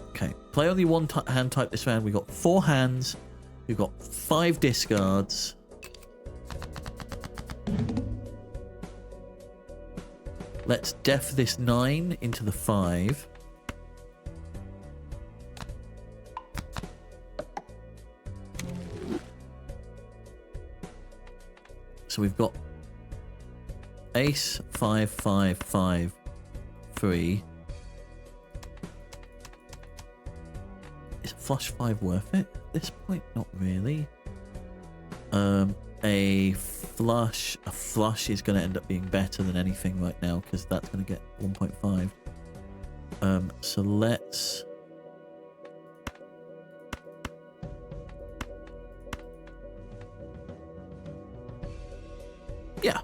Okay. Play only one hand type this round. We've got 4 hands. We've got 5 discards. Let's def this 9 into the 5. So we've got ace, 5, 5, 5, 3. Is flush 5 worth it? At this point, not really. A flush is going to end up being better than anything right now because that's going to get 1.5. So let's... Yeah.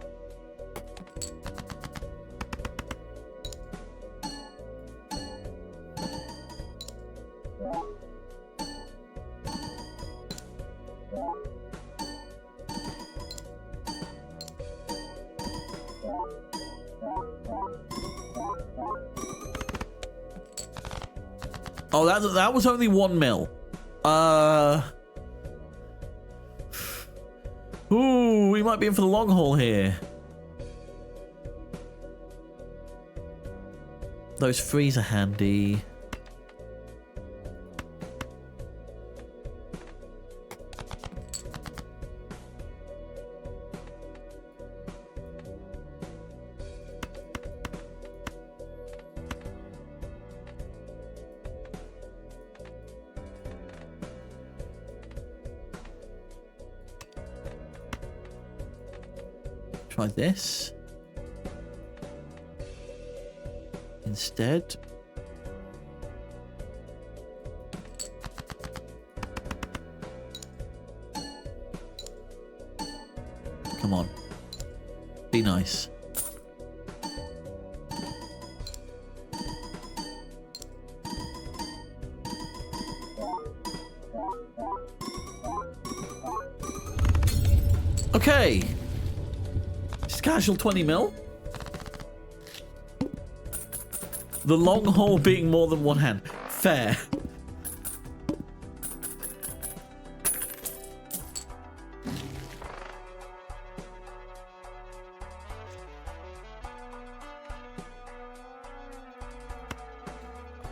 Oh, that was only 1 mil. Ooh, we might be in for the long haul here. Those 3s are handy. Try this instead. Come on, be nice. Okay. Casual 20 mil. The long haul being more than 1 hand. Fair.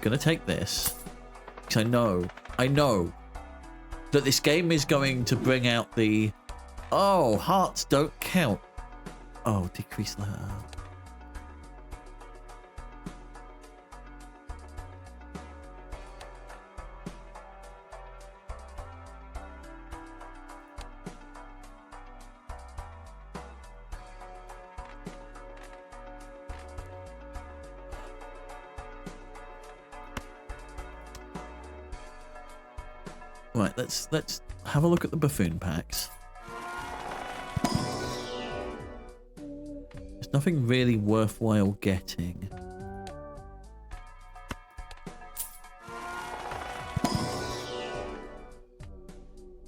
Gonna take this. Because I know that this game is going to bring out the... Oh, hearts don't count. Oh, decrease that. Right, let's have a look at the buffoon packs. Nothing really worthwhile getting.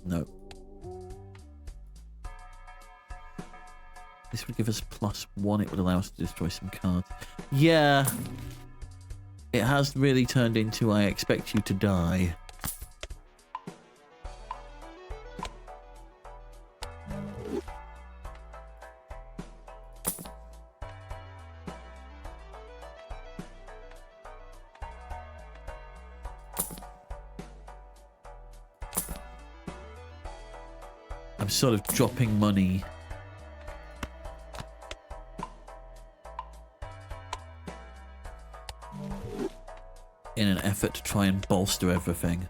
No. This would give us +1. It would allow us to destroy some cards. Yeah. It has really turned into I expect you to die. I'm sort of dropping money. In an effort to try and bolster everything.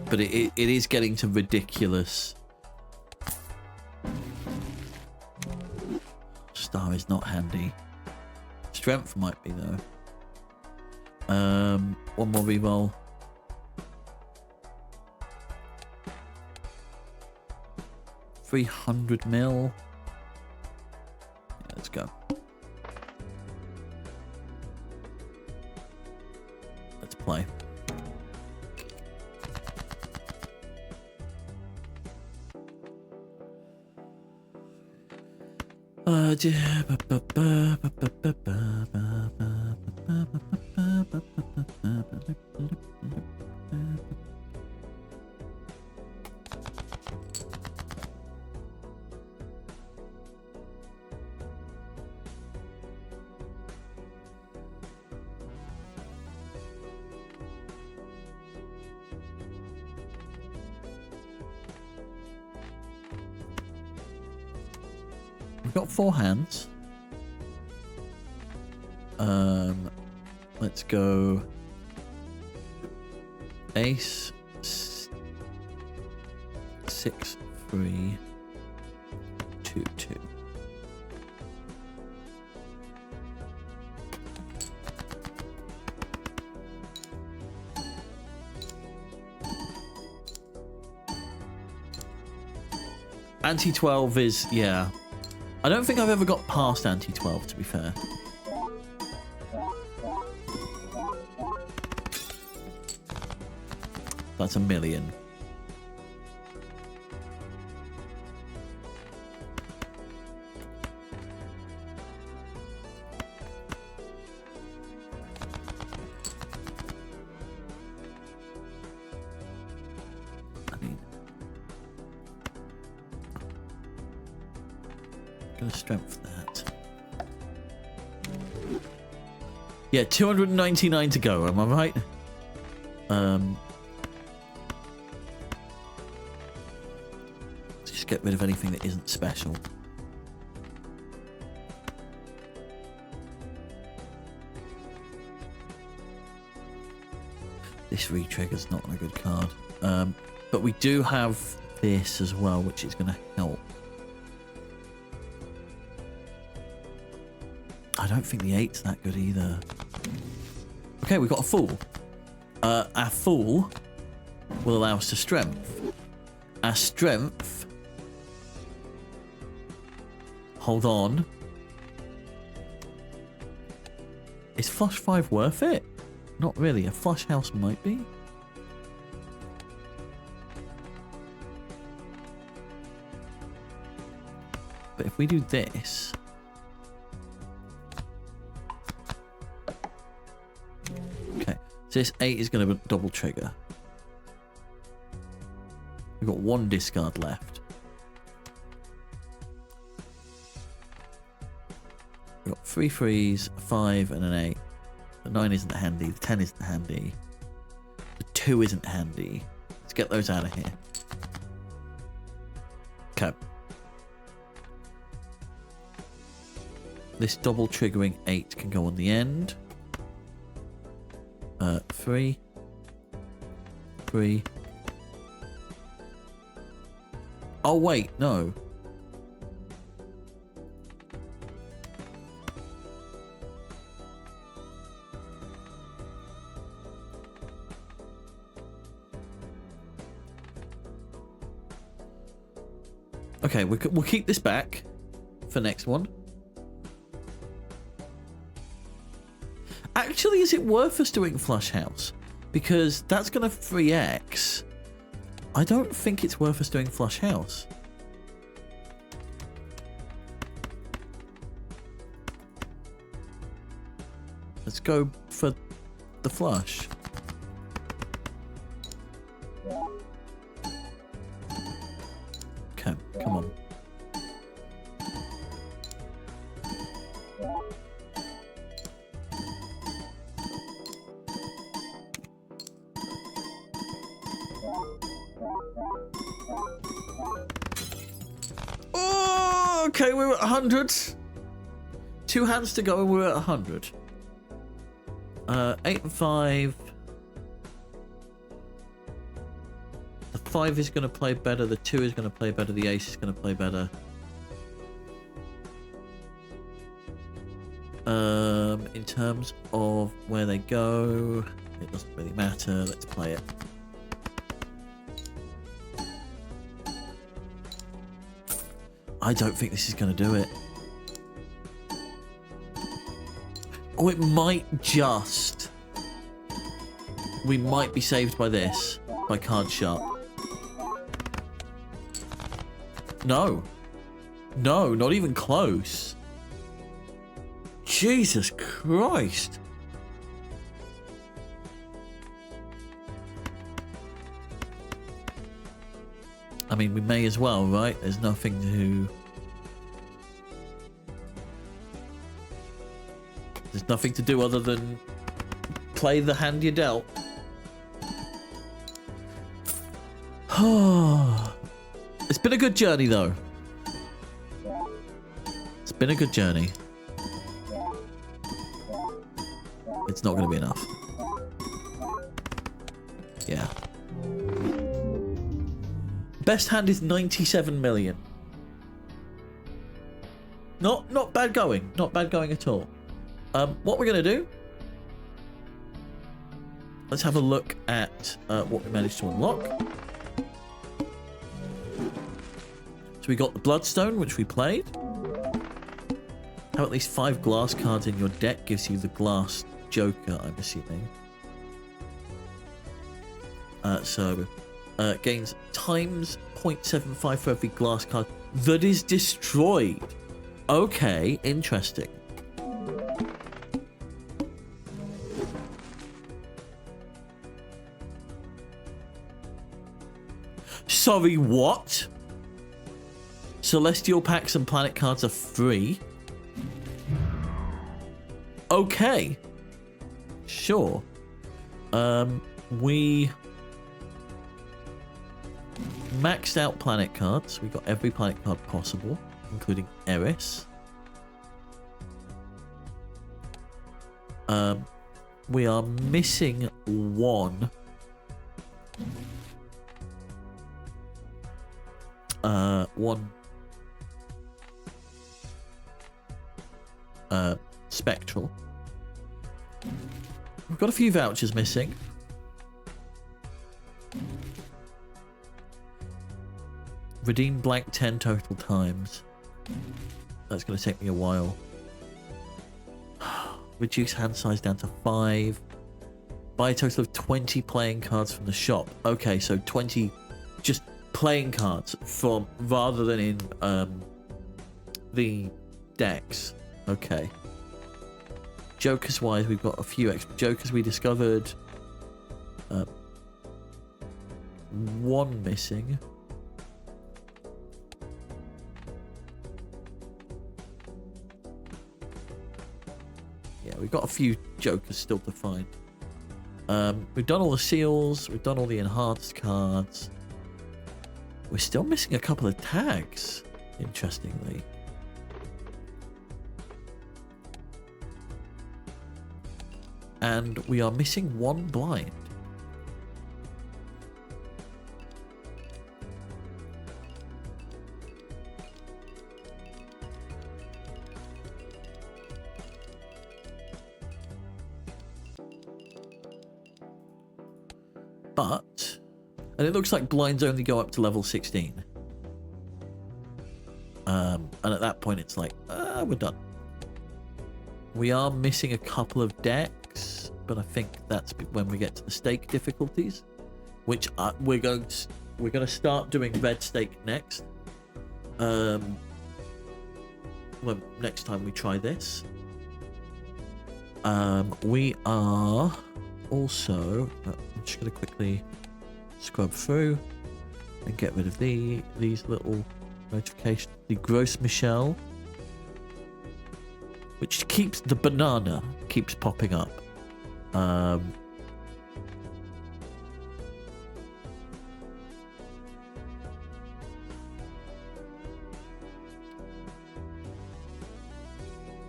But it is getting to ridiculous. Star is not handy. Strength might be though. One more reroll. $300 mil. Yeah, let's go. Let's play. We've got 4 hands. Let's go ace 6 3 2 2. Ante 12 is, yeah. I don't think I've ever got past Ante 12, to be fair. That's $1 million. I mean, gonna strength that. Yeah, 299 to go. Am I right? Get rid of anything that isn't special. This re-trigger's not a good card. But we do have this as well, which is going to help. I don't think the 8's that good either. Okay, we've got a fool. Our fool will allow us to strength. Our strength... Hold on. Is flush 5 worth it? Not really. A flush house might be. But if we do this... Okay. So this 8 is going to double trigger. We've got 1 discard left. We've got 3 3s, a 5 and an 8. The 9 isn't handy, the 10 isn't handy. The 2 isn't handy. Let's get those out of here. Okay. This double triggering 8 can go on the end. 3. 3. Oh wait, no. Okay, we'll keep this back for next one. Actually, is it worth us doing Flush House? Because that's going to 3x. I don't think it's worth us doing Flush House. Let's go for the flush. Okay, come on. Oh, okay, we're at 100. 2 hands to go and we're at 100. 8 and 5. 5 is going to play better. The 2 is going to play better. The ace is going to play better. In terms of where they go, it doesn't really matter. Let's play it. I don't think this is going to do it. Oh, it might just. We might be saved by this. By card sharp. No. No, not even close. Jesus Christ. I mean, we may as well, right? There's nothing to... There's nothing to do other than play the hand you dealt. It's been a good journey, though. It's been a good journey. It's not going to be enough. Yeah. Best hand is 97 million. Not bad going. Not bad going at all. What we're going to do... Let's have a look at what we managed to unlock. So we got the Bloodstone, which we played. Have at least 5 glass cards in your deck gives you the glass Joker, I'm assuming. Gains times 0.75 for every glass card that is destroyed. Okay, interesting. Sorry, what? Celestial packs and planet cards are free. Okay. Sure. We maxed out planet cards. We got every planet card possible, including Eris. We are missing one. One Spectral. We've got a few vouchers missing. Redeem blank 10 total times. That's going to take me a while. Reduce hand size down to 5. Buy a total of 20 playing cards from the shop. Okay, so 20 just playing cards from rather than in the decks. Okay. Jokers wise, we've got a few extra Jokers we discovered. One missing. Yeah, we've got a few Jokers still to find. We've done all the seals. We've done all the enhanced cards. We're still missing a couple of tags, interestingly. And we are missing one blind. But, and it looks like blinds only go up to level 16. And at that point it's like, we're done. We are missing a couple of decks, but I think that's when we get to the stake difficulties, which we're going to start doing red stake next. Well, next time we try this. We are also. I'm just going to quickly scrub through and get rid of these little notifications. The Gross Michelle, which keeps the banana keeps popping up.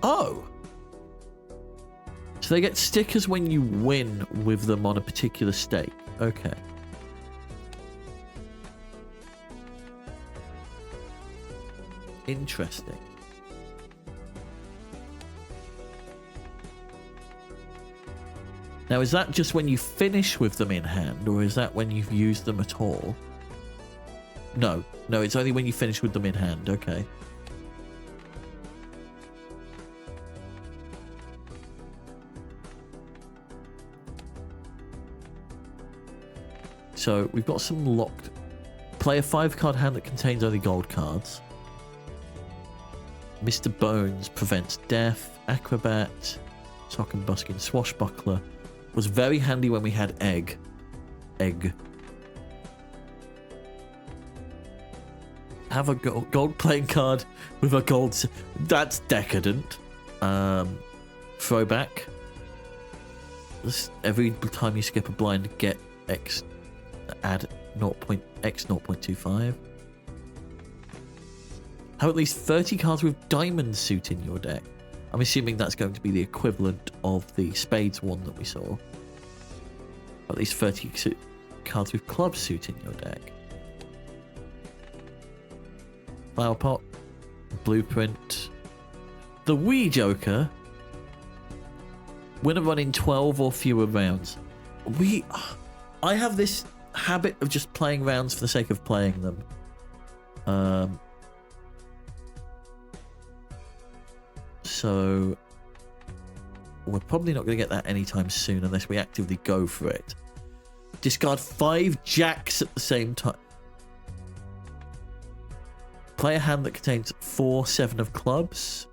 Oh, so they get stickers when you win with them on a particular stake. Okay. Interesting. Now, is that just when you finish with them in hand, or is that when you've used them at all? No, it's only when you finish with them in hand. Okay. So we've got some locked. Play a 5-card hand that contains only gold cards. Mr. Bones prevents death. Acrobat, Sock and Buskin, Swashbuckler. Was very handy when we had egg. Have a gold playing card with a gold. That's decadent. Throwback. Every time you skip a blind, get X. Add X 0.25. Have at least 30 cards with diamond suit in your deck. I'm assuming that's going to be the equivalent of the spades one that we saw. At least 30 cards with club suit in your deck. Flower pot. Blueprint. The Wee Joker. Winner running 12 or fewer rounds. I have this habit of just playing rounds for the sake of playing them. So we're probably not going to get that anytime soon unless we actively go for it. Discard 5 jacks at the same time. Play a hand that contains 4 7 of clubs.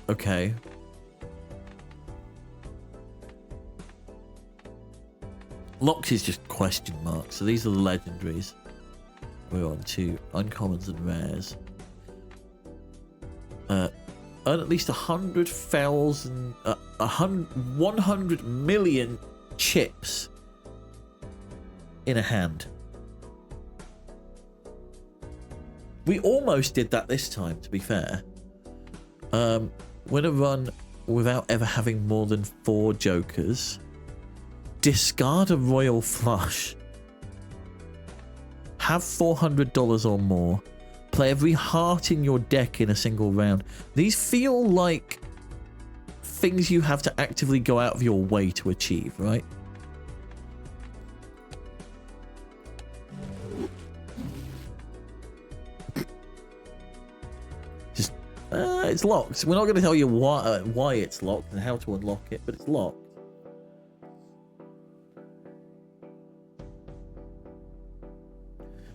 Okay. Locks is just question marks. So these are the legendaries. We're on to uncommons and rares. Earn at least 100,000, 100 million chips in a hand. We almost did that this time, to be fair. Win a run without ever having more than 4 jokers. Discard a royal flush. Have $400 or more. Play every heart in your deck in a single round. These feel like things you have to actively go out of your way to achieve, right? Just, it's locked. We're not going to tell you why it's locked and how to unlock it, but it's locked.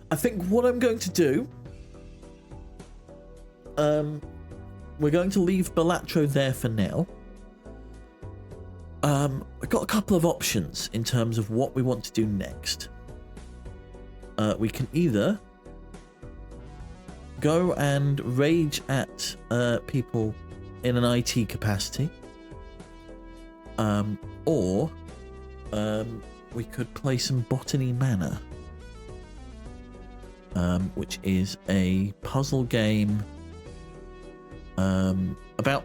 I think what I'm going to do, we're going to leave Balatro there for now. I've got a couple of options in terms of what we want to do next. We can either go and rage at people in an IT capacity, or we could play some Botany Manor. Which is a puzzle game about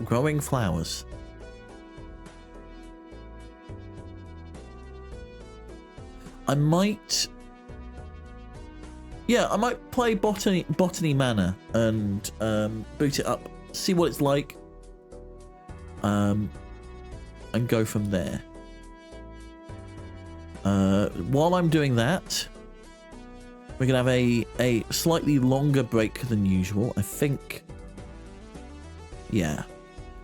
growing flowers. I might play Botany Manor and boot it up, see what it's like, and go from there. While I'm doing that, we're going to have a slightly longer break than usual. I think, yeah.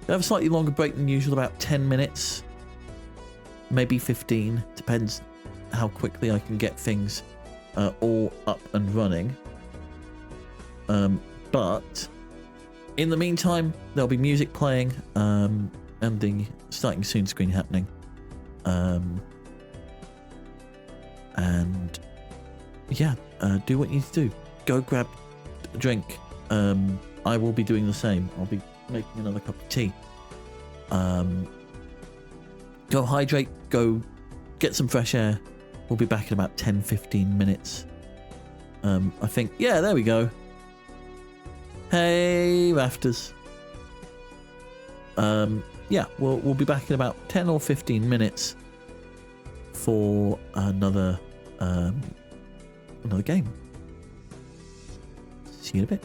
We'll have a slightly longer break than usual, about 10 minutes. Maybe 15. Depends how quickly I can get things all up and running. But in the meantime, there'll be music playing and the starting soon screen happening. And yeah, do what you need to do. Go grab a drink. I will be doing the same. I'll be making another cup of tea. Go hydrate. Go get some fresh air. We'll be back in about 10-15 minutes. I think, yeah, there we go. Hey, rafters. yeah, we'll be back in about 10 or 15 minutes for another game. See you in a bit.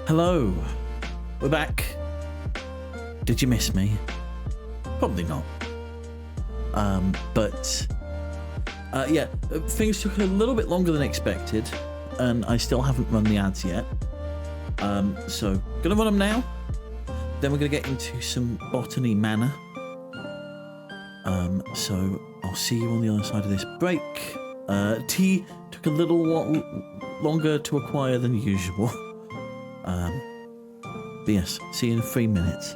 Hello. We're back. Did you miss me? Probably not. Yeah, things took a little bit longer than expected, and I still haven't run the ads yet. So, gonna run them now. Then we're gonna get into some Botany Manor. So I'll see you on the other side of this break. Tea took a little longer to acquire than usual. But yes, see you in 3 minutes.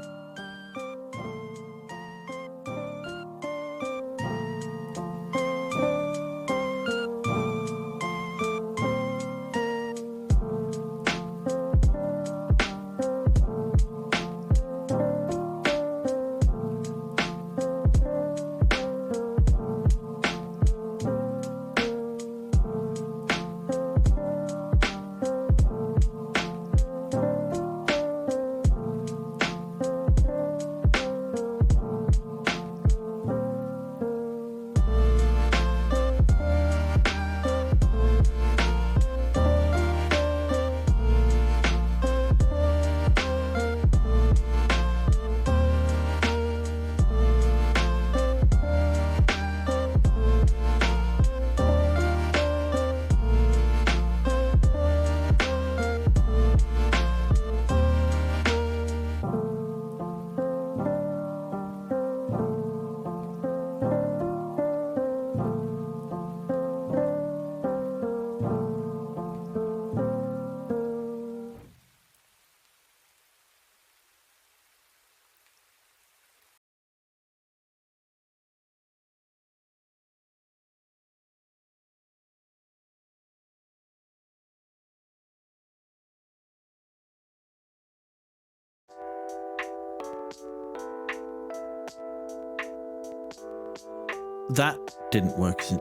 That didn't work as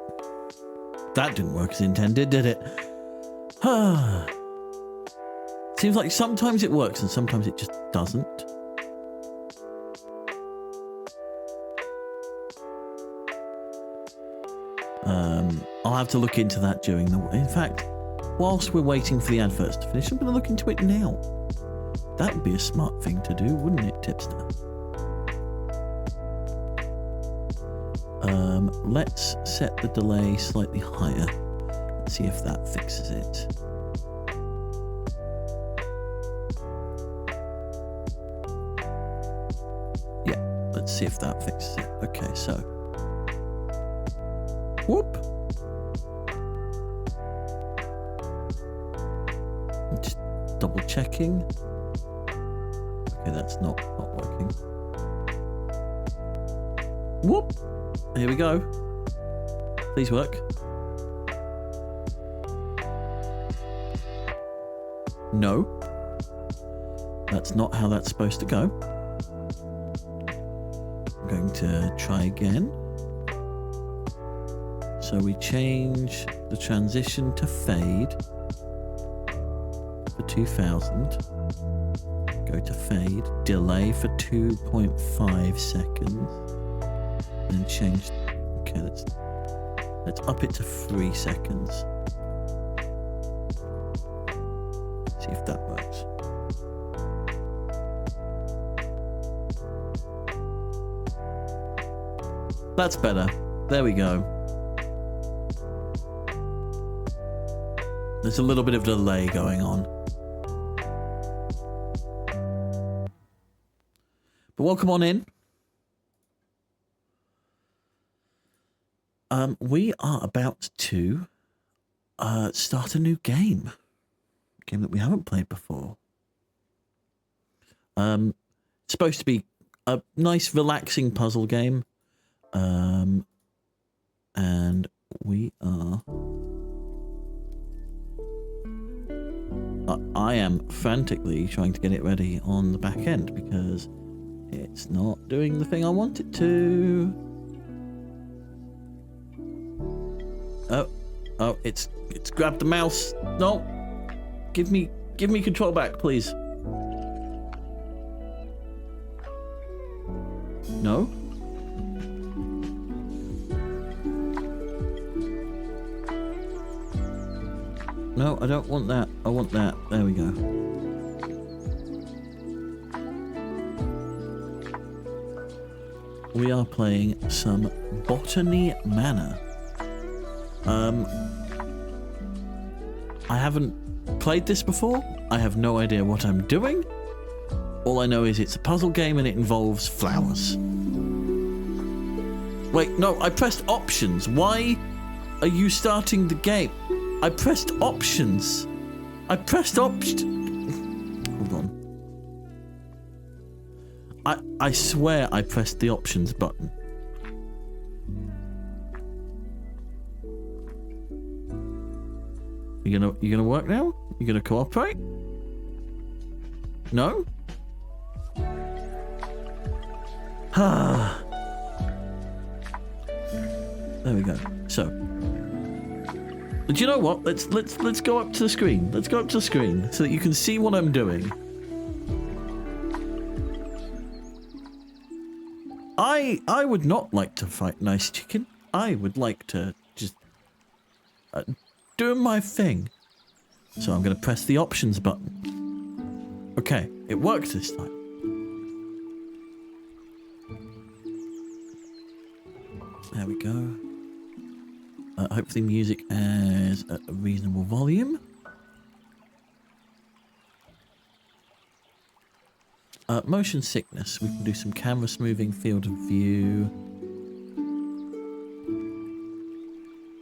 intended, did it? Seems like sometimes it works and sometimes it just doesn't. I'll have to look into that during the... In fact, whilst we're waiting for the adverts to finish, I'm going to look into it now. That would be a smart thing to do, wouldn't it, Tipster? Let's set the delay slightly higher. Let's see if that fixes it. Yeah, let's see if that fixes it. Okay, so. Whoop. Just double checking. Okay, that's not working. Whoop. Here we go. Please work. No. That's not how that's supposed to go. I'm going to try again. So we change the transition to fade for 2000. Go to fade. Delay for 2.5 seconds. And change. Okay, let's up it to 3 seconds. See if that works. That's better. There we go. There's a little bit of delay going on. But welcome on in. We are about to start a new game. A game that we haven't played before. It's supposed to be a nice, relaxing puzzle game. And we are... I am frantically trying to get it ready on the back end because it's not doing the thing I want it to. Oh, it's grabbed the mouse. No. Give me control back, please. No. No, I don't want that. I want that. There we go. we are playing some Botany Manor. I haven't played this before. I have no idea what I'm doing. All I know is it's a puzzle game and it involves flowers. Wait, no, I pressed options. Why are you starting the game? I pressed options. I pressed options. Hold on. I swear I pressed the options button. You gonna work now? You gonna cooperate? No? Ah. There we go. So, do you know what? Let's go up to the screen. Let's go up to the screen so that you can see what I'm doing. I would not like to fight nice chicken. I would like to just do my thing. So I'm going to press the options button. Okay, it worked this time. There we go. Hopefully music has a reasonable volume. Motion sickness. We can do some camera smoothing, field of view.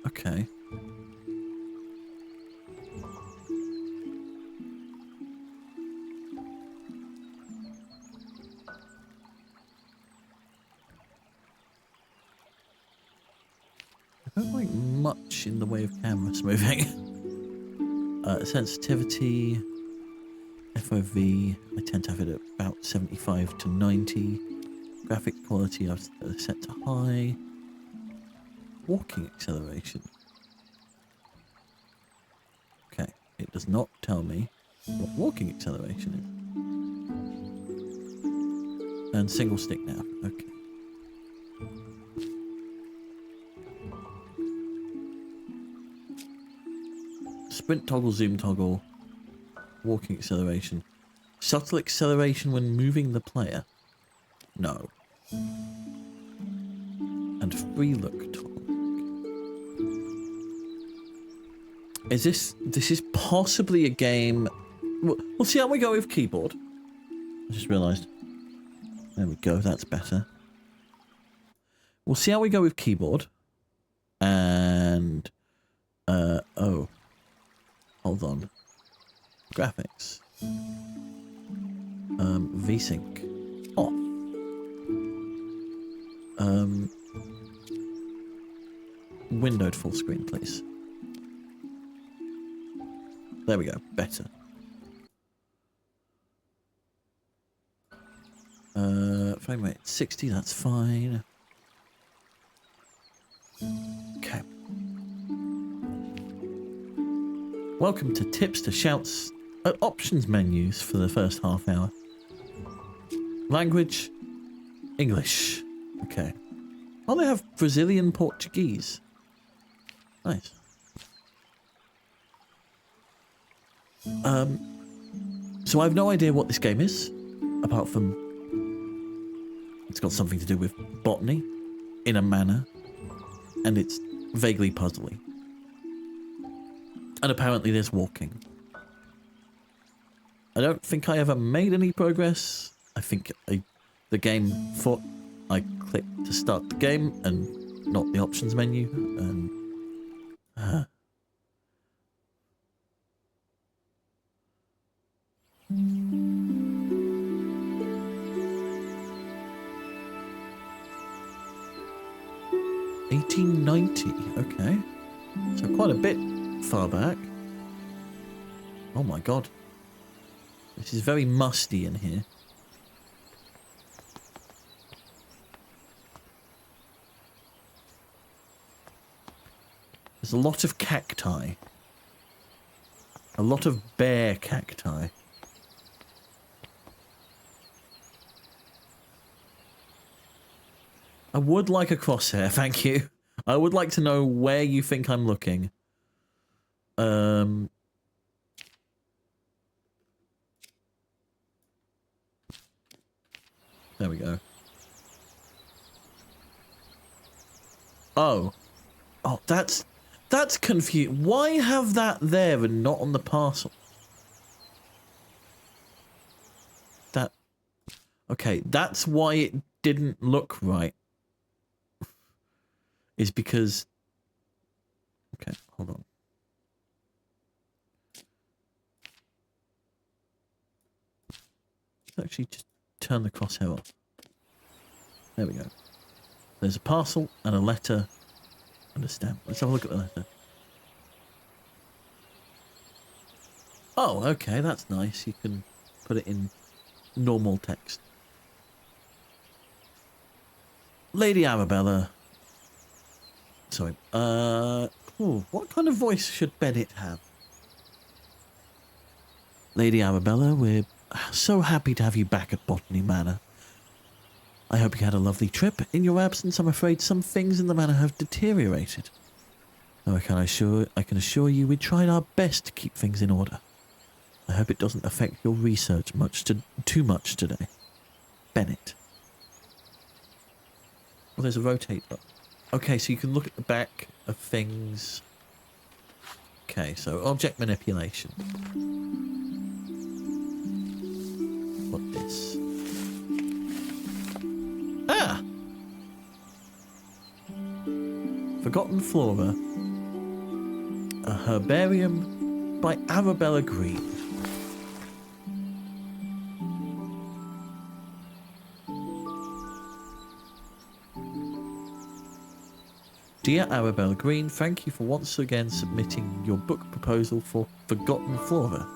Okay. I don't like much in the way of camera smoothing. Sensitivity, FOV, I tend to have it at about 75 to 90. Graphic quality I've set to high. Walking acceleration. Okay, it does not tell me what walking acceleration is. And single stick now, okay. Sprint toggle, zoom toggle, walking acceleration. Subtle acceleration when moving the player. No. And free look toggle. Is this is possibly a game. We'll see how we go with keyboard. I just realised. There we go, that's better. We'll see how we go with keyboard. And oh. Hold on. Graphics. VSync. Off. Windowed full screen, please. There we go. Better. Frame rate 60, that's fine. Okay. Welcome to Tips to Shouts at Options menus for the first half hour. Language, English. Okay. Oh, they have Brazilian Portuguese. Nice. So I have no idea what this game is, apart from it's got something to do with botany in a manor, and it's vaguely puzzly. And apparently there's walking. I don't think I ever made any progress. I think the game thought I clicked to start the game and not the options menu. And 1890, okay. So quite a bit far back. Oh my god. This is very musty in here. There's a lot of cacti. A lot of bare cacti. I would like a crosshair, thank you. I would like to know where you think I'm looking. There we go. Oh. Oh, that's confusing. Why have that there and not on the parcel? That... Okay, that's why it didn't look right. Is because... Okay, hold on. Let's actually just turn the crosshair off. There we go. There's a parcel and a letter and a stamp. Let's have a look at the letter. Oh, okay, that's nice. You can put it in normal text. Lady Arabella. Sorry. What kind of voice should Bennett have? Lady Arabella, we're so happy to have you back at Botany Manor. I hope you had a lovely trip. In your absence, I'm afraid some things in the manor have deteriorated. Though I can assure you we tried our best to keep things in order. I hope it doesn't affect your research too much today. Bennett. Oh, there's a rotate button. Okay, so you can look at the back of things. Okay, so object manipulation. What this? Ah! Forgotten Flora. A herbarium by Arabella Green. Dear Arabella Green, thank you for once again submitting your book proposal for Forgotten Flora.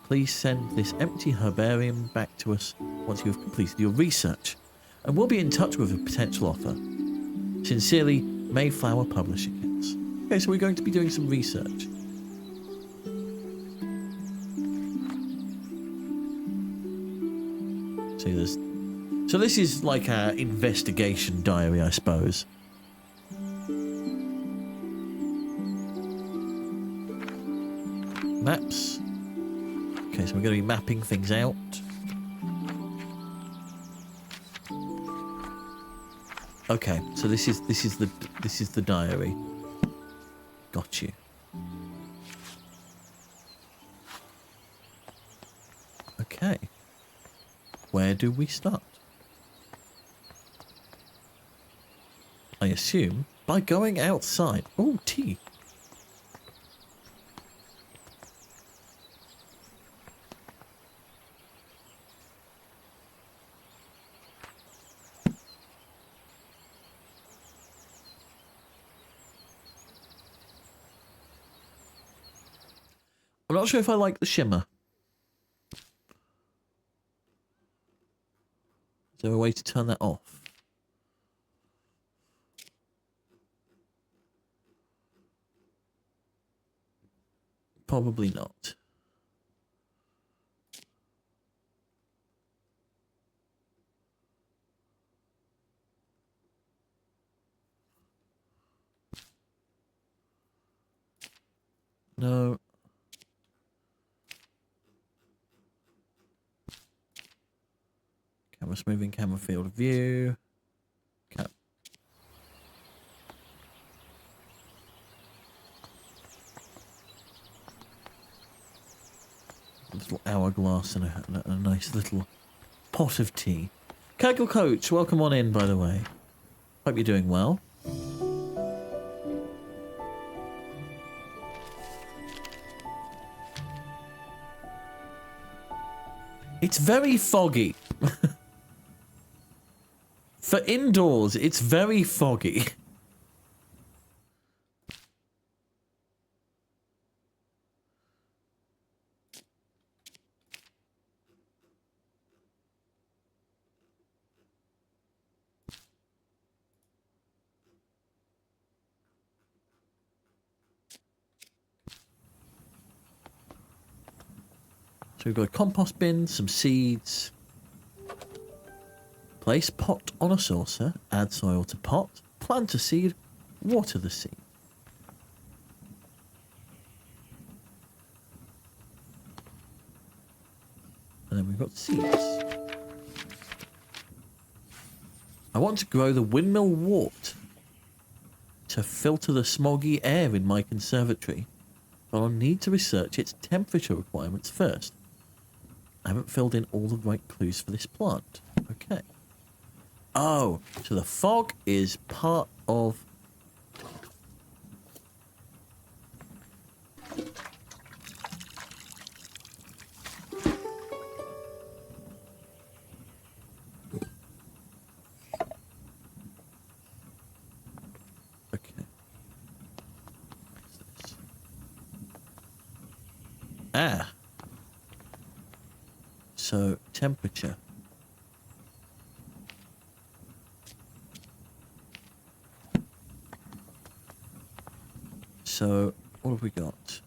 Please send this empty herbarium back to us once you have completed your research, and we'll be in touch with a potential offer. Sincerely, Mayflower Publishing House. Okay, so we're going to be doing some research. So this is like an investigation diary, I suppose. Maps. Okay, so we're going to be mapping things out. Okay, so this is the diary. Got you. Okay. Where do we start? I assume by going outside. Oh, tea. I'm not sure if I like the shimmer. Is there a way to turn that off? Probably not. No. Camera's moving, camera field of view. A little hourglass and a nice little pot of tea. Kegel Coach, welcome on in, by the way. Hope you're doing well. It's very foggy. For indoors, it's very foggy. So we've got a compost bin, some seeds. Place pot on a saucer, add soil to pot, plant a seed, water the seed. And then we've got seeds. I want to grow the windmill wort. to filter the smoggy air in my conservatory, but I'll need to research its temperature requirements first. I haven't filled in all the right clues for this plant. Okay. Oh, so the fog is part of... Okay. What's this? Ah. So, temperature. So, what have we got?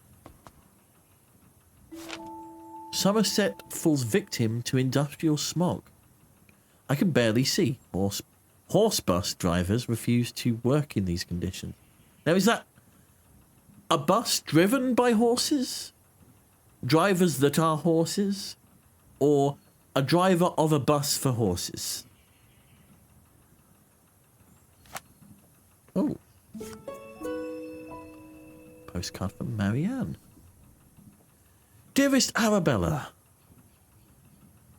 Somerset falls victim to industrial smog. I can barely see. Horse bus drivers refuse to work in these conditions. Now, is that a bus driven by horses? Drivers that are horses? Or a driver of a bus for horses? Oh. Postcard from Marianne. Dearest Arabella,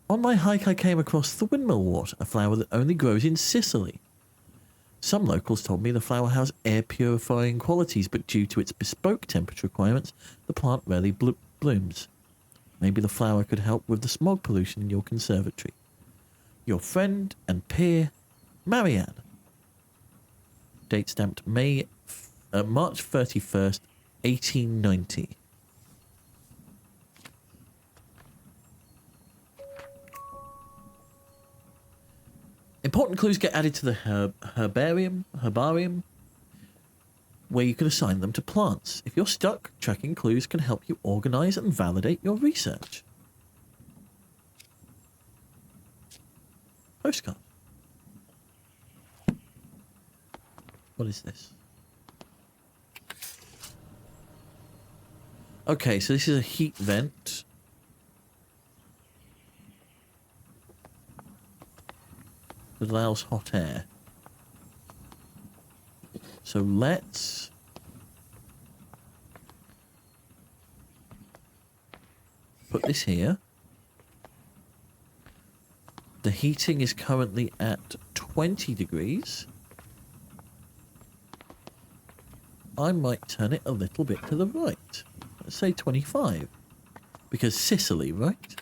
on my hike I came across the windmillwort, a flower that only grows in Sicily. Some locals told me the flower has air purifying qualities, but due to its bespoke temperature requirements, the plant rarely blooms. Maybe the flower could help with the smog pollution in your conservatory. Your friend and peer, Marianne. Date stamped March 31st, 1890. Important clues get added to the herbarium, where you can assign them to plants. If you're stuck, tracking clues can help you organize and validate your research. Postcard. What is this? Okay, so this is a heat vent. That allows hot air. So let's put this here. The heating is currently at 20 degrees. I might turn it a little bit to the right. Let's say 25. Because Sicily, right?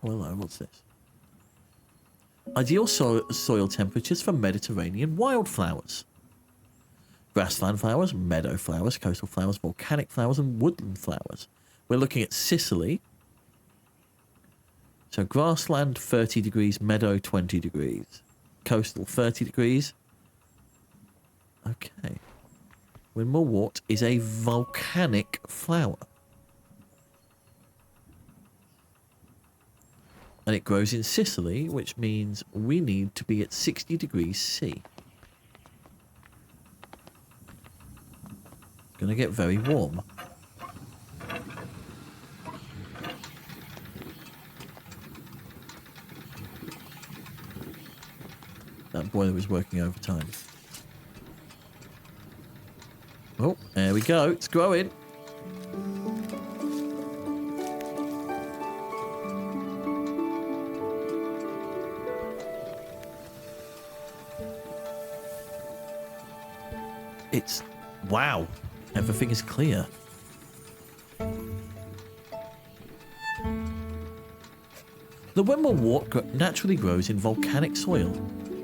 Hello, what's this? Ideal soil temperatures for Mediterranean wildflowers. Grassland flowers, meadow flowers, coastal flowers, volcanic flowers, and woodland flowers. We're looking at Sicily. So grassland, 30 degrees, meadow, 20 degrees. Coastal, 30 degrees. Okay. Windmillwort is a volcanic flower. And it grows in Sicily, which means we need to be at 60 degrees C. Gonna get very warm. That boiler is working overtime. Oh, there we go. It's growing. It's... wow. Everything is clear. The windmillwort naturally grows in volcanic soil,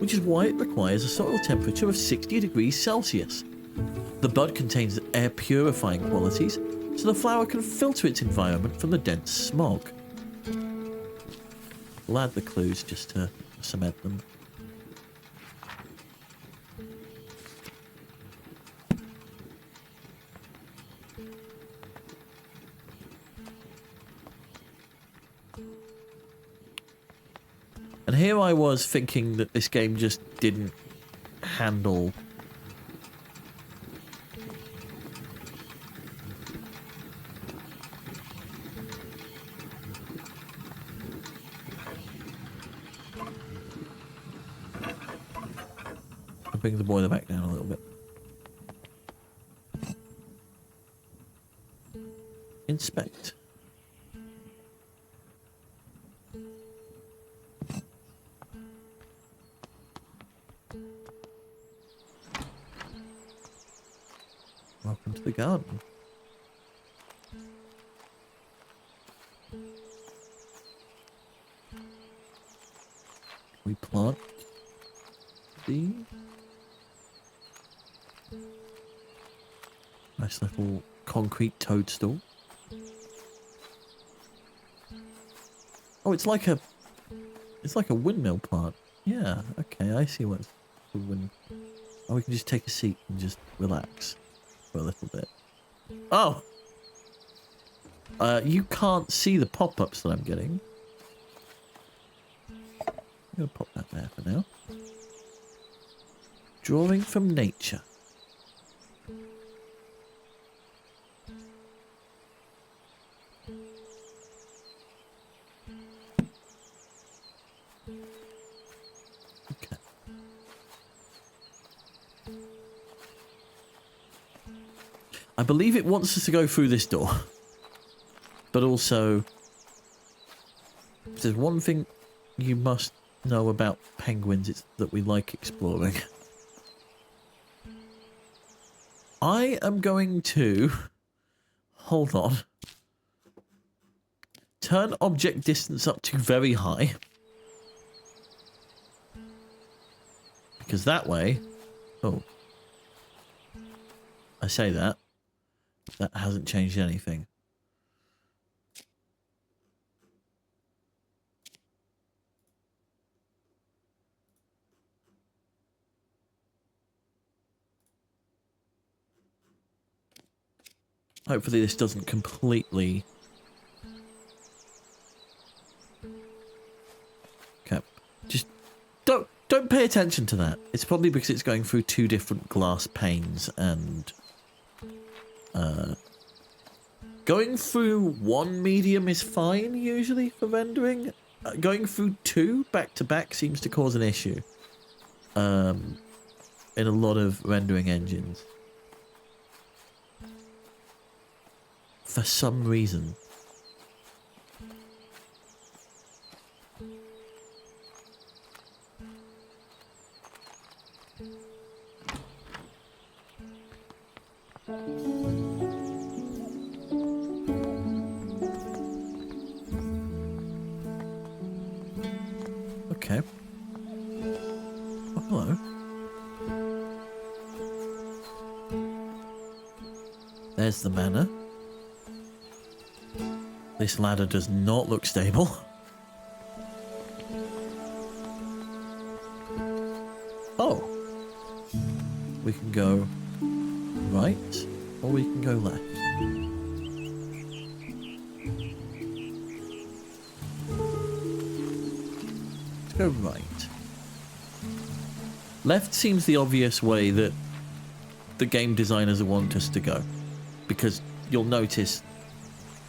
which is why it requires a soil temperature of 60 degrees Celsius. The bud contains air purifying qualities, so the flower can filter its environment from the dense smog. We'll add the clues just to cement them. And here I was thinking that this game just didn't handle bring the boiler back down a little bit. Inspect. Welcome to the garden. We plant the nice little concrete toadstool. Oh, it's like a windmill plant. Yeah, okay, I see what's the wind. Oh, we can just take a seat and just relax for a little bit. Oh! You can't see the pop-ups that I'm getting. I'm going to pop that there for now. Drawing from nature. Okay. I believe it wants us to go through this door. But also, if there's one thing you must know about penguins, it's that we like exploring. I am going to... Hold on. Turn object distance up to very high. Because that way... Oh. I say that. That hasn't changed anything. Hopefully this doesn't completely... Okay. Just don't pay attention to that. It's probably because it's going through two different glass panes and... going through one medium is fine, usually, for rendering. Going through two back-to-back seems to cause an issue. In a lot of rendering engines. For some reason. Okay. Oh, hello. There's the manor. This ladder does not look stable. Oh. We can go right, or we can go left. Let's go right. Left seems the obvious way that the game designers want us to go. Because you'll notice...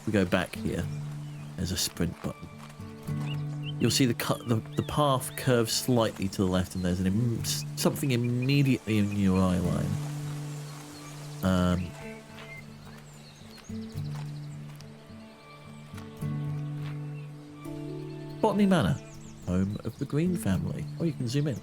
we go back here, there's a sprint button. You'll see the path curves slightly to the left, and there's something immediately in your eye line. Botany Manor, home of the Green family. Oh, you can zoom in.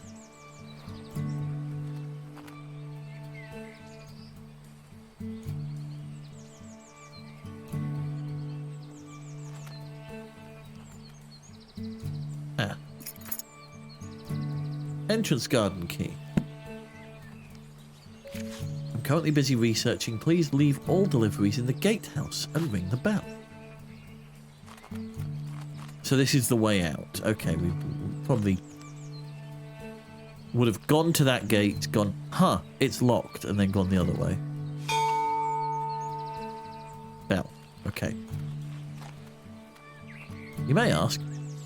Entrance garden key. I'm currently busy researching. Please leave all deliveries in the gatehouse and ring the bell. So this is the way out. Okay, we probably would have gone to that gate, gone, huh, it's locked, and then gone the other way. Bell. Okay. You may ask,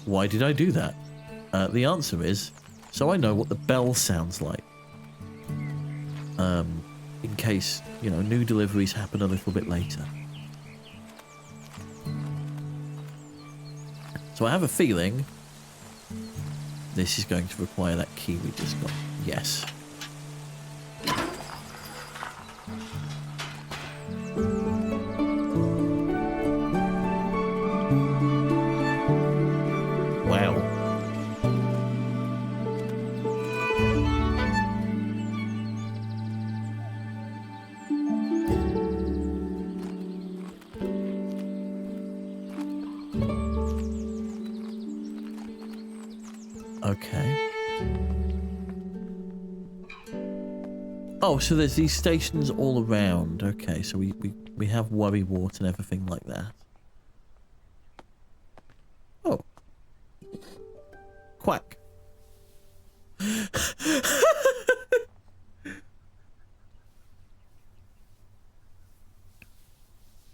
why did I do that? The answer is, so I know what the bell sounds like. In case, you know, new deliveries happen a little bit later. So I have a feeling this is going to require that key we just got. Yes. Okay. Oh, so there's these stations all around. Okay, so we have worry wart and everything like that. Oh. Quack.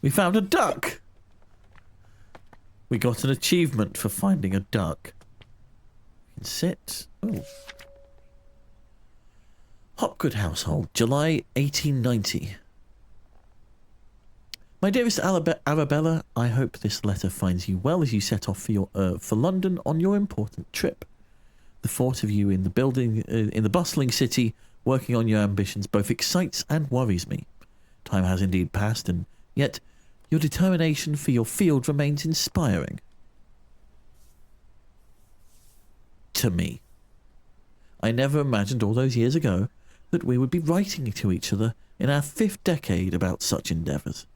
We found a duck. We got an achievement for finding a duck. We can sit. Oh. Hopgood household, July 1890. My dearest Arabella, I hope this letter finds you well as you set off for London on your important trip. The thought of you in the bustling city, working on your ambitions, both excites and worries me. Time has indeed passed, and yet your determination for your field remains inspiring. To me. I never imagined all those years ago that we would be writing to each other in our 5th decade about such endeavours.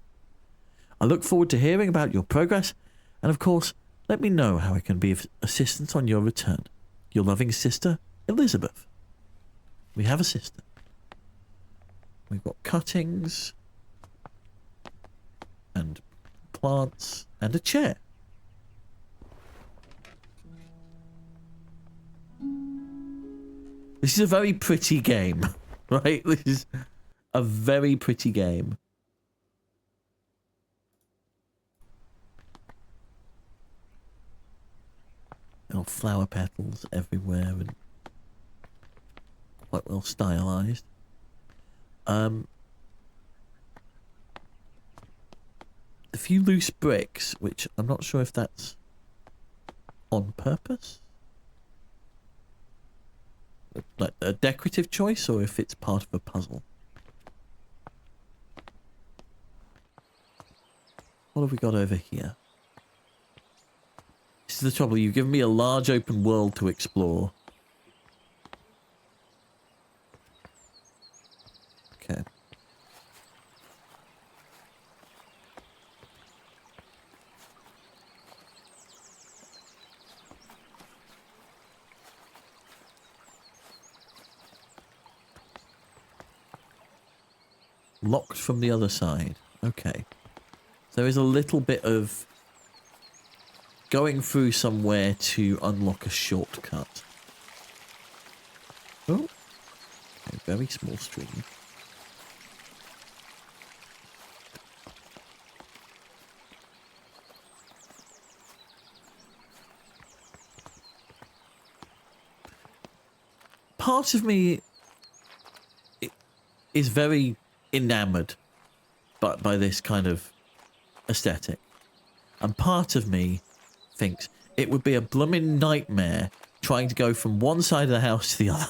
I look forward to hearing about your progress, and of course, let me know how I can be of assistance on your return. Your loving sister, Elizabeth. We have a sister. We've got cuttings, and plants, and a chair. This is a very pretty game, right? This is a very pretty game. Little flower petals everywhere and quite well stylized. A few loose bricks, which I'm not sure if that's on purpose. Like a decorative choice, or if it's part of a puzzle. What have we got over here? This is the trouble, you've given me a large open world to explore. Okay. Locked from the other side. Okay. There is a little bit of going through somewhere to unlock a shortcut. Oh. Okay, very small stream. Part of me is very enamored by this kind of aesthetic. And part of me thinks it would be a blooming nightmare trying to go from one side of the house to the other.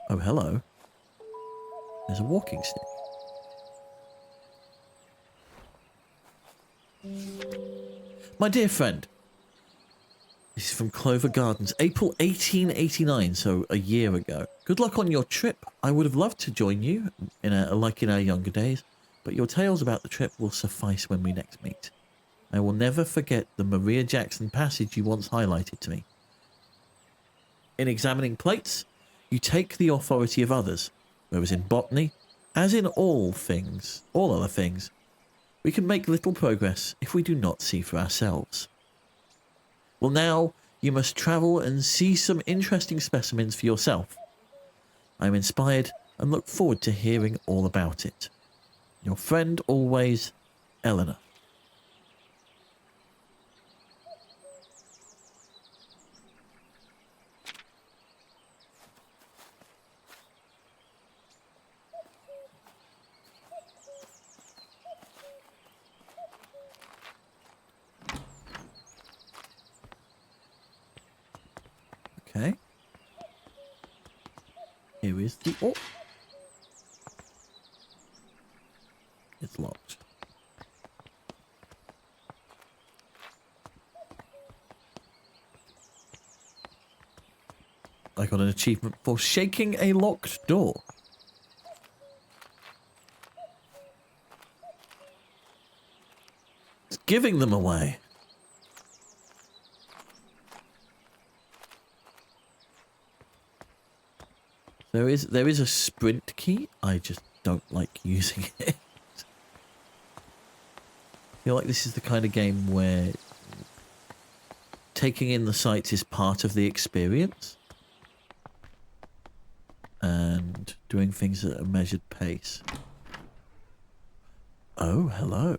Oh, hello. There's a walking stick. My dear friend, this is from Clover Gardens, April 1889, so a year ago. Good luck on your trip. I would have loved to join you, like in our younger days, but your tales about the trip will suffice when we next meet. I will never forget the Maria Jackson passage you once highlighted to me. In examining plates, you take the authority of others, whereas in botany, as in all other things, we can make little progress if we do not see for ourselves. Well, now you must travel and see some interesting specimens for yourself. I am inspired and look forward to hearing all about it. Your friend always, Eleanor. Okay. Here is the... Oh! It's locked. I got an achievement for shaking a locked door. giving them away. There is a sprint key. I just don't like using it. I feel like this is the kind of game where taking in the sights is part of the experience. And doing things at a measured pace. Oh, hello.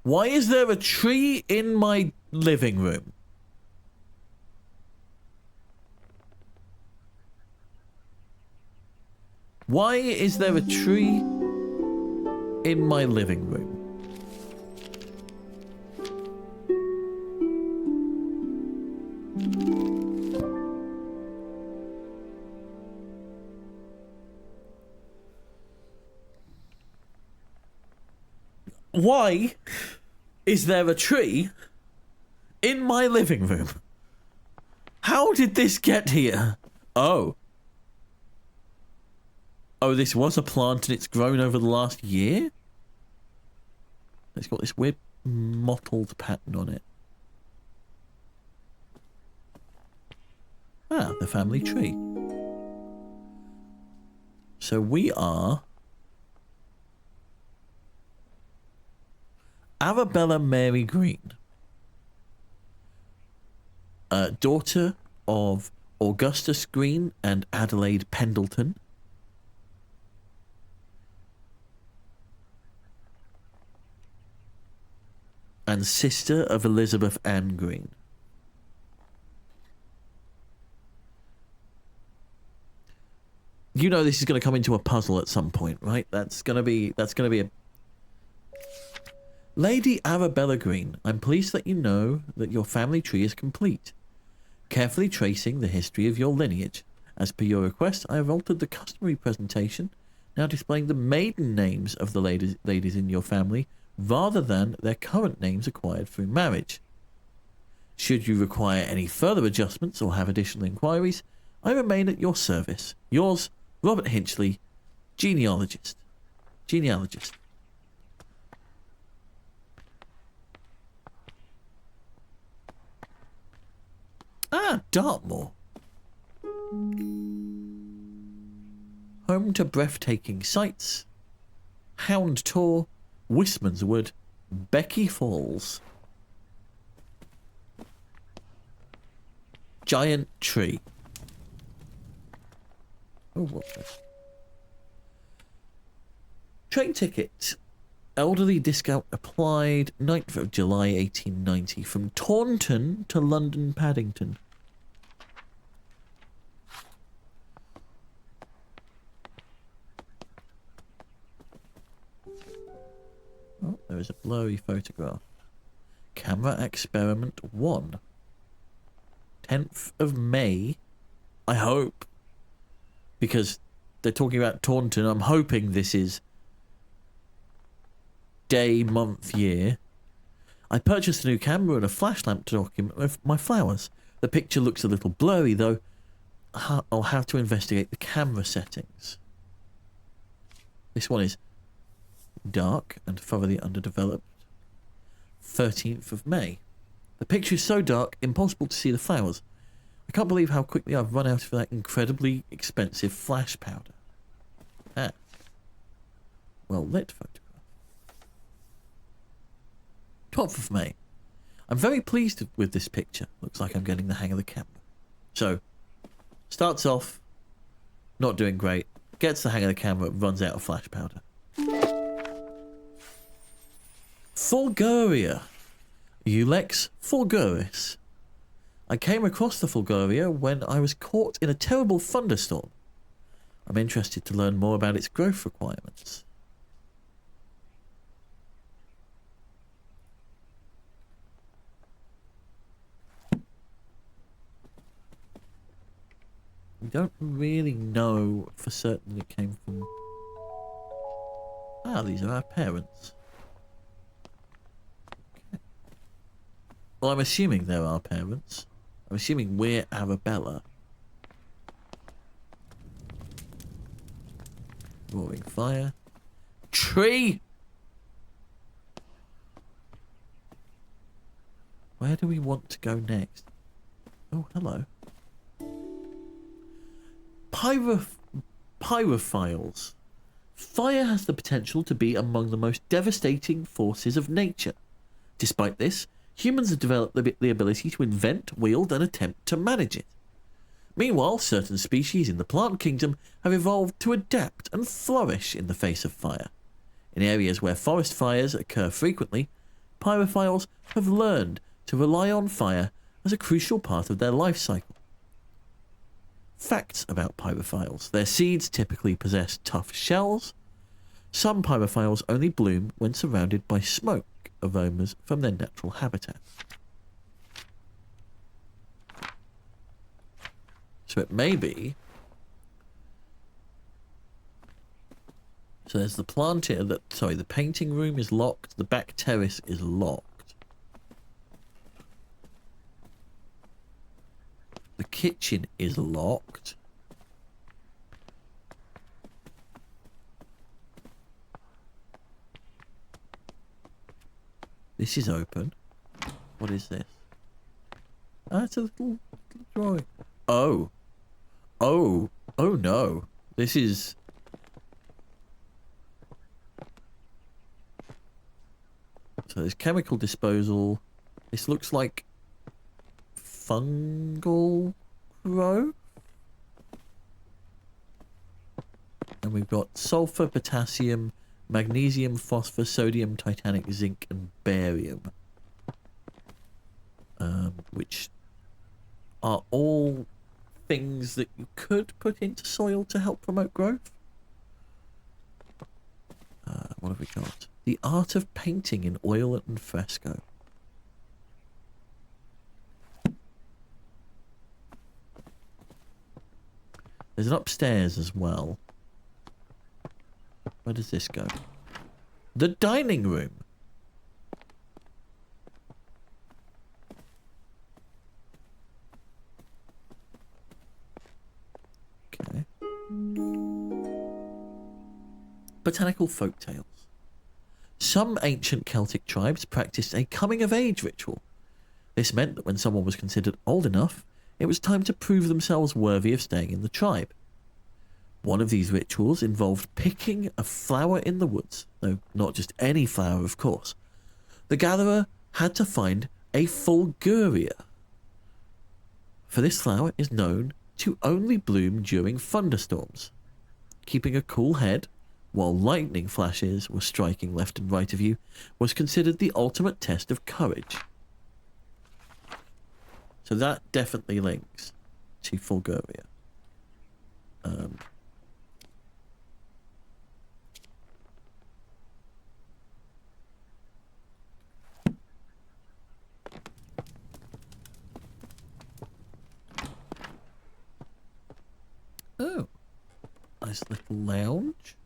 Why is there a tree in my living room? Why is there a tree in my living room? Why is there a tree in my living room? How did this get here? Oh. Oh, this was a plant and it's grown over the last year? It's got this weird mottled pattern on it. Ah, the family tree. So we are Arabella Mary Green, daughter of Augustus Green and Adelaide Pendleton. And sister of Elizabeth Ann Green. You know this is going to come into a puzzle at some point, right? That's going to be a... Lady Arabella Green, I'm pleased that you know that your family tree is complete. Carefully tracing the history of your lineage. As per your request, I have altered the customary presentation, now displaying the maiden names of the ladies in your family, rather than their current names acquired through marriage. Should you require any further adjustments or have additional inquiries, I remain at your service. Yours, Robert Hinchley, genealogist. Ah, Dartmoor. Home to breathtaking sights. Hound Tor, Wistman's Wood, Becky Falls. Giant tree. Oh, what's this? Train ticket. Elderly discount applied. 9th of July 1890 from Taunton to London Paddington. Oh, there is a blurry photograph. Camera experiment 1. 10th of May. I hope. Because they're talking about Taunton. I'm hoping this is day, month, year. I purchased a new camera and a flash lamp to document my flowers. The picture looks a little blurry though. I'll have to investigate the camera settings. This one is dark and thoroughly underdeveloped. 13th of May. The picture is so dark, impossible to see the flowers. I can't believe how quickly I've run out of that incredibly expensive flash powder. Ah. Well lit photograph. 12th of May. I'm very pleased with this picture. Looks like I'm getting the hang of the camera. So, starts off not doing great, gets the hang of the camera, runs out of flash powder. Fulguria. Ulex fulguris. I came across the Fulguria when I was caught in a terrible thunderstorm. I'm interested to learn more about its growth requirements. We don't really know for certain it came from... Ah, these are our parents. Okay. Well, I'm assuming they're our parents. I'm assuming we're Arabella. Roaring fire. Tree! Where do we want to go next? Oh, hello. Pyrophiles. Fire has the potential to be among the most devastating forces of nature. Despite this, humans have developed the ability to invent, wield, and attempt to manage it. Meanwhile, certain species in the plant kingdom have evolved to adapt and flourish in the face of fire. In areas where forest fires occur frequently, pyrophiles have learned to rely on fire as a crucial part of their life cycle. Facts about pyrophiles. Their seeds typically possess tough shells. Some pyrophiles only bloom when surrounded by smoke aromas from their natural habitat. So it may be... So there's the plant here that... Sorry, the painting room is locked. The back terrace is locked. The kitchen is locked. This is open. What is this? Ah, it's a little drawing. Oh. Oh. Oh no. This is... So there's chemical disposal. This looks like fungal growth. And we've got sulfur, potassium, magnesium, phosphor, sodium, titanic, zinc, and barium. Which are all things that you could put into soil to help promote growth. What have we got? The art of painting in oil and fresco. There's an upstairs as well. Where does this go? The dining room. Okay. Botanical folktales. Some ancient Celtic tribes practiced a coming-of-age ritual. This meant that when someone was considered old enough, it was time to prove themselves worthy of staying in the tribe. One of these rituals involved picking a flower in the woods, though not just any flower, of course. The gatherer had to find a fulguria, for this flower is known to only bloom during thunderstorms. Keeping a cool head while lightning flashes were striking left and right of you was considered the ultimate test of courage. So that definitely links to fulguria. Oh, nice little lounge.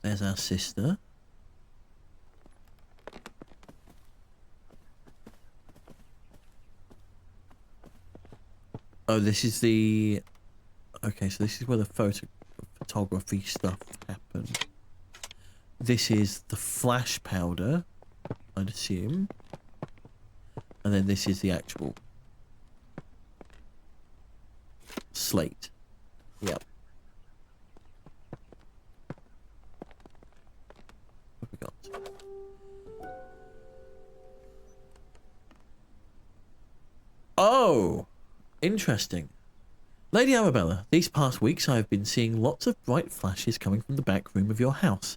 There's our sister. Oh, this is the... Okay, so this is where the photography stuff happened. This is the flash powder, I'd assume. And then this is the actual slate. Yep. What have we got? Oh! Interesting. Lady Arabella, these past weeks I have been seeing lots of bright flashes coming from the back room of your house.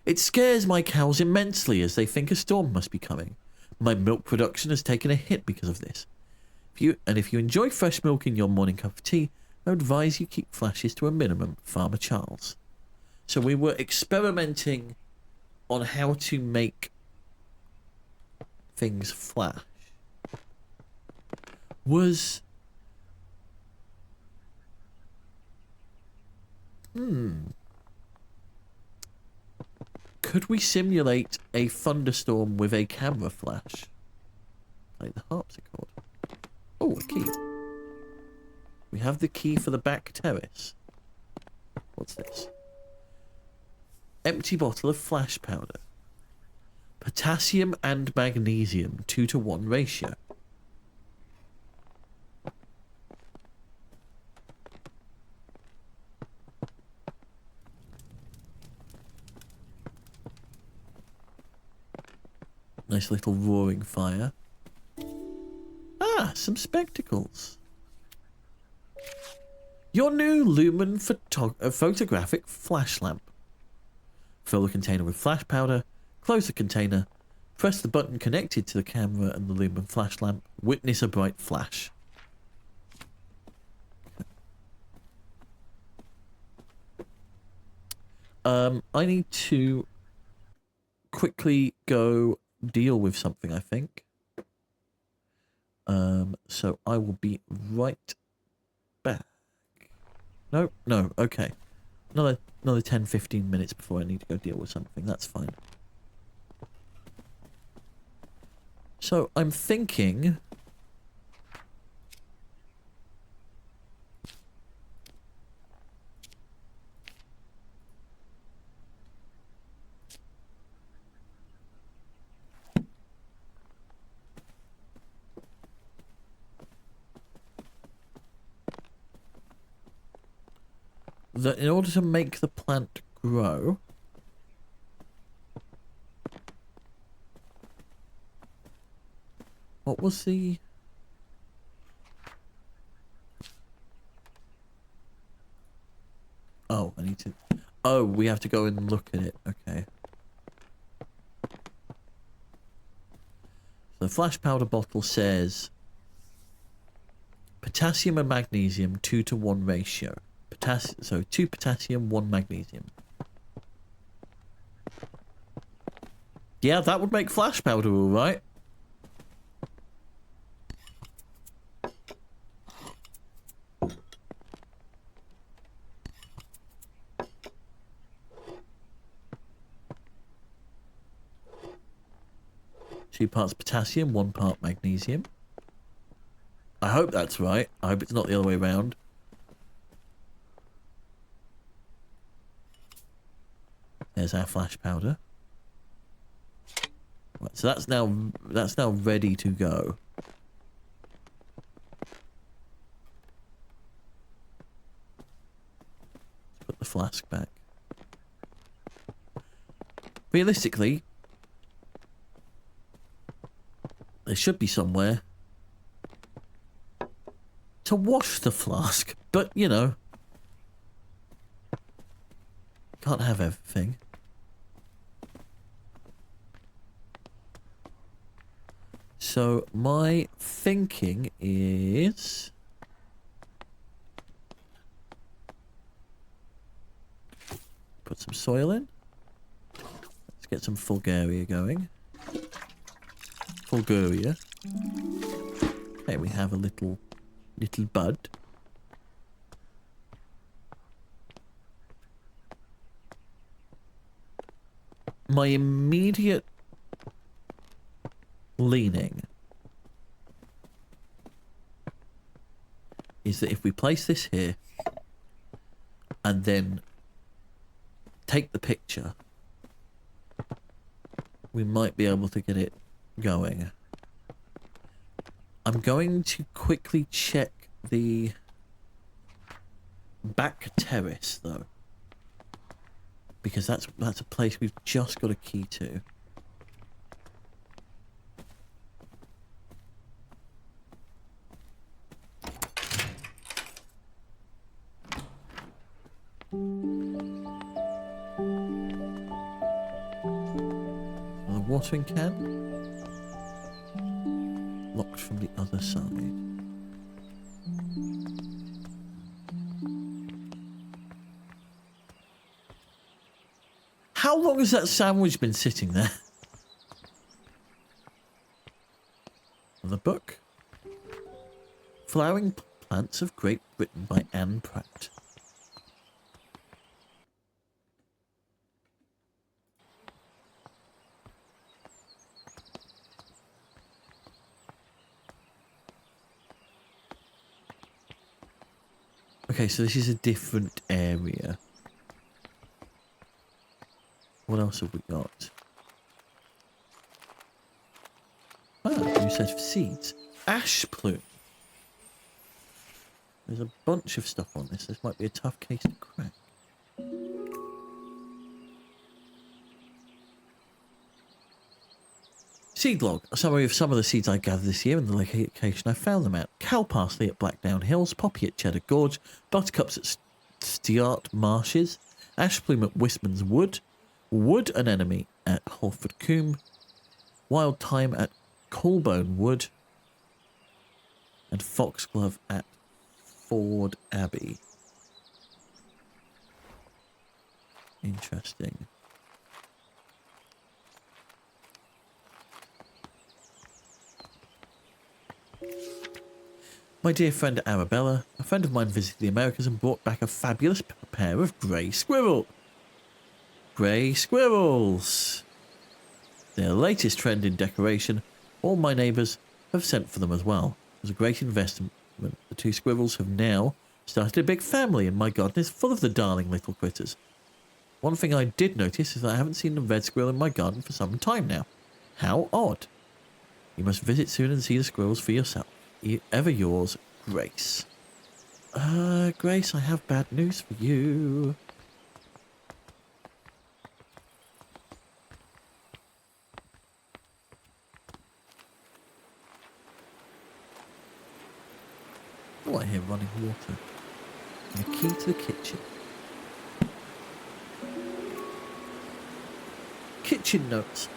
It scares my cows immensely as they think a storm must be coming. My milk production has taken a hit because of this. If you enjoy fresh milk in your morning cup of tea, I would advise you keep flashes to a minimum, Farmer Charles. So we were experimenting on how to make things flash. Could we simulate a thunderstorm with a camera flash? Like the harpsichord. Oh, a key. We have the key for the back terrace. What's this? Empty bottle of flash powder. Potassium and magnesium, 2-to-1 ratio. Nice little roaring fire. Ah, some spectacles. Your new Lumen photographic flash lamp. Fill the container with flash powder. Close the container. Press the button connected to the camera and the Lumen flash lamp. Witness a bright flash. I need to quickly go deal with something, I think. So I will be right back. No, okay. Another 10-15 minutes before I need to go deal with something. That's fine. So I'm thinking... that in order to make the plant grow, what was the... Oh, I need to... Oh, we have to go and look at it. Okay. So the flash powder bottle says potassium and magnesium 2-to-1 ratio. So 2 potassium, 1 magnesium. Yeah, that would make flash powder, all right. Two parts potassium, 1 part magnesium. I hope that's right. I hope it's not the other way around. There's our flash powder. Right, so that's now ready to go. Let's put the flask back. Realistically, there should be somewhere to wash the flask, but you know, can't have everything. So my thinking is put some soil in. Let's get some Fulgaria going. Fulguria. Okay, we have a little bud. My immediate leaning is that if we place this here and then take the picture, we might be able to get it going. I'm going to quickly check the back terrace though, because that's a place we've just got a key to. The watering can locked from the other side. How long has that sandwich been sitting there? The book. Flowering Plants of Great Britain by Anne Pratt. Okay, so this is a different area. else have we got? Ah, new set of seeds. Ash plume. There's a bunch of stuff on this. This might be a tough case to crack. Seed log. A summary of some of the seeds I gathered this year and the location I found them at. Cow parsley at Blackdown Hills, poppy at Cheddar Gorge, buttercups at Stiart Marshes, ash plume at Wistman's Wood, wood anemone at Holford Combe, wild thyme at Colbone Wood, and foxglove at Ford Abbey. Interesting. My dear friend Arabella, a friend of mine visited the Americas and brought back a fabulous pair of grey squirrels. Grey squirrels! Their latest trend in decoration. All my neighbours have sent for them as well. It was a great investment. The two squirrels have now started a big family and my garden is full of the darling little critters. One thing I did notice is that I haven't seen a red squirrel in my garden for some time now. How odd. You must visit soon and see the squirrels for yourself. Ever yours, Grace. Grace, I have bad news for you. Oh, I hear running water. And a key to the kitchen. Kitchen notes.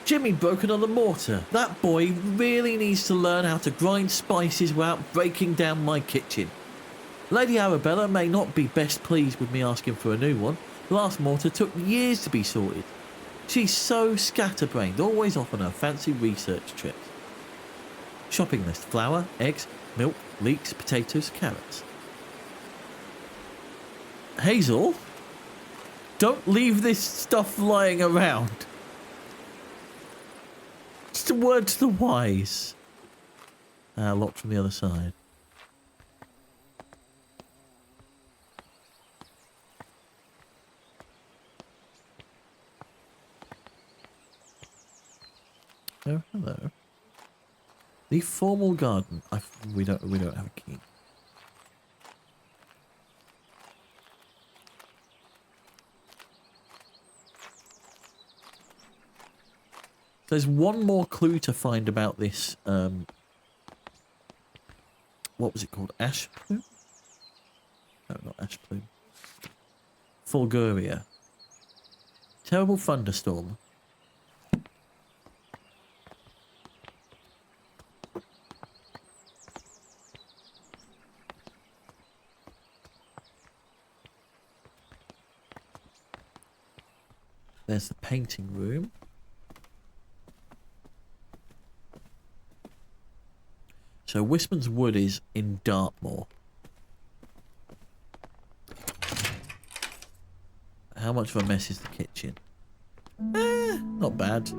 Jimmy broke another mortar. That boy really needs to learn how to grind spices without breaking down my kitchen. Lady Arabella may not be best pleased with me asking for a new one. The last mortar took years to be sorted. She's so scatterbrained, always off on her fancy research trips. Shopping list. Flour, eggs, milk, leeks, potatoes, carrots. Hazel, don't leave this stuff lying around. Just a word to the wise. Locked from the other side. Oh, hello. The formal garden. We don't have a key. There's one more clue to find about this, what was it called? Ash plume? No, not ash plume. Fulguria. Terrible thunderstorm. There's the painting room. So Wistman's Wood is in Dartmoor. How much of a mess is the kitchen? Not bad.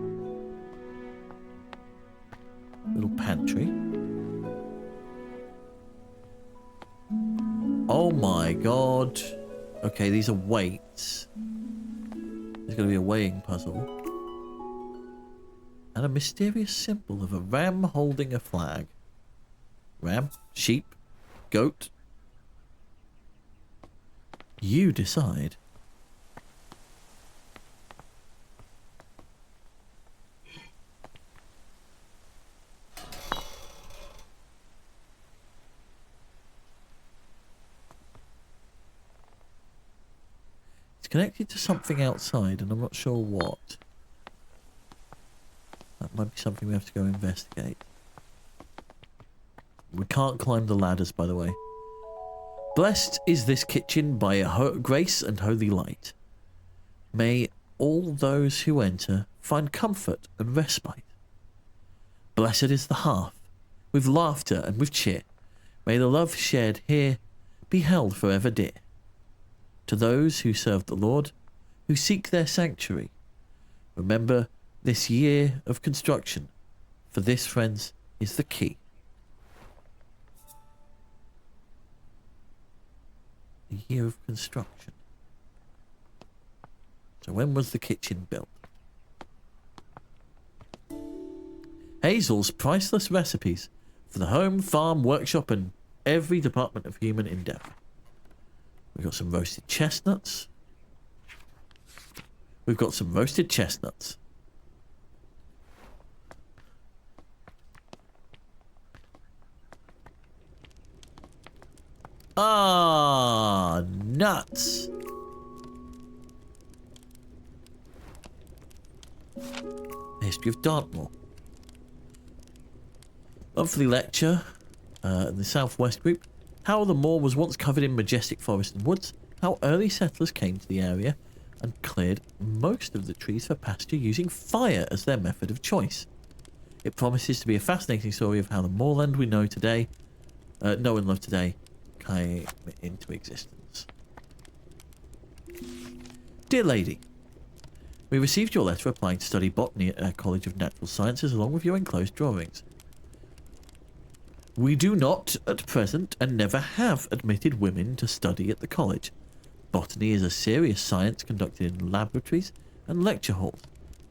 Little pantry. Oh my god. Okay, these are weights. There's going to be a weighing puzzle. And a mysterious symbol of a ram holding a flag. Ram? Sheep? Goat? You decide. It's connected to something outside and I'm not sure what. That might be something we have to go investigate. We can't climb the ladders, by the way. Blessed is this kitchen by grace and holy light. May all those who enter find comfort and respite. Blessed is the hearth, with laughter and with cheer. May the love shared here be held forever dear. To those who serve the Lord, who seek their sanctuary, remember this year of construction, for this, friends, is the key. The year of construction. So when was the kitchen built? Hazel's priceless recipes for the home, farm, workshop, and every department of human endeavour. We've got some roasted chestnuts. We've got some roasted chestnuts. Ah, nuts. The history of Dartmoor. Monthly lecture in the Southwest Group. How the moor was once covered in majestic forest and woods. How early settlers came to the area and cleared most of the trees for pasture using fire as their method of choice. It promises to be a fascinating story of how the moorland we know today, know and love today, came into existence. Dear Lady, we received your letter applying to study botany at our College of Natural Sciences along with your enclosed drawings. We do not, at present, and never have admitted women to study at the college. Botany is a serious science conducted in laboratories and lecture halls.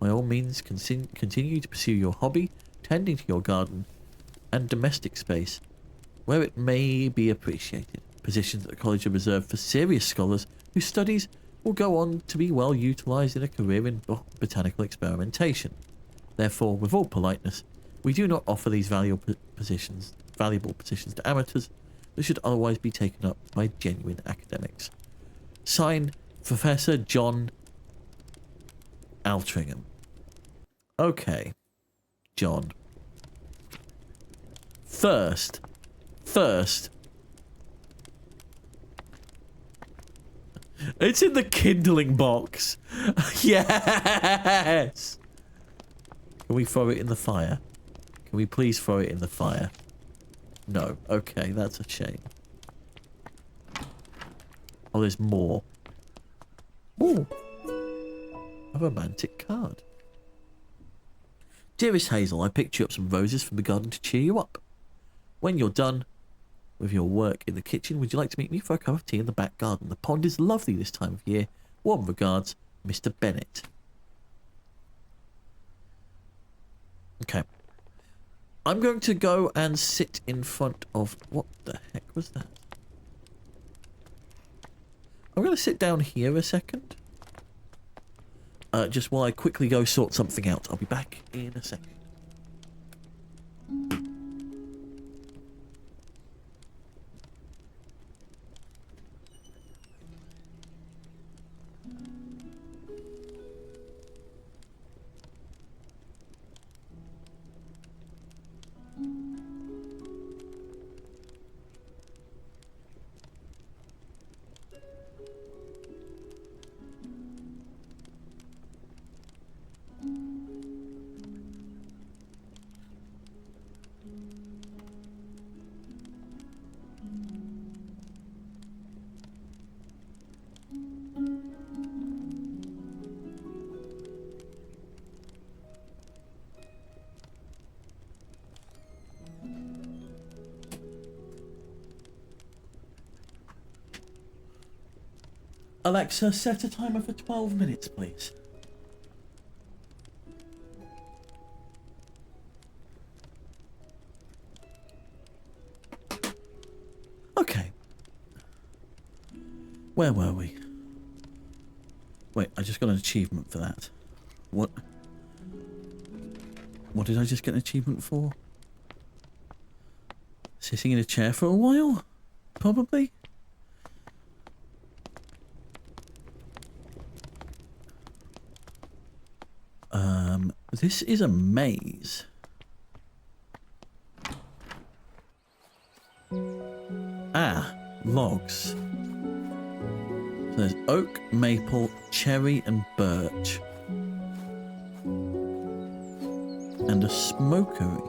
By all means, continue to pursue your hobby, tending to your garden and domestic space, where it may be appreciated. Positions at the college are reserved for serious scholars whose studies will go on to be well utilised in a career in botanical experimentation. Therefore, with all politeness, we do not offer these valuable positions to amateurs that should otherwise be taken up by genuine academics. Signed, Professor John Altringham. Okay, John. First. It's in the kindling box. Yes. Can we throw it in the fire? Can we please throw it in the fire? No. Okay, that's a shame. Oh, there's more. Ooh. A romantic card. Dearest Hazel, I picked you up some roses from the garden to cheer you up. When you're done with your work in the kitchen, would you like to meet me for a cup of tea in the back garden? The pond is lovely this time of year. Warm regards, Mr. Bennett. Okay. I'm going to go and sit in front of... What the heck was that? I'm going to sit down here a second. Just while I quickly go sort something out. I'll be back in a second. Alexa, set a timer for 12 minutes, please. Okay. Where were we? Wait, I just got an achievement for that. What? What did I just get an achievement for? Sitting in a chair for a while? Probably? This is a maze. Ah, logs. So there's oak, maple, cherry, and birch. And a smokery.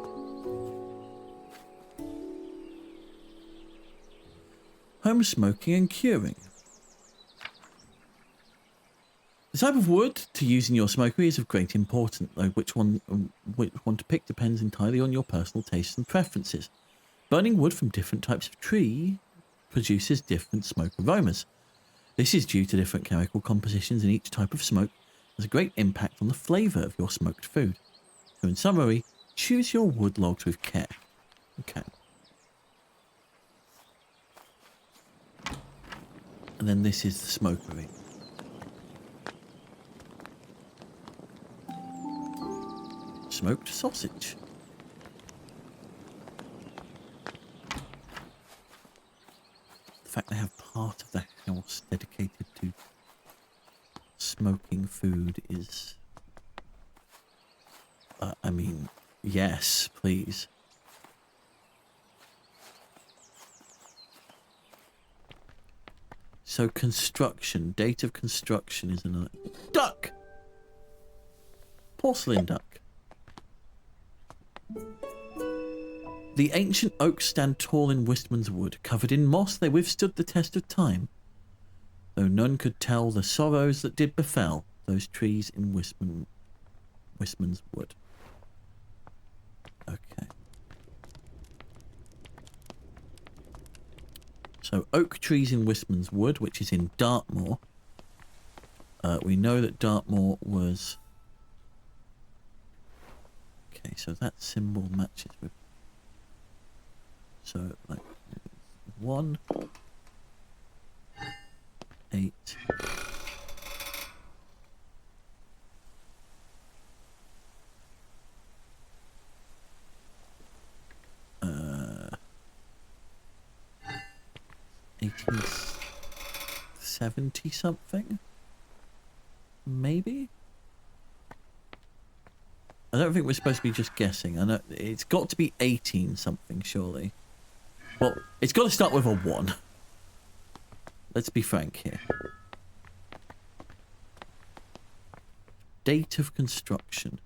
Home smoking and curing. The type of wood to use in your smokery is of great importance, though which one to pick depends entirely on your personal tastes and preferences. Burning wood from different types of tree produces different smoke aromas. This is due to different chemical compositions in each type of smoke. Has a great impact on the flavour of your smoked food. So in summary, choose your wood logs with care. Okay. And then this is the smokery. Smoked sausage. The fact they have part of the house dedicated to smoking food is... I mean, yes, please. So construction, date of construction is another... Duck! Porcelain duck. The ancient oaks stand tall in Wistman's wood. Covered in moss, they withstood the test of time. Though none could tell the sorrows that did befell those trees in Wistman's wood. Okay. So, oak trees in Wistman's wood, which is in Dartmoor. We know that Dartmoor was... Okay, so that symbol matches with... So, like, 1, 8... 1870 something, maybe. I don't think we're supposed to be just guessing. I know it's got to be 18 something, surely. Well, it's got to start with a 1. Let's be frank here. Date of construction.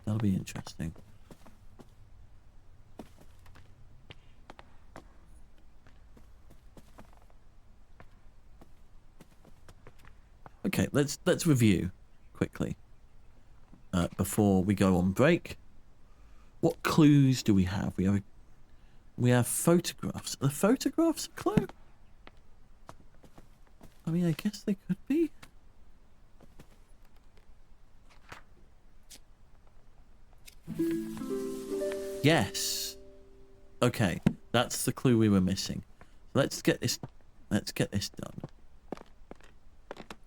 That'll be interesting. Okay, let's review quickly before we go on break. What clues do we have? We have photographs. Are the photographs a clue? I mean, I guess they could be. Yes. Okay, that's the clue we were missing. Let's get this done.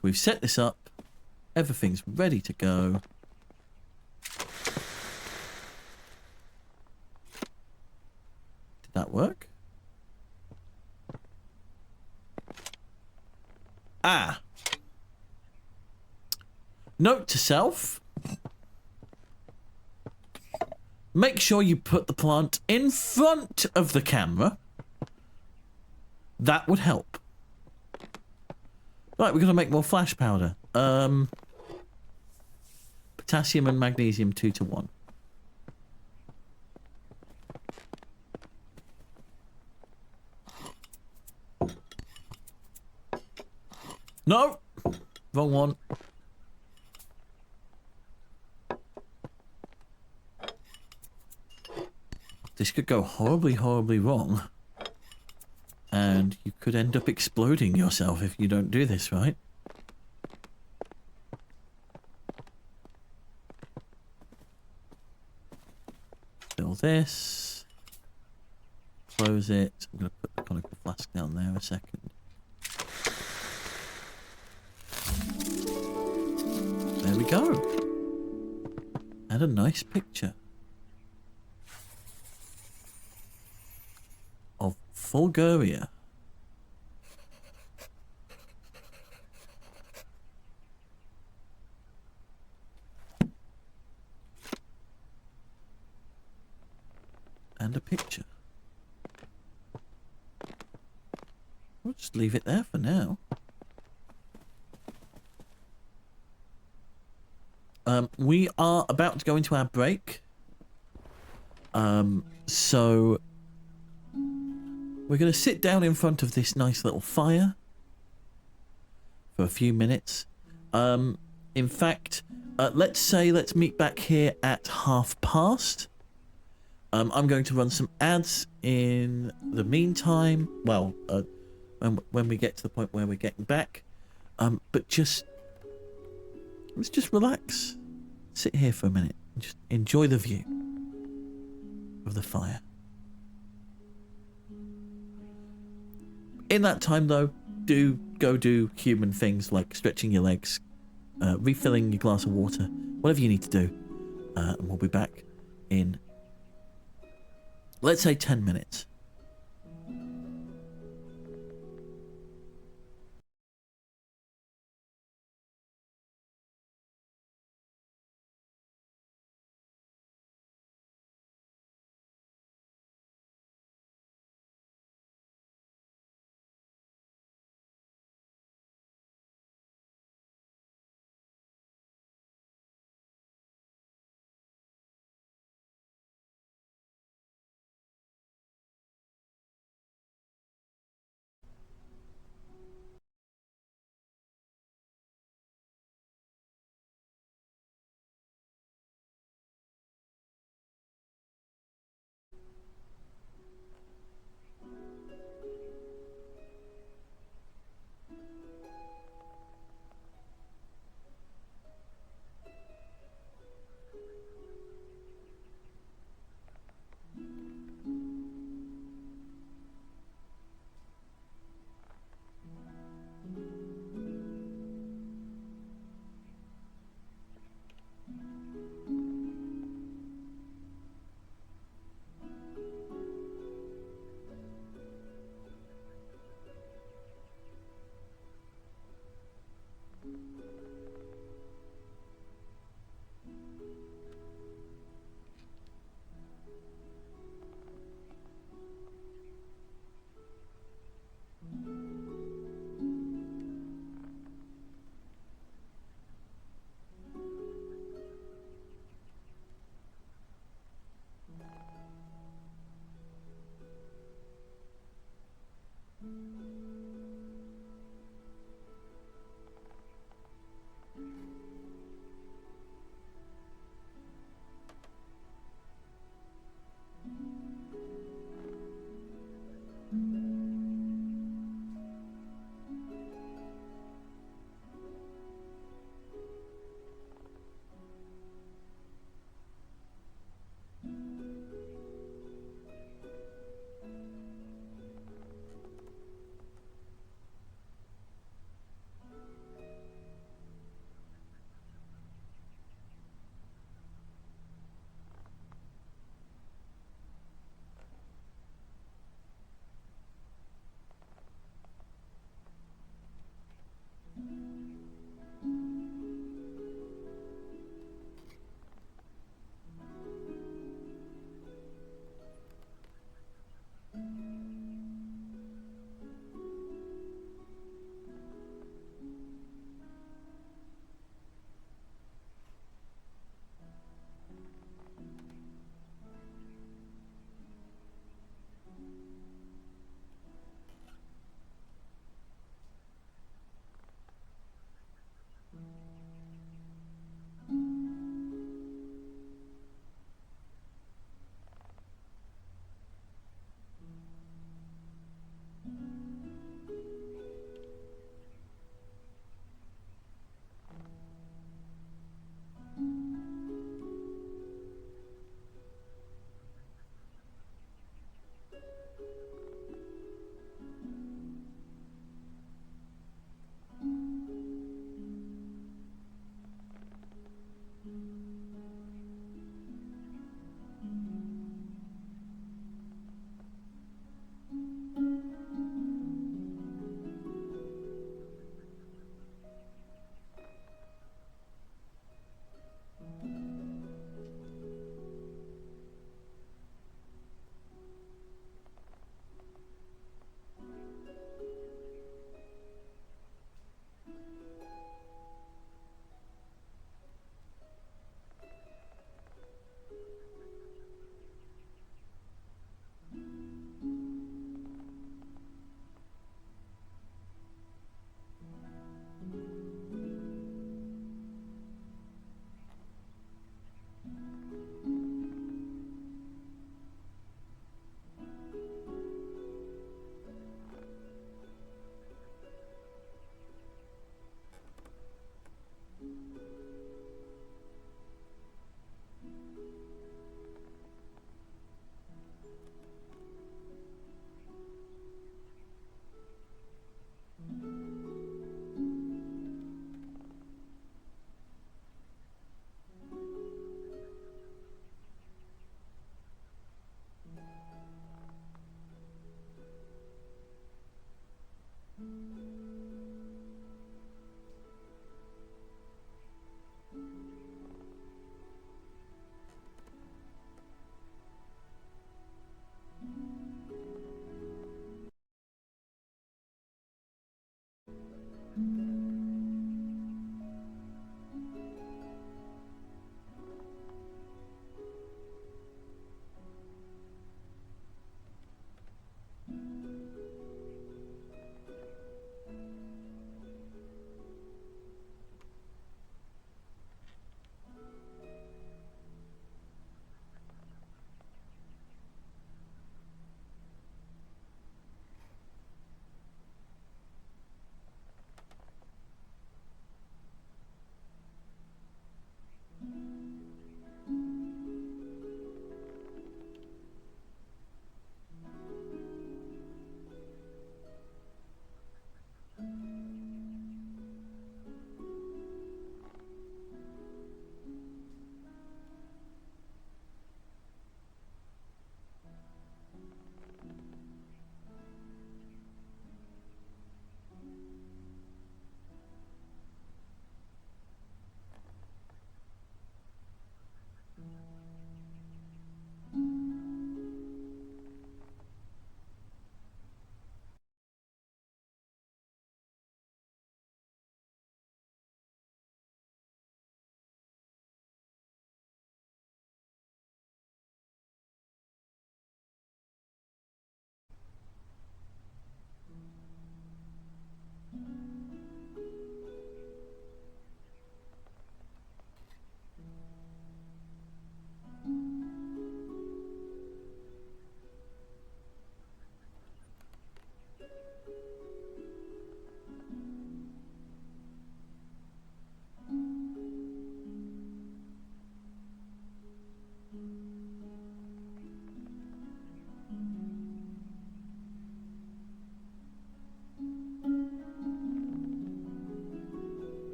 We've set this up. Everything's ready to go. Did that work? Ah. Note to self. Make sure you put the plant in front of the camera. That would help. Right, we're going to make more flash powder. Potassium and magnesium 2 to 1. No! Wrong one. This could go horribly, horribly wrong. And you could end up exploding yourself if you don't do this right. Fill this. Close it. I'm going to put the conical flask down there a second. There we go. And a nice picture of Bulgaria. And a picture. We'll just leave it there for now. We are about to go into our break. So we're going to sit down in front of this nice little fire for a few minutes. In fact, let's meet back here at past. I'm going to run some ads in the meantime. Well, when we get to the point where we're getting back. But let's just relax. Sit here for a minute and just enjoy the view of the fire. In that time, though, do human things like stretching your legs, refilling your glass of water, whatever you need to do. And we'll be back in, let's say, 10 minutes.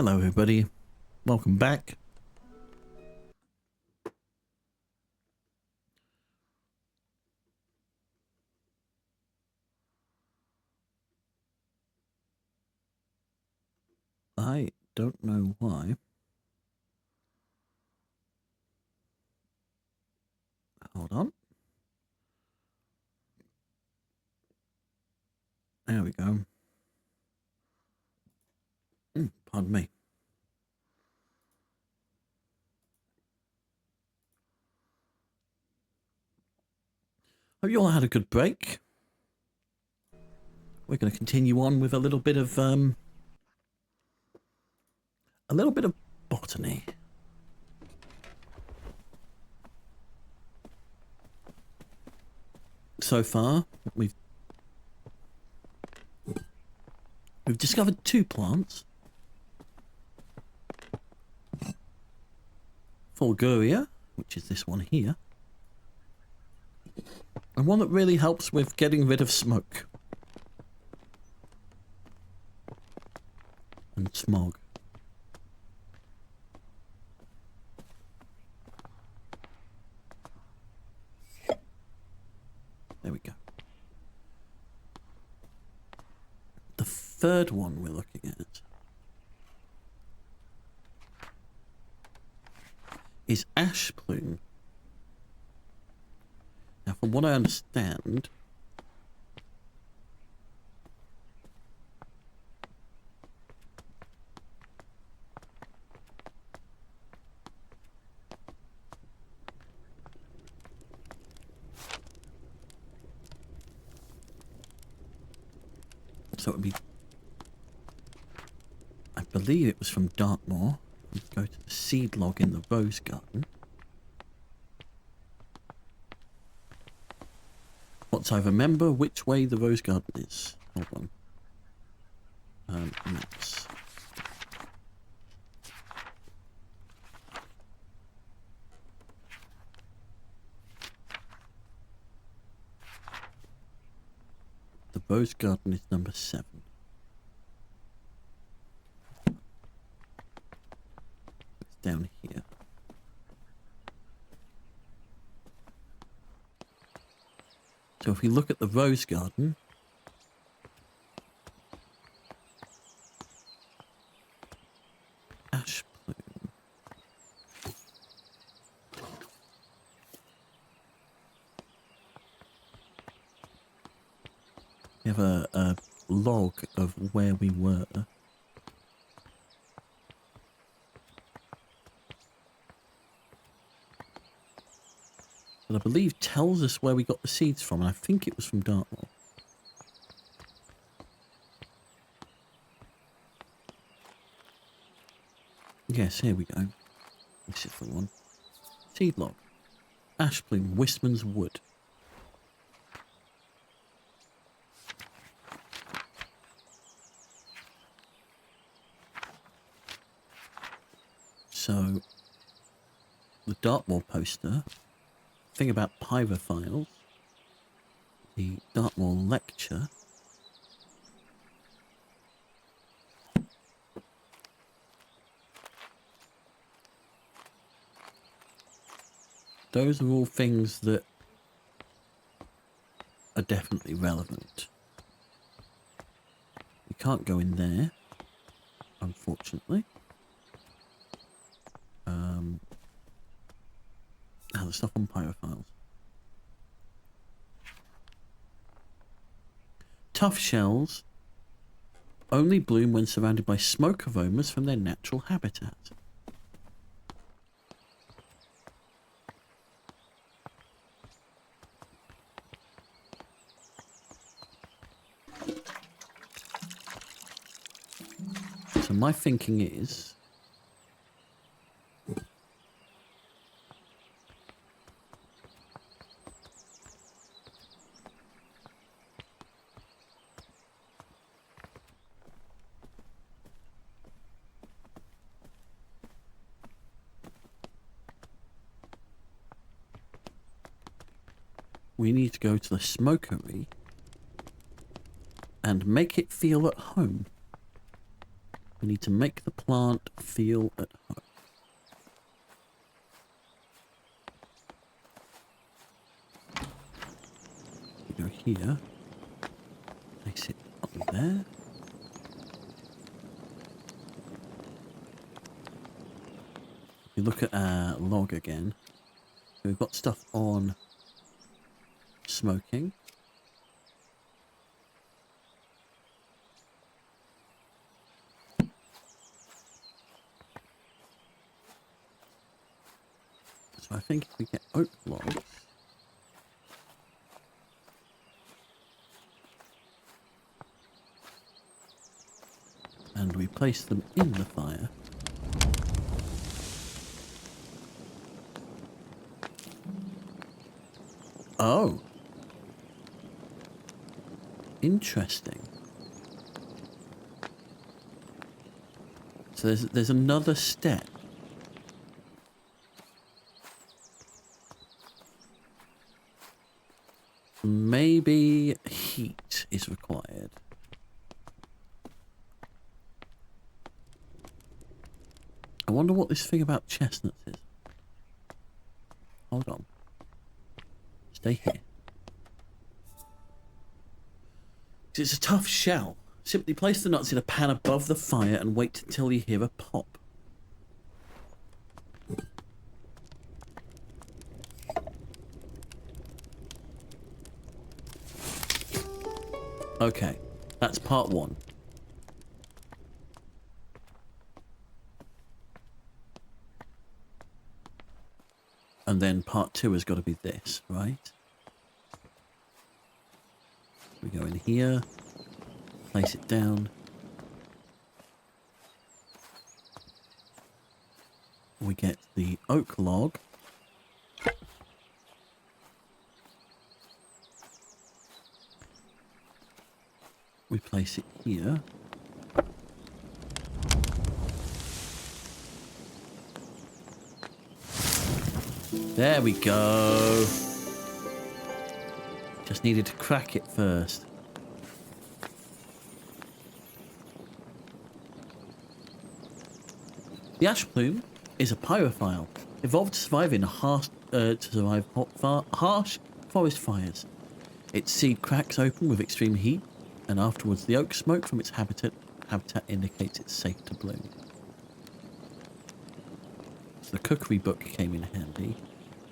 Hello everybody, welcome back. I don't know why. Hold on. There we go. Pardon me. Hope you all had a good break. We're going to continue on with a little bit of botany. So far, we've discovered 2 plants. Fulguria, which is this one here. And one that really helps with getting rid of smoke. And smog. There we go. The third one we're looking at is ash plume. Now, from what I understand, so it would be, I believe it was from Dartmoor. Let's go to the seed log in the rose garden. Once I remember which way the rose garden is. Hold on. Maps. The rose garden is number 7. It's down here. So if we look at the rose garden, ash plume. We have a log of where we were. That I believe tells us where we got the seeds from, and I think it was from Dartmoor. Yes, here we go. This is the one. Seed log. Ash plume, Wistman's wood. So, the Dartmoor poster, thing about pyrophiles, the Dartmoor lecture, those are all things that are definitely relevant. We can't go in there, unfortunately. The stuff on pyrophiles. Tough shells only bloom when surrounded by smoke aromas from their natural habitat. So my thinking is we need to go to the smokery and make it feel at home. We need to make the plant feel at home. We go here. Place it up there. If you look at our log again, we've got stuff on smoking. So I think if we get oak logs, and we place them in the fire, oh, interesting. So there's another step. Maybe heat is required. I wonder what this thing about chestnuts is. Hold on. Stay here. It's a tough shell. Simply place the nuts in a pan above the fire and wait until you hear a pop. Okay, that's part one. And then part two has got to be this, right? We go in here, place it down. We get the oak log. We place it here. There we go. Just needed to crack it first. The ash plume is a pyrophile, evolved to survive in harsh forest fires. Its seed cracks open with extreme heat, and afterwards the oak smoke from its habitat indicates it's safe to bloom. So the cookery book came in handy.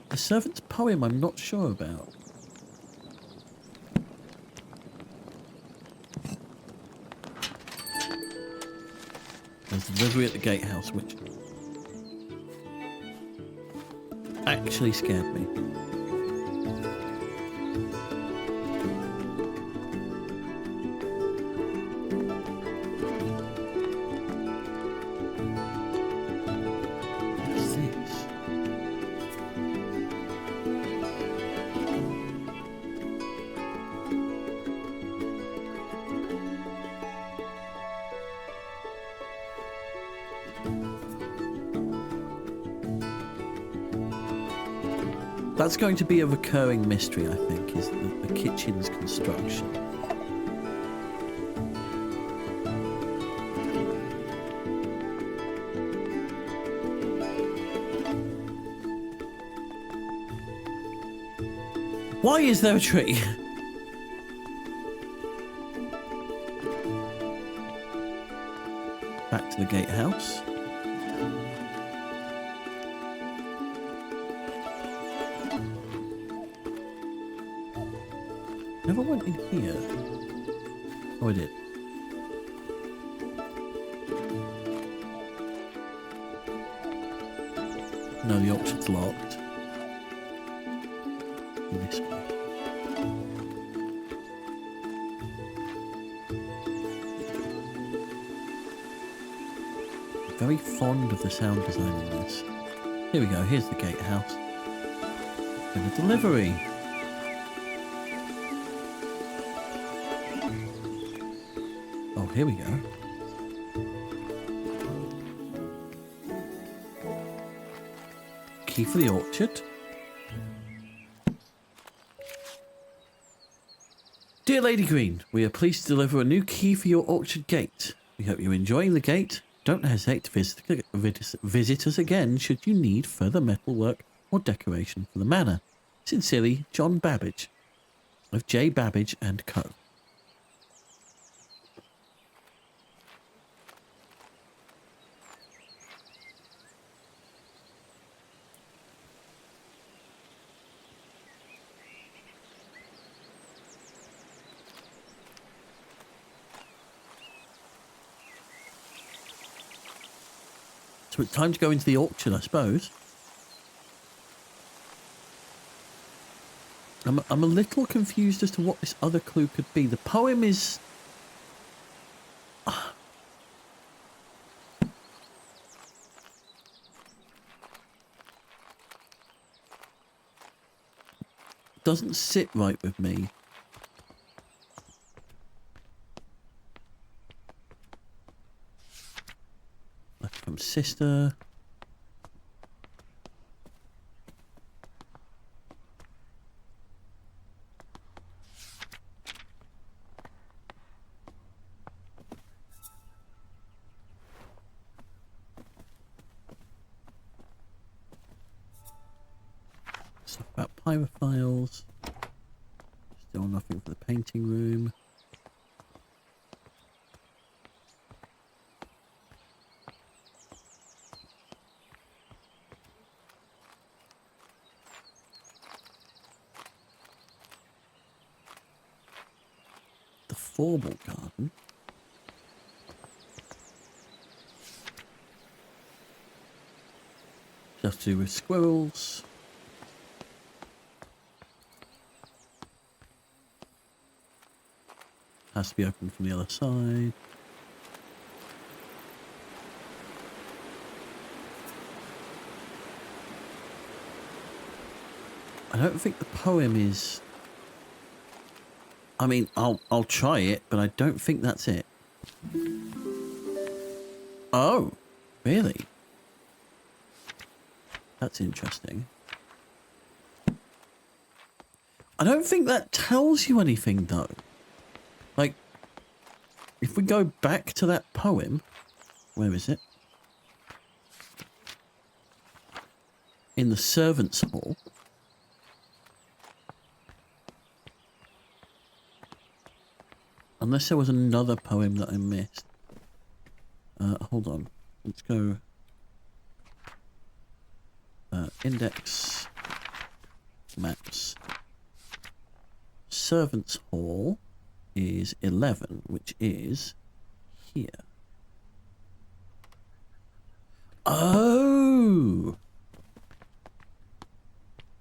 The servant's poem I'm not sure about. There's delivery at the gatehouse, which actually scared me. What's this? That's going to be a recurring mystery, I think, is the kitchen's construction. Why is there a tree? Back to the gatehouse. Never went in here. Oh, I did. No, the orchard's locked. This way. I'm very fond of the sound design in this. Here we go, here's the gatehouse. And a delivery. Oh, here we go. Key for the orchard. Dear Lady Green, we are pleased to deliver a new key for your orchard gate. We hope you're enjoying the gate. Don't hesitate to visit us again should you need further metalwork or decoration for the manor. Sincerely, John Babbage of J. Babbage and Co. So it's time to go into the auction, I suppose. I'm a little confused as to what this other clue could be. The poem is... doesn't sit right with me. Left from sister. Stuff about pyrophiles. Still nothing for the painting room. The formal garden. Just to do with squirrels. Has to be opened from the other side. I don't think the poem is... I mean, I'll try it, but I don't think that's it. Oh, really? That's interesting. I don't think that tells you anything, though. Like, if we go back to that poem, where is it? In the servants' hall. Unless there was another poem that I missed. Hold on. Let's go. Index. Maps. Servants' hall is 11, which is here. Oh!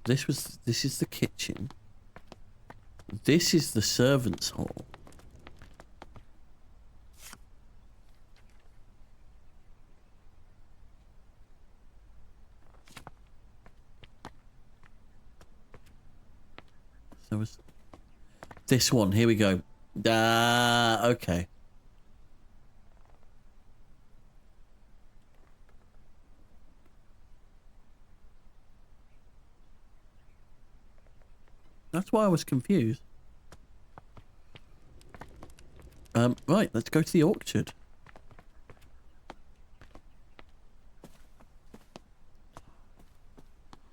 This is the kitchen. This is the servants' hall. So was this one, here we go. Okay. That's why I was confused. Right, let's go to the orchard.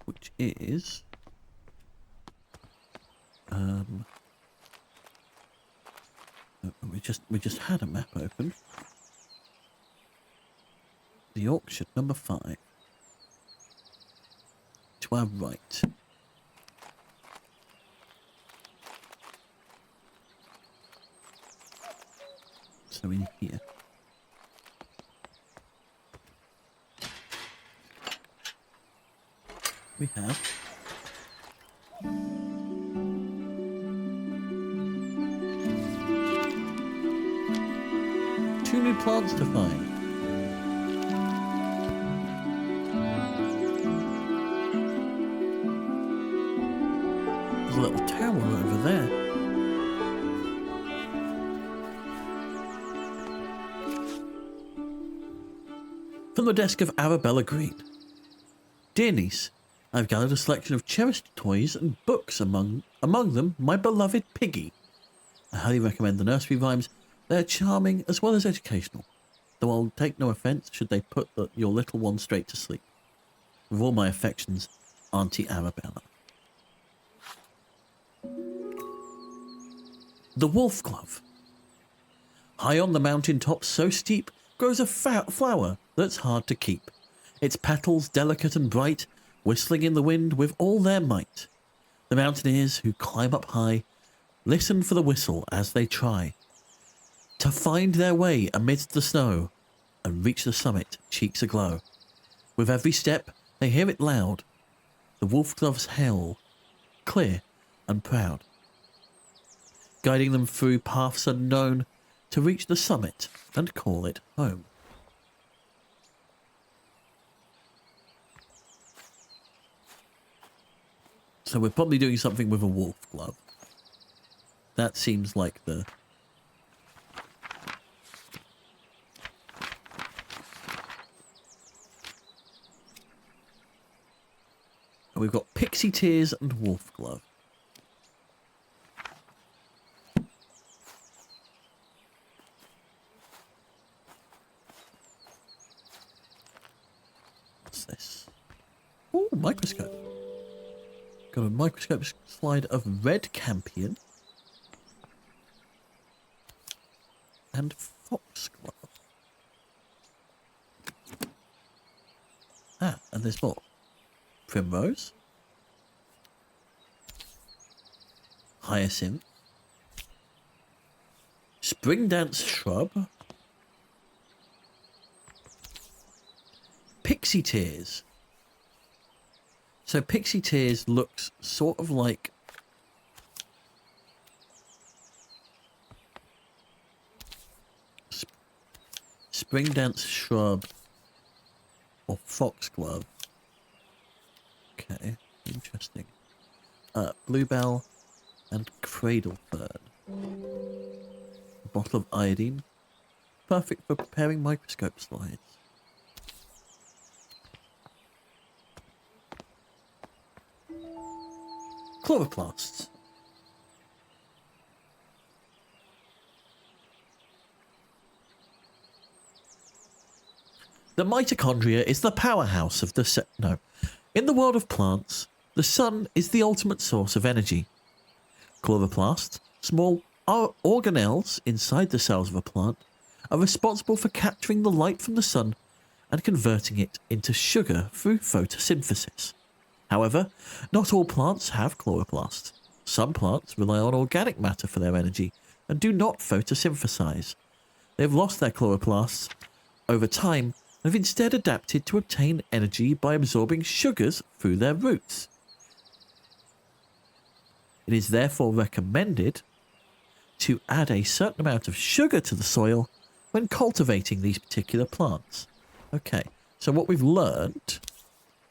Which is... we just had a map open. The orchard, number 5. To our right. So in here. We have 2 new plants to find. There's a little tower over there. From the desk of Arabella Green. Dear niece, I've gathered a selection of cherished toys and books, among them my beloved Piggy. I highly recommend the nursery rhymes. They're charming as well as educational. though I'll take no offence should they put your little one straight to sleep. With all my affections, Auntie Arabella. The Wolf Glove. High on the mountain top, so steep, grows a flower that's hard to keep. Its petals, delicate and bright, whistling in the wind with all their might. The mountaineers who climb up high listen for the whistle as they try to find their way amidst the snow and reach the summit, cheeks aglow. With every step, they hear it loud, the wolf glove's hail, clear and proud, guiding them through paths unknown to reach the summit and call it home. So we're probably doing something with a wolf glove. That seems like the... We've got Pixie Tears and Wolf Glove. What's this? Oh, microscope. Got a microscope slide of red campion and foxglove. Ah, and there's more. Primrose, hyacinth, spring dance shrub, pixie tears. So pixie tears looks sort of like spring dance shrub or foxglove. Okay, interesting. Bluebell and cradle fern. A bottle of iodine. Perfect for preparing microscope slides. Chloroplasts. The mitochondria is the powerhouse of the In the world of plants, the sun is the ultimate source of energy. Chloroplasts, small organelles inside the cells of a plant, are responsible for capturing the light from the sun and converting it into sugar through photosynthesis. However, not all plants have chloroplasts. Some plants rely on organic matter for their energy and do not photosynthesize. They have lost their chloroplasts over time and have instead adapted to obtain energy by absorbing sugars through their roots. It is therefore recommended to add a certain amount of sugar to the soil when cultivating these particular plants. Okay, so what we've learned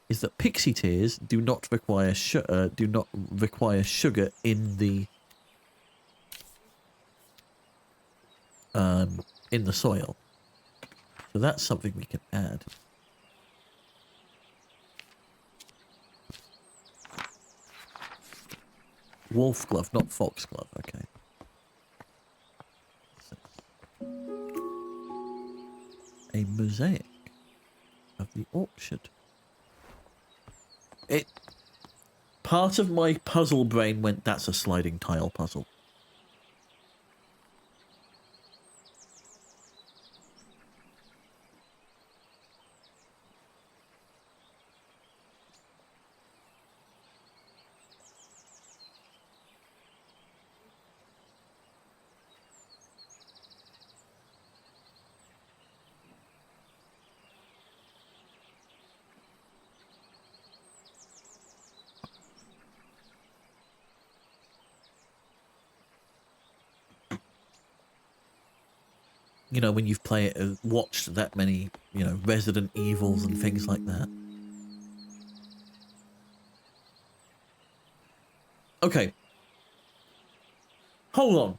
is that pixie tears do not require sugar in the soil. So that's something we can add. Wolf glove, not foxglove. Okay. A mosaic of the orchard. Part of my puzzle brain went, that's a sliding tile puzzle. You know, when you've watched that many, Resident Evils and things like that. Okay. Hold on.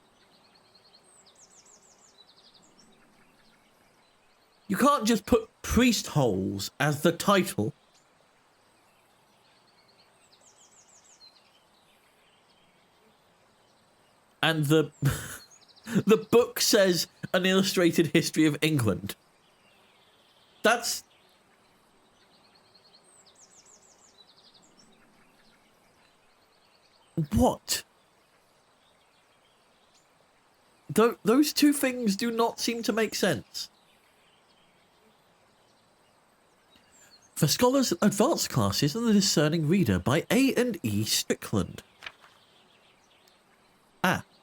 You can't just put priest holes as the title. And the book says An Illustrated History of England. That's... What? Those two things do not seem to make sense. For Scholars Advanced Classes and the Discerning Reader by A&E Strickland.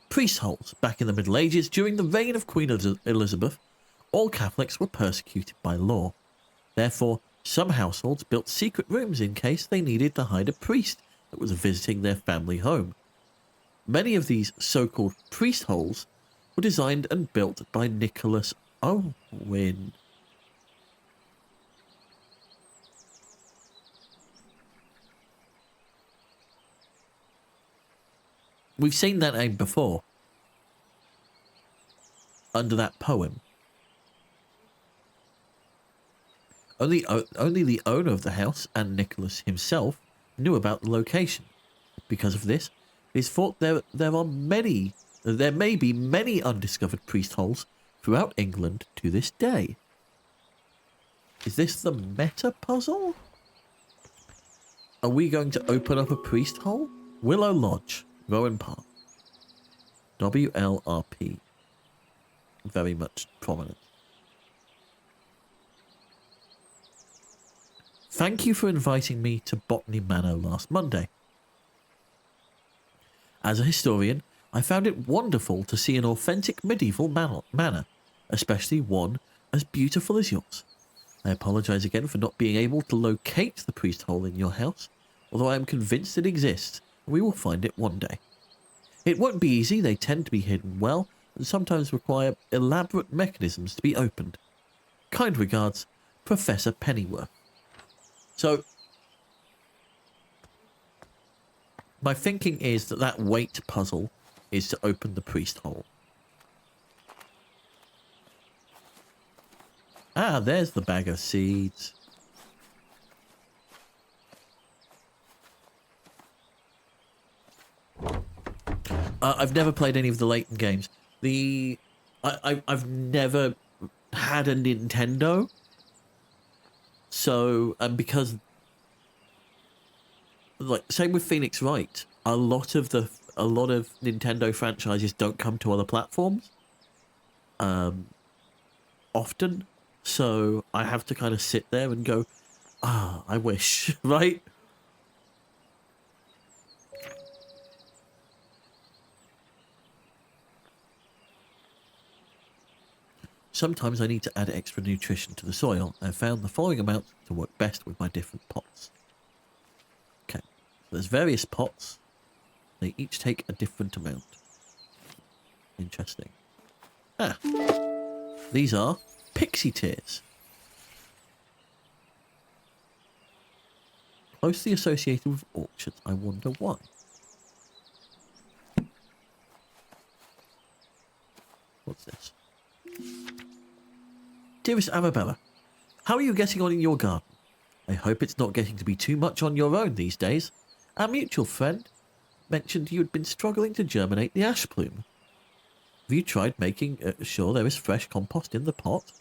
Priest holes. Back in the Middle Ages, during the reign of Queen Elizabeth, all Catholics were persecuted by law. Therefore, some households built secret rooms in case they needed to hide a priest that was visiting their family home. Many of these so-called priest holes were designed and built by Nicholas Owen. We've seen that name before. Under that poem. Only the owner of the house and Nicholas himself knew about the location. Because of this, it is thought there may be many undiscovered priest holes throughout England to this day. Is this the meta puzzle? Are we going to open up a priest hole? Willow Lodge, Rowan Park. WLRP. Very much prominent. Thank you for inviting me to Botany Manor last Monday. As a historian, I found it wonderful to see an authentic medieval manor, especially one as beautiful as yours. I apologise again for not being able to locate the priest hole in your house, although I am convinced it exists, and we will find it one day. It won't be easy, they tend to be hidden well, and sometimes require elaborate mechanisms to be opened. Kind regards, Professor Pennyworth. So, my thinking is that weight puzzle is to open the priest hole. There's the bag of seeds. I've never played any of the Layton games. I've never had a Nintendo. So, because, like, same with Phoenix Wright, a lot of Nintendo franchises don't come to other platforms, often. So I have to kind of sit there and go, I wish, right? Sometimes I need to add extra nutrition to the soil. I found the following amount to work best with my different pots. Okay, so there's various pots. They each take a different amount. Interesting. These are pixie tears. Closely associated with orchards. I wonder why. What's this? Dearest Arabella, how are you getting on in your garden? I hope it's not getting to be too much on your own these days. Our mutual friend mentioned you had been struggling to germinate the ash plume. Have you tried making sure there is fresh compost in the pot?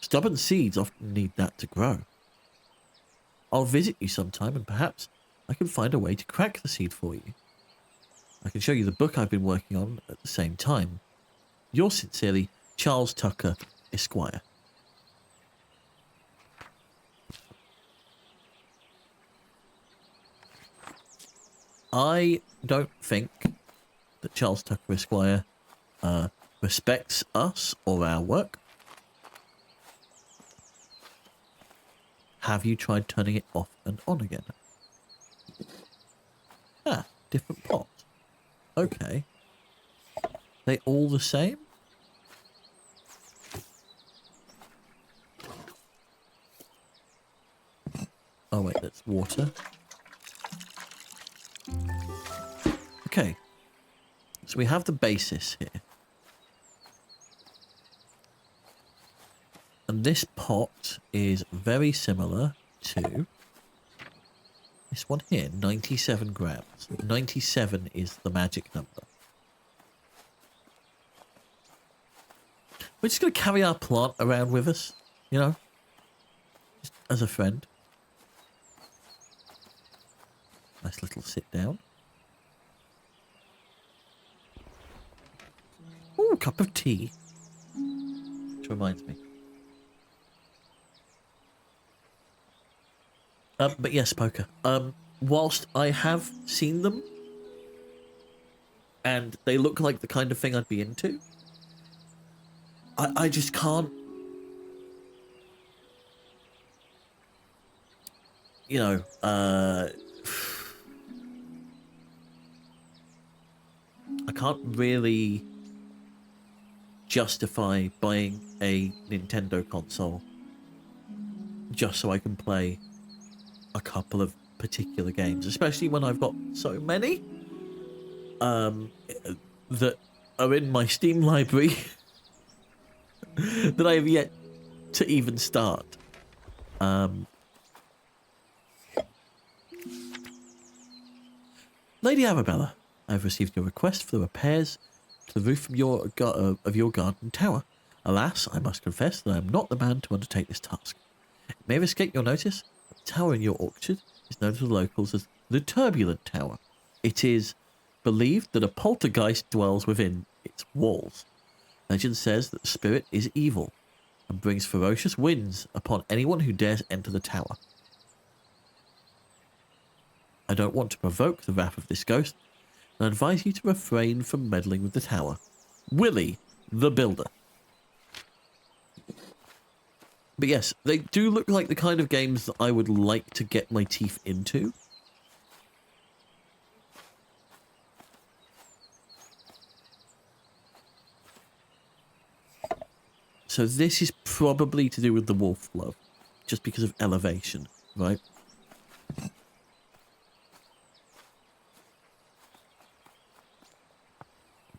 Stubborn seeds often need that to grow. I'll visit you sometime and perhaps I can find a way to crack the seed for you. I can show you the book I've been working on at the same time. Yours sincerely, Charles Tucker, Esquire. I don't think that Charles Tucker Esquire respects us or our work. Have you tried turning it off and on again? Different pot. Okay. They all the same? Oh wait, that's water. Okay, so we have the basis here. And this pot is very similar to this one here, 97 grams. 97 is the magic number. We're just going to carry our plant around with us, you know? as a friend. Nice little sit down. Ooh, cup of tea. Which reminds me. But yes, poker. Whilst I have seen them, and they look like the kind of thing I'd be into, I just can't. You know, I can't really justify buying a Nintendo console just so I can play a couple of particular games, especially when I've got so many that are in my Steam library that I have yet to even start. Lady Arabella, I've received your request for the repairs to the roof of your garden tower. Alas, I must confess that I am not the man to undertake this task. It may have escaped your notice, but the tower in your orchard is known to the locals as the Turbulent Tower. It is believed that a poltergeist dwells within its walls. Legend says that the spirit is evil and brings ferocious winds upon anyone who dares enter the tower. I don't want to provoke the wrath of this ghost, and I advise you to refrain from meddling with the tower. Willie, the Builder. But yes, they do look like the kind of games that I would like to get my teeth into. So this is probably to do with the wolf glove, just because of elevation, right?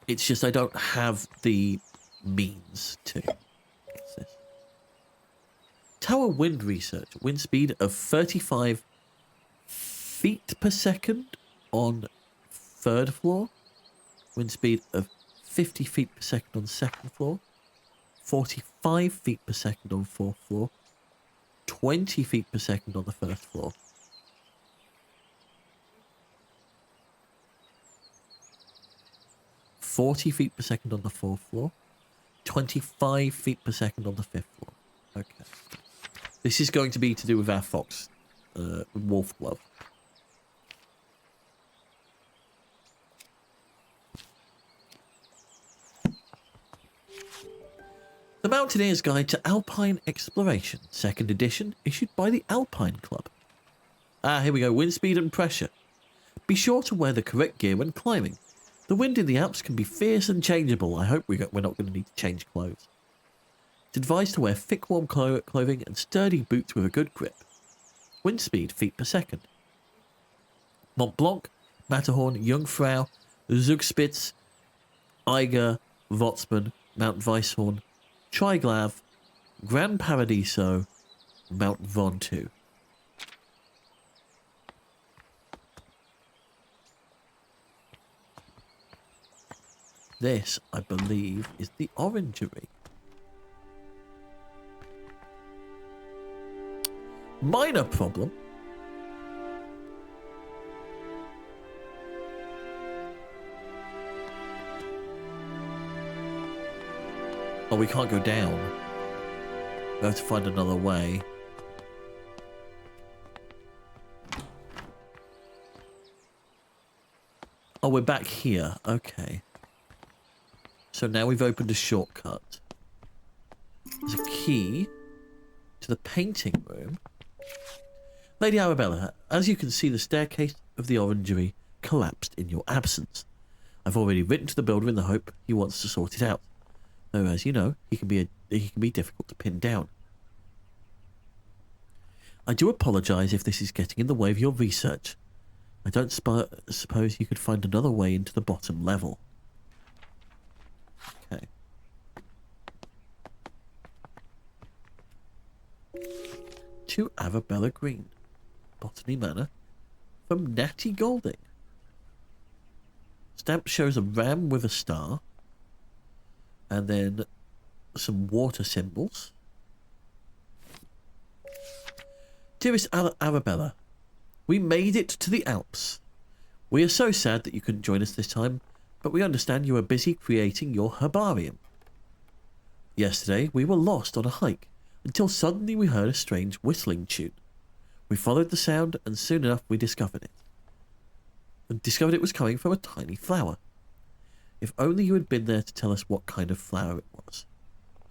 It's just I don't have the means to. What's this? Tower wind research. Wind speed of 35 feet per second on 3rd floor. Wind speed of 50 feet per second on 2nd floor. 45 feet per second on 4th floor. 20 feet per second on the 1st floor. 40 feet per second on the 4th floor, 25 feet per second on the 5th floor. Okay. This is going to be to do with our fox, wolf glove. The Mountaineer's Guide to Alpine Exploration, 2nd edition, issued by the Alpine Club. Here we go. Wind speed and pressure. Be sure to wear the correct gear when climbing. The wind in the Alps can be fierce and changeable. I hope we're not going to need to change clothes. It's advised to wear thick, warm clothing and sturdy boots with a good grip. Wind speed, feet per second. Mont Blanc, Matterhorn, Jungfrau, Zugspitze, Eiger, Wotzmann, Mount Weisshorn, Triglav, Gran Paradiso, Mount Ventoux. This, I believe, is the orangery. Minor problem. Oh, we can't go down. We have to find another way. Oh, we're back here. Okay. So now we've opened a shortcut. There's a key to the painting room. Lady Arabella, as you can see, the staircase of the orangery collapsed in your absence. I've already written to the builder in the hope he wants to sort it out. Though, as you know, he can be difficult to pin down. I do apologise if this is getting in the way of your research. I don't suppose you could find another way into the bottom level. Okay. To Arabella Green, Botany Manor, from Natty Golding. Stamp shows a ram with a star, and then some water symbols. Dearest Arabella, we made it to the Alps. We are so sad that you couldn't join us this time, but we understand you are busy creating your herbarium. Yesterday, we were lost on a hike, until suddenly we heard a strange whistling tune. We followed the sound, and soon enough we discovered it. It was coming from a tiny flower. If only you had been there to tell us what kind of flower it was.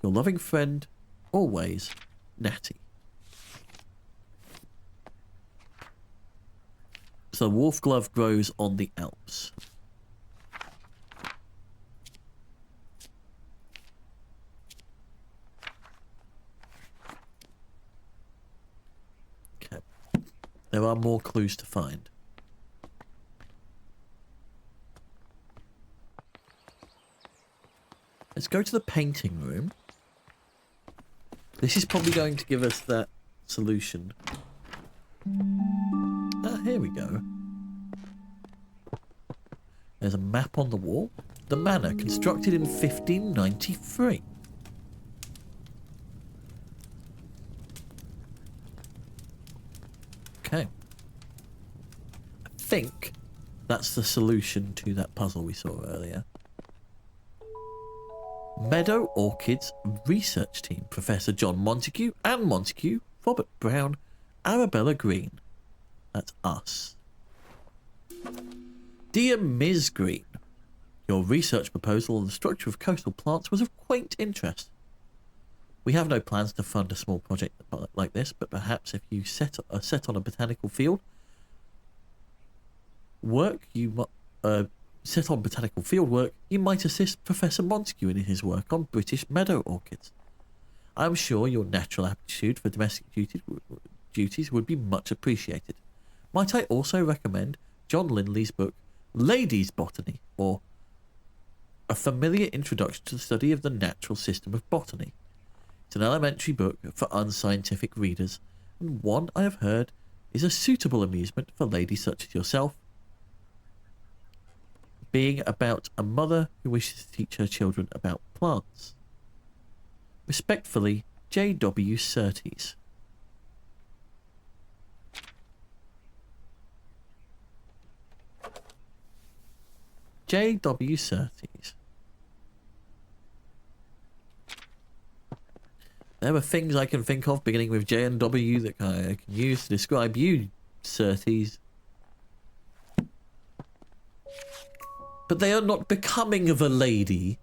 Your loving friend, always, Natty. So wolf glove grows on the Alps. Okay. There are more clues to find. Let's go to the painting room. This is probably going to give us that solution. Ah, here we go. There's a map on the wall. The manor, constructed in 1593. Okay. I think that's the solution to that puzzle we saw earlier. Meadow Orchids Research Team. Professor John Montague, Anne Montague, Robert Brown, Arabella Green. That's us. Dear Ms. Green, your research proposal on the structure of coastal plants was of quaint interest. We have no plans to fund a small project like this, but perhaps if you set on a botanical field work, set on botanical field work, you might assist Professor Montague in his work on British meadow orchids. I am sure your natural aptitude for domestic duties would be much appreciated. Might I also recommend John Lindley's book, Ladies' Botany, or A Familiar Introduction to the Study of the Natural System of Botany. It's an elementary book for unscientific readers, and one I have heard is a suitable amusement for ladies such as yourself, being about a mother who wishes to teach her children about plants. Respectfully, J.W. Surtees. J.W. Surtees. There are things I can think of beginning with J and W that I can use to describe you, Surtees. But they are not becoming of a lady.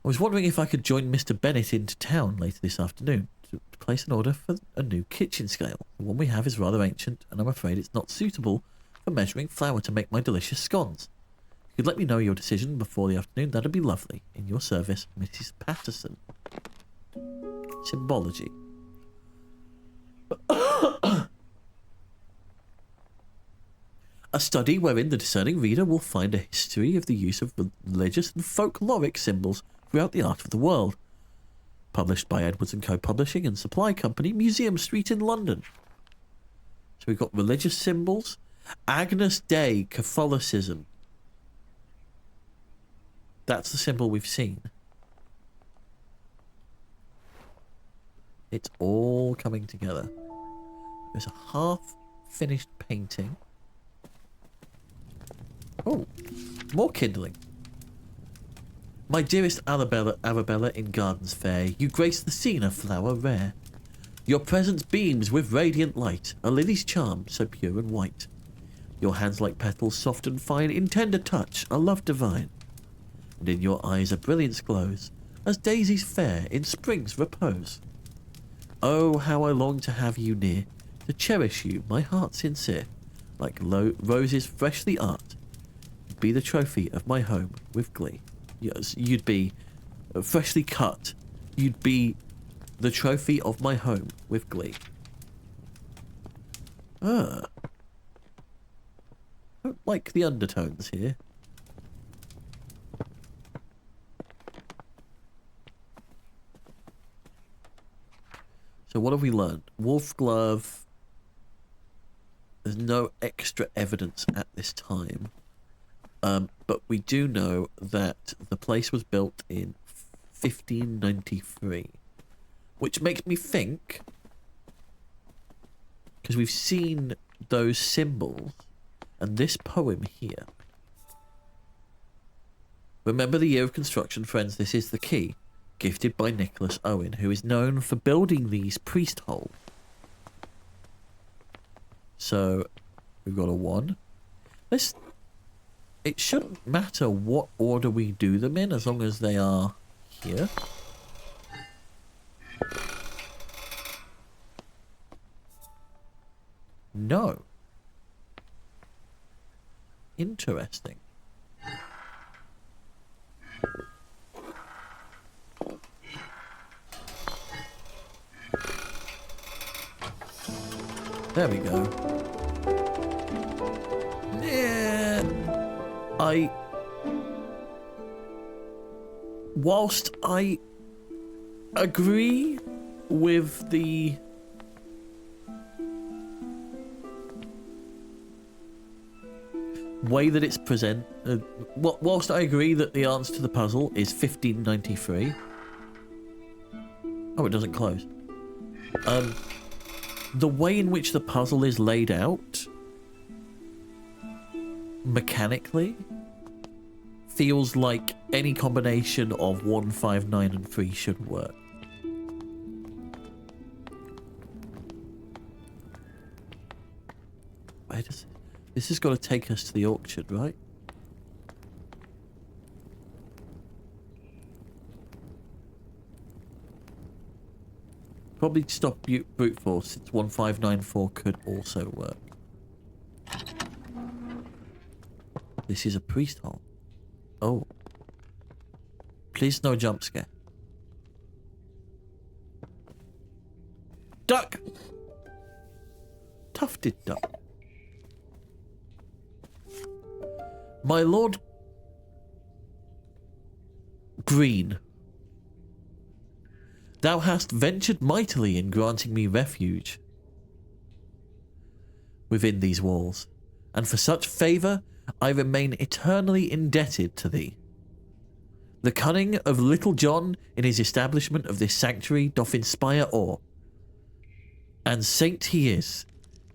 I was wondering if I could join Mr. Bennett into town later this afternoon to place an order for a new kitchen scale. The one we have is rather ancient, and I'm afraid it's not suitable for measuring flour to make my delicious scones. If you could let me know your decision before the afternoon, that'd be lovely. In your service, Mrs. Patterson. Symbology. A study wherein the discerning reader will find a history of the use of religious and folkloric symbols throughout the art of the world. Published by Edwards & Co. Publishing and Supply Company, Museum Street in London. So we've got religious symbols. Agnus Dei, Catholicism. That's the symbol we've seen. It's all coming together. There's a half-finished painting. Oh, more kindling. My dearest Arabella in gardens fair, you grace the scene a flower rare. Your presence beams with radiant light, a lily's charm so pure and white. Your hands like petals soft and fine, in tender touch, a love divine. And in your eyes a brilliance glows, as daisies fair in spring's repose. Oh, how I long to have you near, to cherish you, my heart sincere, like roses freshly art. Be the trophy of my home with glee. Yes, you'd be freshly cut. You'd be the trophy of my home with glee. I don't like the undertones here. So what have we learned? Wolf glove. There's no extra evidence at this time. But we do know that the place was built in 1593. Which makes me think, because we've seen those symbols and this poem here. Remember the year of construction, friends. This is the key, gifted by Nicholas Owen, who is known for building these priest holes. So we've got a 1. It shouldn't matter what order we do them in, as long as they are here. No. Interesting. There we go. Yeah. Whilst I agree with the way that it's presented, whilst I agree that the answer to the puzzle is 1593. Oh, it doesn't close. The way in which the puzzle is laid out mechanically feels like any combination of 1, 5, 9 and 3 should work. Where does this has got to take us to the orchard, right? Probably stop brute force, since 1594 could also work. This is a priest hole. Oh. Please no jump scare. Duck! Tufted duck. My Lord Green, thou hast ventured mightily in granting me refuge within these walls, and for such favour I remain eternally indebted to thee. The cunning of Little John in his establishment of this sanctuary doth inspire awe, and saint he is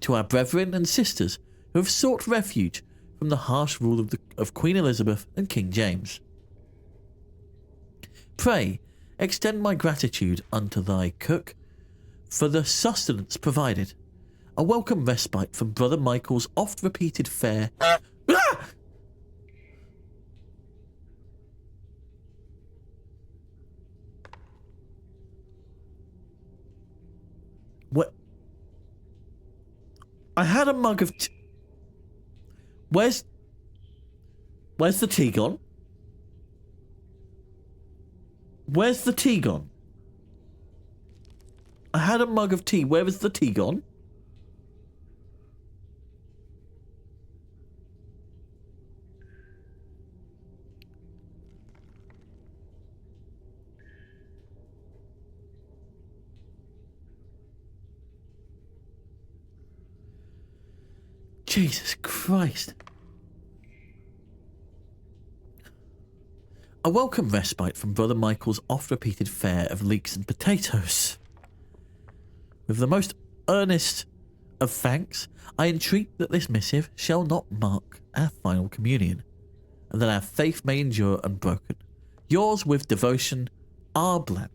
to our brethren and sisters who have sought refuge from the harsh rule of Queen Elizabeth and King James. Pray, extend my gratitude unto thy cook for the sustenance provided, a welcome respite from Brother Michael's oft-repeated fare. Ah! What? I had a mug of tea. Where's the tea gone? Where's the tea gone? I had a mug of tea. Where is the tea gone? Jesus Christ. A welcome respite from Brother Michael's oft-repeated fare of leeks and potatoes. With the most earnest of thanks, I entreat that this missive shall not mark our final communion, and that our faith may endure unbroken. Yours with devotion, R. Bland.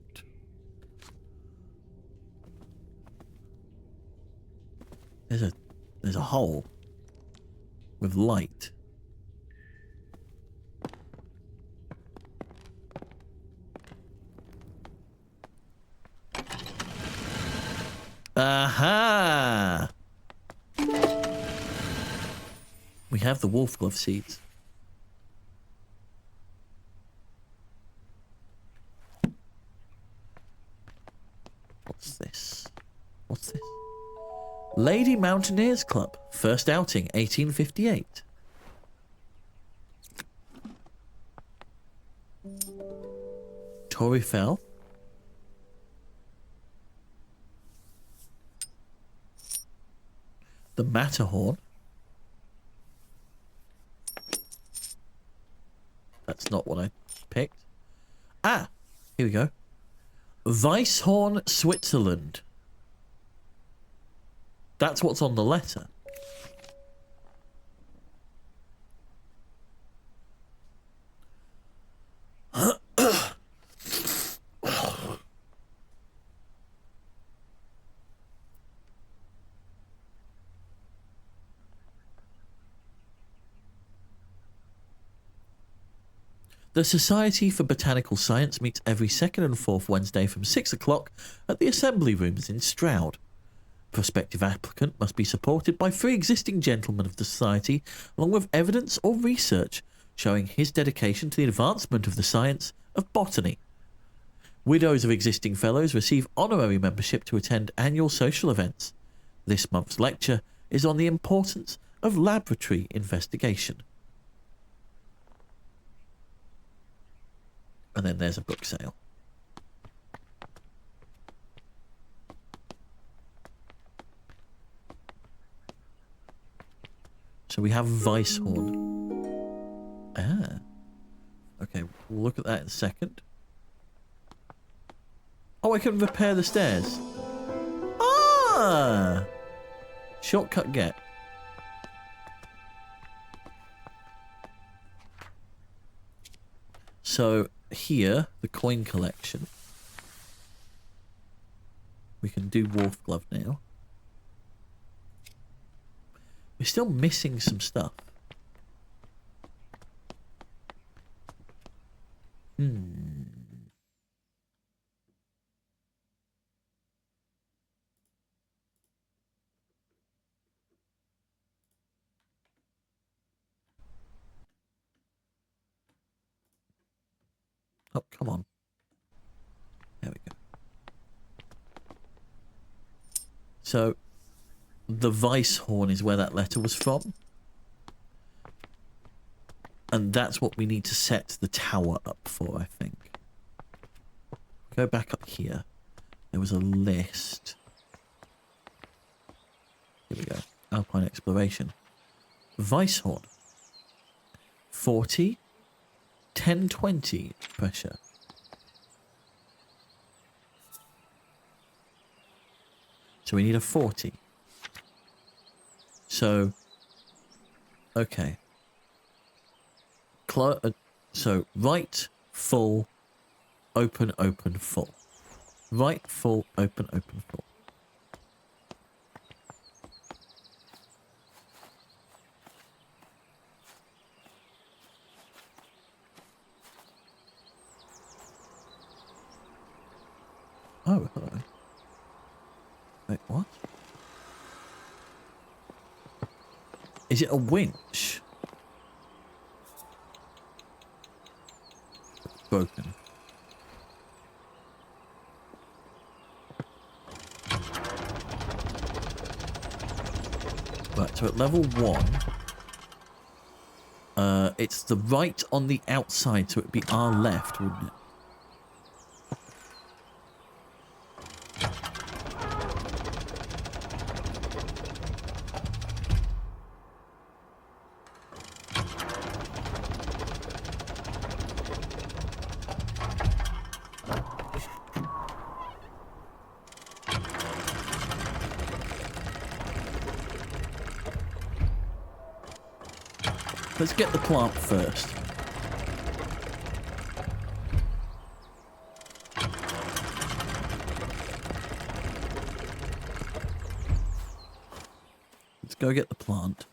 There's a hole with light. Aha! We have the wolf glove seeds. What's this? What's this? Lady Mountaineers Club. First outing, 1858. Tory Fell. The Matterhorn. That's not what I picked. Ah! Here we go. Weisshorn, Switzerland. That's what's on the letter. The Society for Botanical Science meets every second and fourth Wednesday from 6 o'clock at the Assembly Rooms in Stroud. Prospective applicant must be supported by 3 existing gentlemen of the Society, along with evidence or research showing his dedication to the advancement of the science of botany. Widows of existing fellows receive honorary membership to attend annual social events. This month's lecture is on the importance of laboratory investigation. And then there's a book sale. So we have Weisshorn. Ah. Okay, we'll look at that in a second. Oh, I can repair the stairs. Ah! Shortcut get. So here, the coin collection. We can do Wolf Glove now. We're still missing some stuff. Oh, come on. There we go. So, the Weisshorn is where that letter was from. And that's what we need to set the tower up for, I think. Go back up here. There was a list. Here we go. Alpine exploration. Weisshorn. 40. 1020 pressure. So we need a 40. So, okay. So, right, full, open, open, full. Right, full, open, open, full. Oh, hello. Wait, what? Is it a winch? It's broken. Right, so at level 1, it's the right on the outside, so it'd be our left, wouldn't it? Let's get the plant first. Let's go get the plant.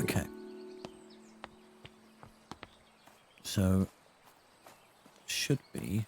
Okay. So should be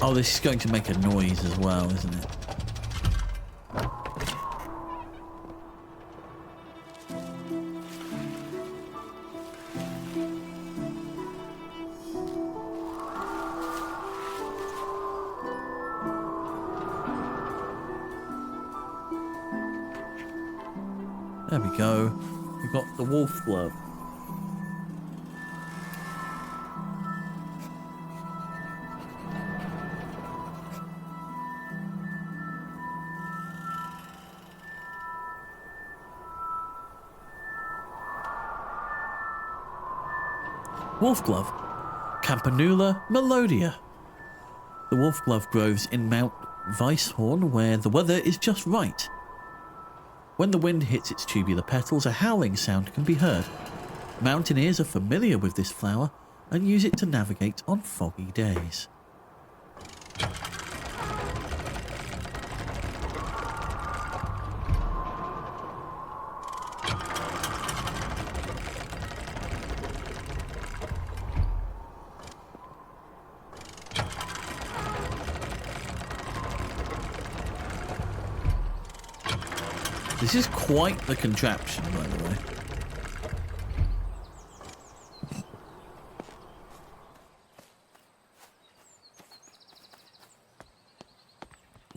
oh, this is going to make a noise as well, isn't it? There we go. We've got the wolf glove. Wolf glove. Campanula melodia. The wolf glove grows in Mount Weisshorn, where the weather is just right. When the wind hits its tubular petals, a howling sound can be heard. Mountaineers are familiar with this flower and use it to navigate on foggy days. This is quite the contraption, by the way.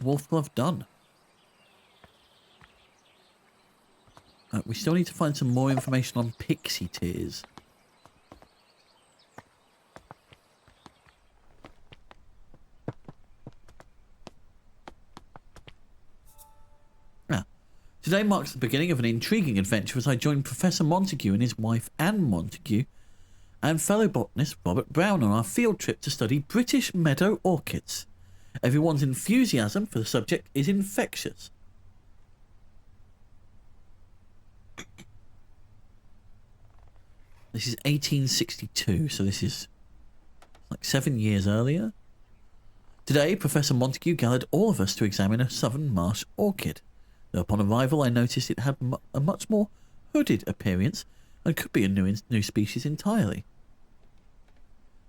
Wolf glove done. We still need to find some more information on pixie tears. Today marks the beginning of an intriguing adventure as I join Professor Montague and his wife Anne Montague and fellow botanist Robert Brown on our field trip to study British meadow orchids. Everyone's enthusiasm for the subject is infectious. This is 1862, so this is like 7 years earlier. Today, Professor Montague gathered all of us to examine a southern marsh orchid. Though upon arrival I noticed it had a much more hooded appearance and could be a new species entirely.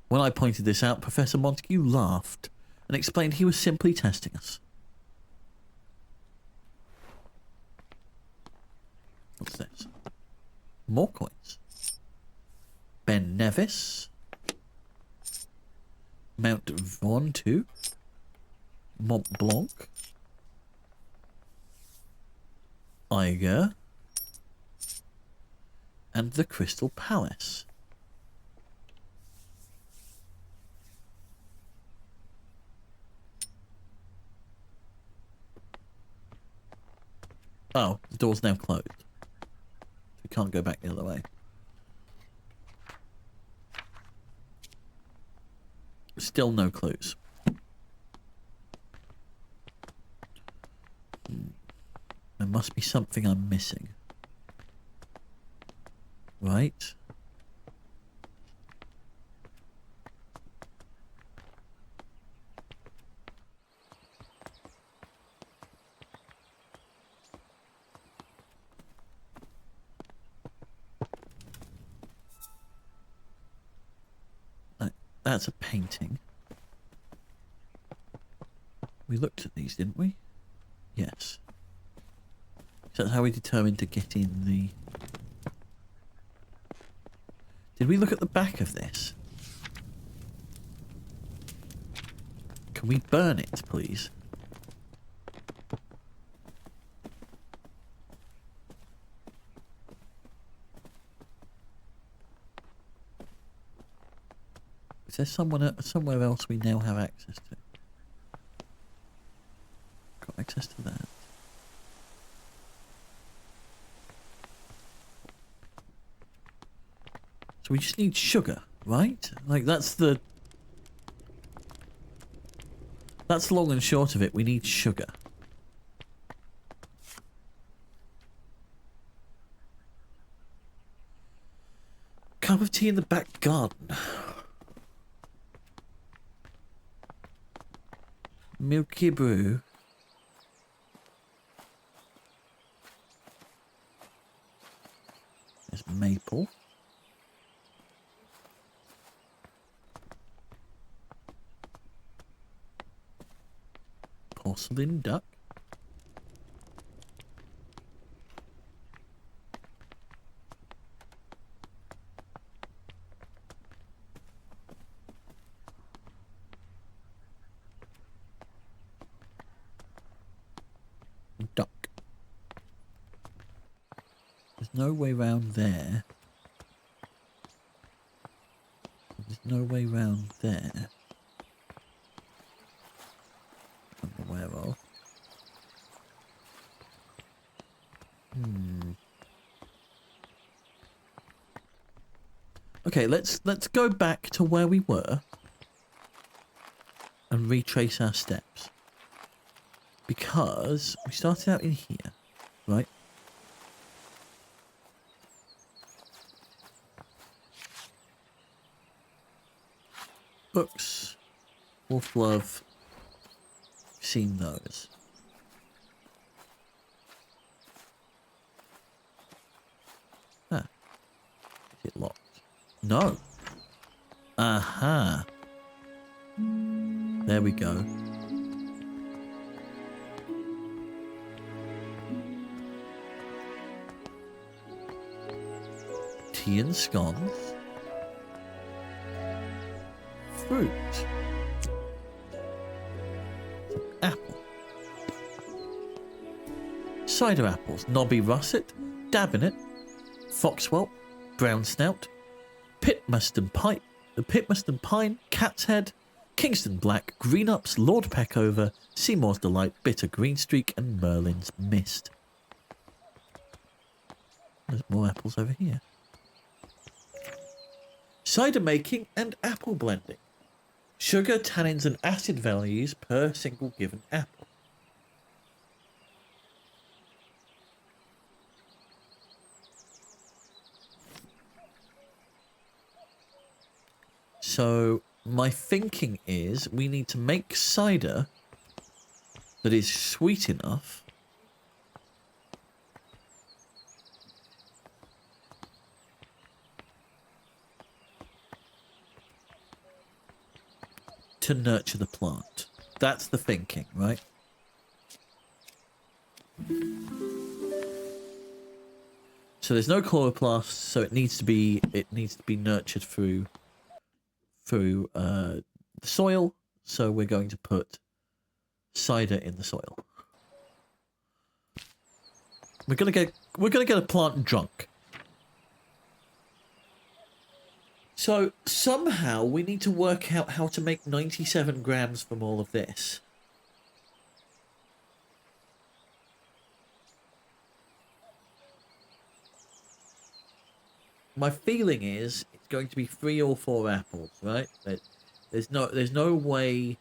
When I pointed this out, Professor Montague laughed and explained he was simply testing us. What's this? More coins. Ben Nevis. Mount Ventoux. Mont Blanc. Eiger, and the Crystal Palace. Oh, the door's now closed. We can't go back the other way. Still no clues. There must be something I'm missing. Right? That's a painting. We looked at these, didn't we? Yes. So that's how we determined to get in the... Did we look at the back of this? Can we burn it, please? Is there somewhere else we now have access to? Got access to that. So we just need sugar, right? Like that's the long and short of it. We need sugar. Cup of tea in the back garden. Milky brew. There's maple. Porcelain duck. Duck. There's no way round there. There's no way round there. I'm aware of. Okay, let's go back to where we were and retrace our steps. Because we started out in here, right? Books, Wolf Glove, seen those. Ah, is it locked? No. Aha. There we go. Tea and scones. Fruit. Apple. Cider apples. Knobby russet. Dabinet. Foxwell. Brown snout. Pitmuston pipe. The Pitmuston pine. Cat's head. Kingston black. Green ups. Lord Peckover. Seymour's delight. Bitter green streak. And Merlin's mist. There's more apples over here. Cider making and apple blending. Sugar, tannins and acid values per single given apple. So my thinking is we need to make cider that is sweet enough to nurture the plant. That's the thinking, right? So there's no chloroplast, so it needs to be nurtured through the soil. So we're going to put cider in the soil. We're gonna get a plant drunk. So somehow we need to work out how to make 97 grams from all of this. My feeling is it's going to be 3 or 4 apples, right? There's no way.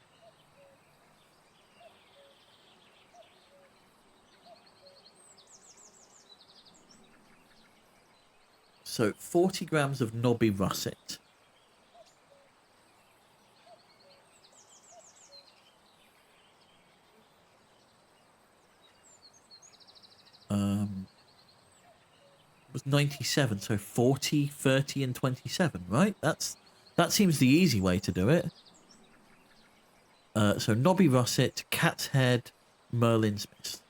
So 40 grams of knobby russet. Was 97, so 40, 30 and 27, right? That seems the easy way to do it. So knobby russet, cat's head, Merlin's mist.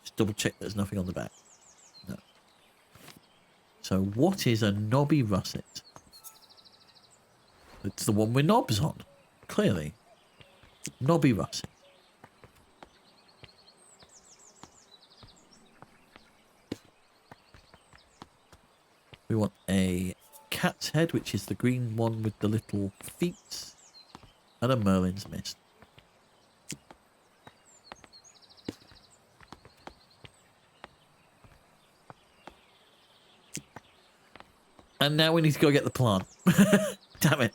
Just double check there's nothing on the back. No. So what is a knobby russet? It's the one with knobs on, clearly. Knobby russet. We want a cat's head, which is the green one with the little feet, and a Merlin's mist. And now we need to go get the plant. Damn it.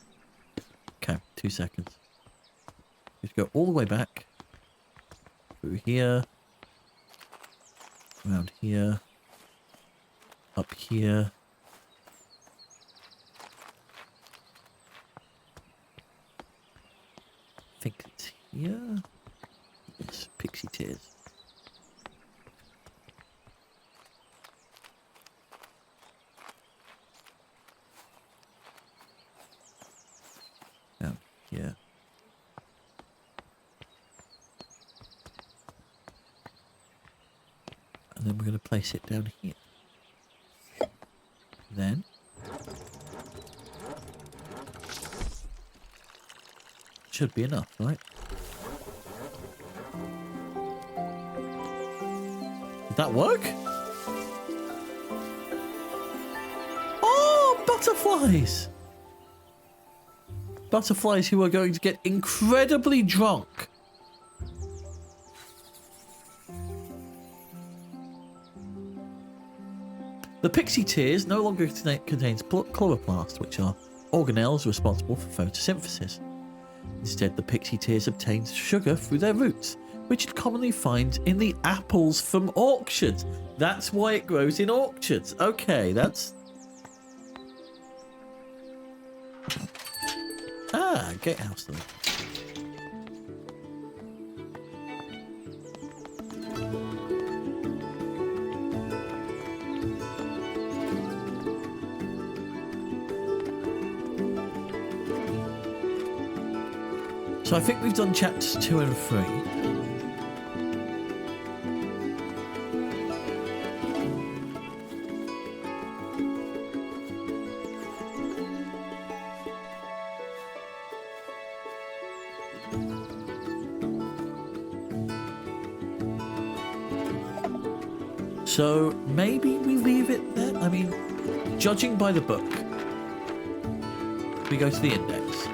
Okay, 2 seconds. We have to go all the way back. Through here. Around here. Up here. I think it's here. Yes, pixie tears. Down here. And then we're going to place it down here. Then should be enough, right? Did that work? Butterflies! Butterflies who are going to get incredibly drunk. The pixie tears no longer contains chloroplast, which are organelles responsible for photosynthesis. Instead, the pixie tears obtains sugar through their roots, which it commonly finds in the apples from orchards. That's why it grows in orchards. Okay, that's... Ah, gatehouse though. So I think we've done chapters 2 and 3. So maybe we leave it there? I mean, judging by the book, we go to the index.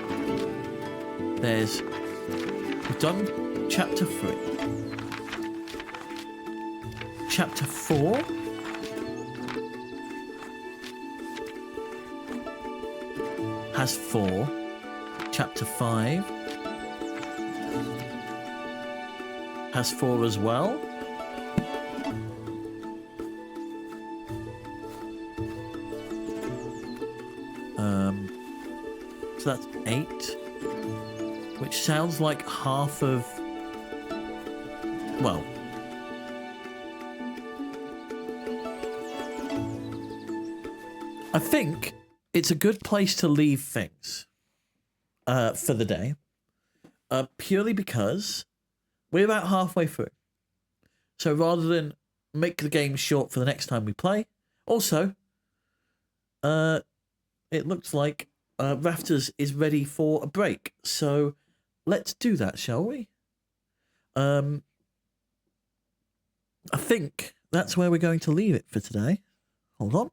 We've done chapter 3. Chapter 4. Has 4. Chapter 5 has 4 as well. So that's 8. Which sounds like half of... Well... I think it's a good place to leave things for the day. Purely because we're about halfway through. So rather than make the game short for the next time we play... Also, it looks like Rafters is ready for a break. So... Let's do that, shall we? I think that's where we're going to leave it for today. Hold on.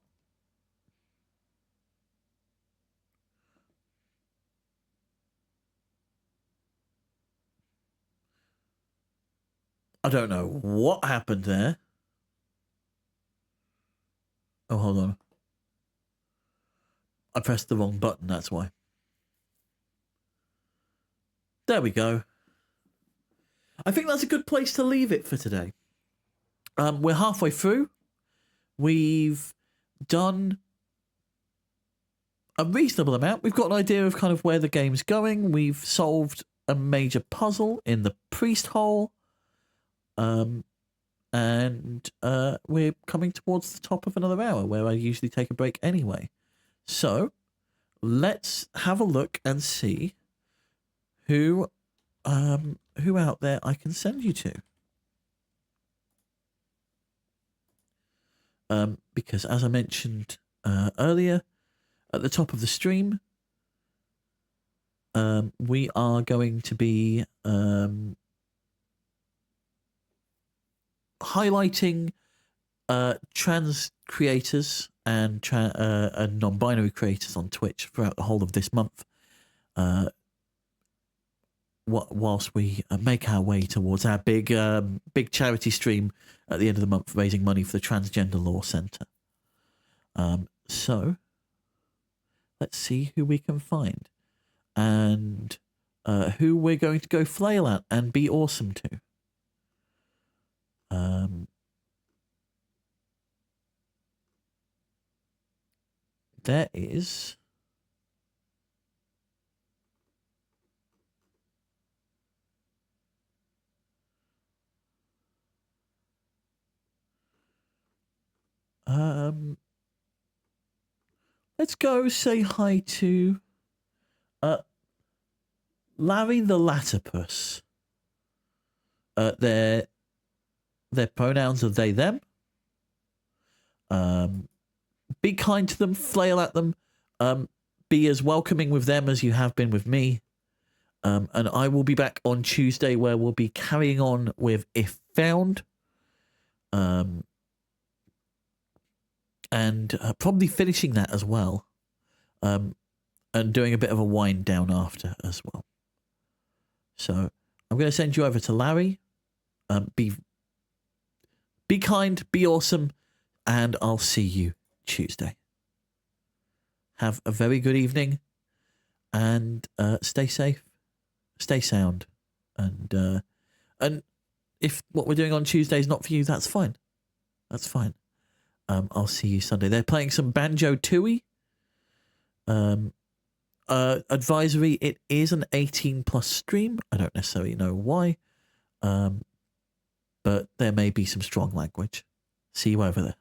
I don't know what happened there. Oh, hold on. I pressed the wrong button, that's why. There we go. I think that's a good place to leave it for today. We're halfway through. We've done a reasonable amount. We've got an idea of kind of where the game's going. We've solved a major puzzle in the priest hole. And we're coming towards the top of another hour where I usually take a break anyway. So let's have a look and see who out there I can send you to. Because as I mentioned earlier, at the top of the stream, we are going to be highlighting trans creators and non-binary creators on Twitch throughout the whole of this month. Whilst we make our way towards our big charity stream at the end of the month, raising money for the Transgender Law Centre. So let's see who we can find and who we're going to go flail at and be awesome to. There is... let's go say hi to Larry the Latipus. Their pronouns are they, them. Be kind to them, flail at them, be as welcoming with them as you have been with me. And I will be back on Tuesday where we'll be carrying on with If Found. And probably finishing that as well. and doing a bit of a wind down after as well. So I'm going to send you over to Larry. Be kind, be awesome, and I'll see you Tuesday. Have a very good evening, and stay safe, stay sound, and if what we're doing on Tuesday is not for you, that's fine. That's fine. I'll see you Sunday. They're playing some Banjo-Tooie. Advisory, it is an 18+ stream. I don't necessarily know why. But there may be some strong language. See you over there.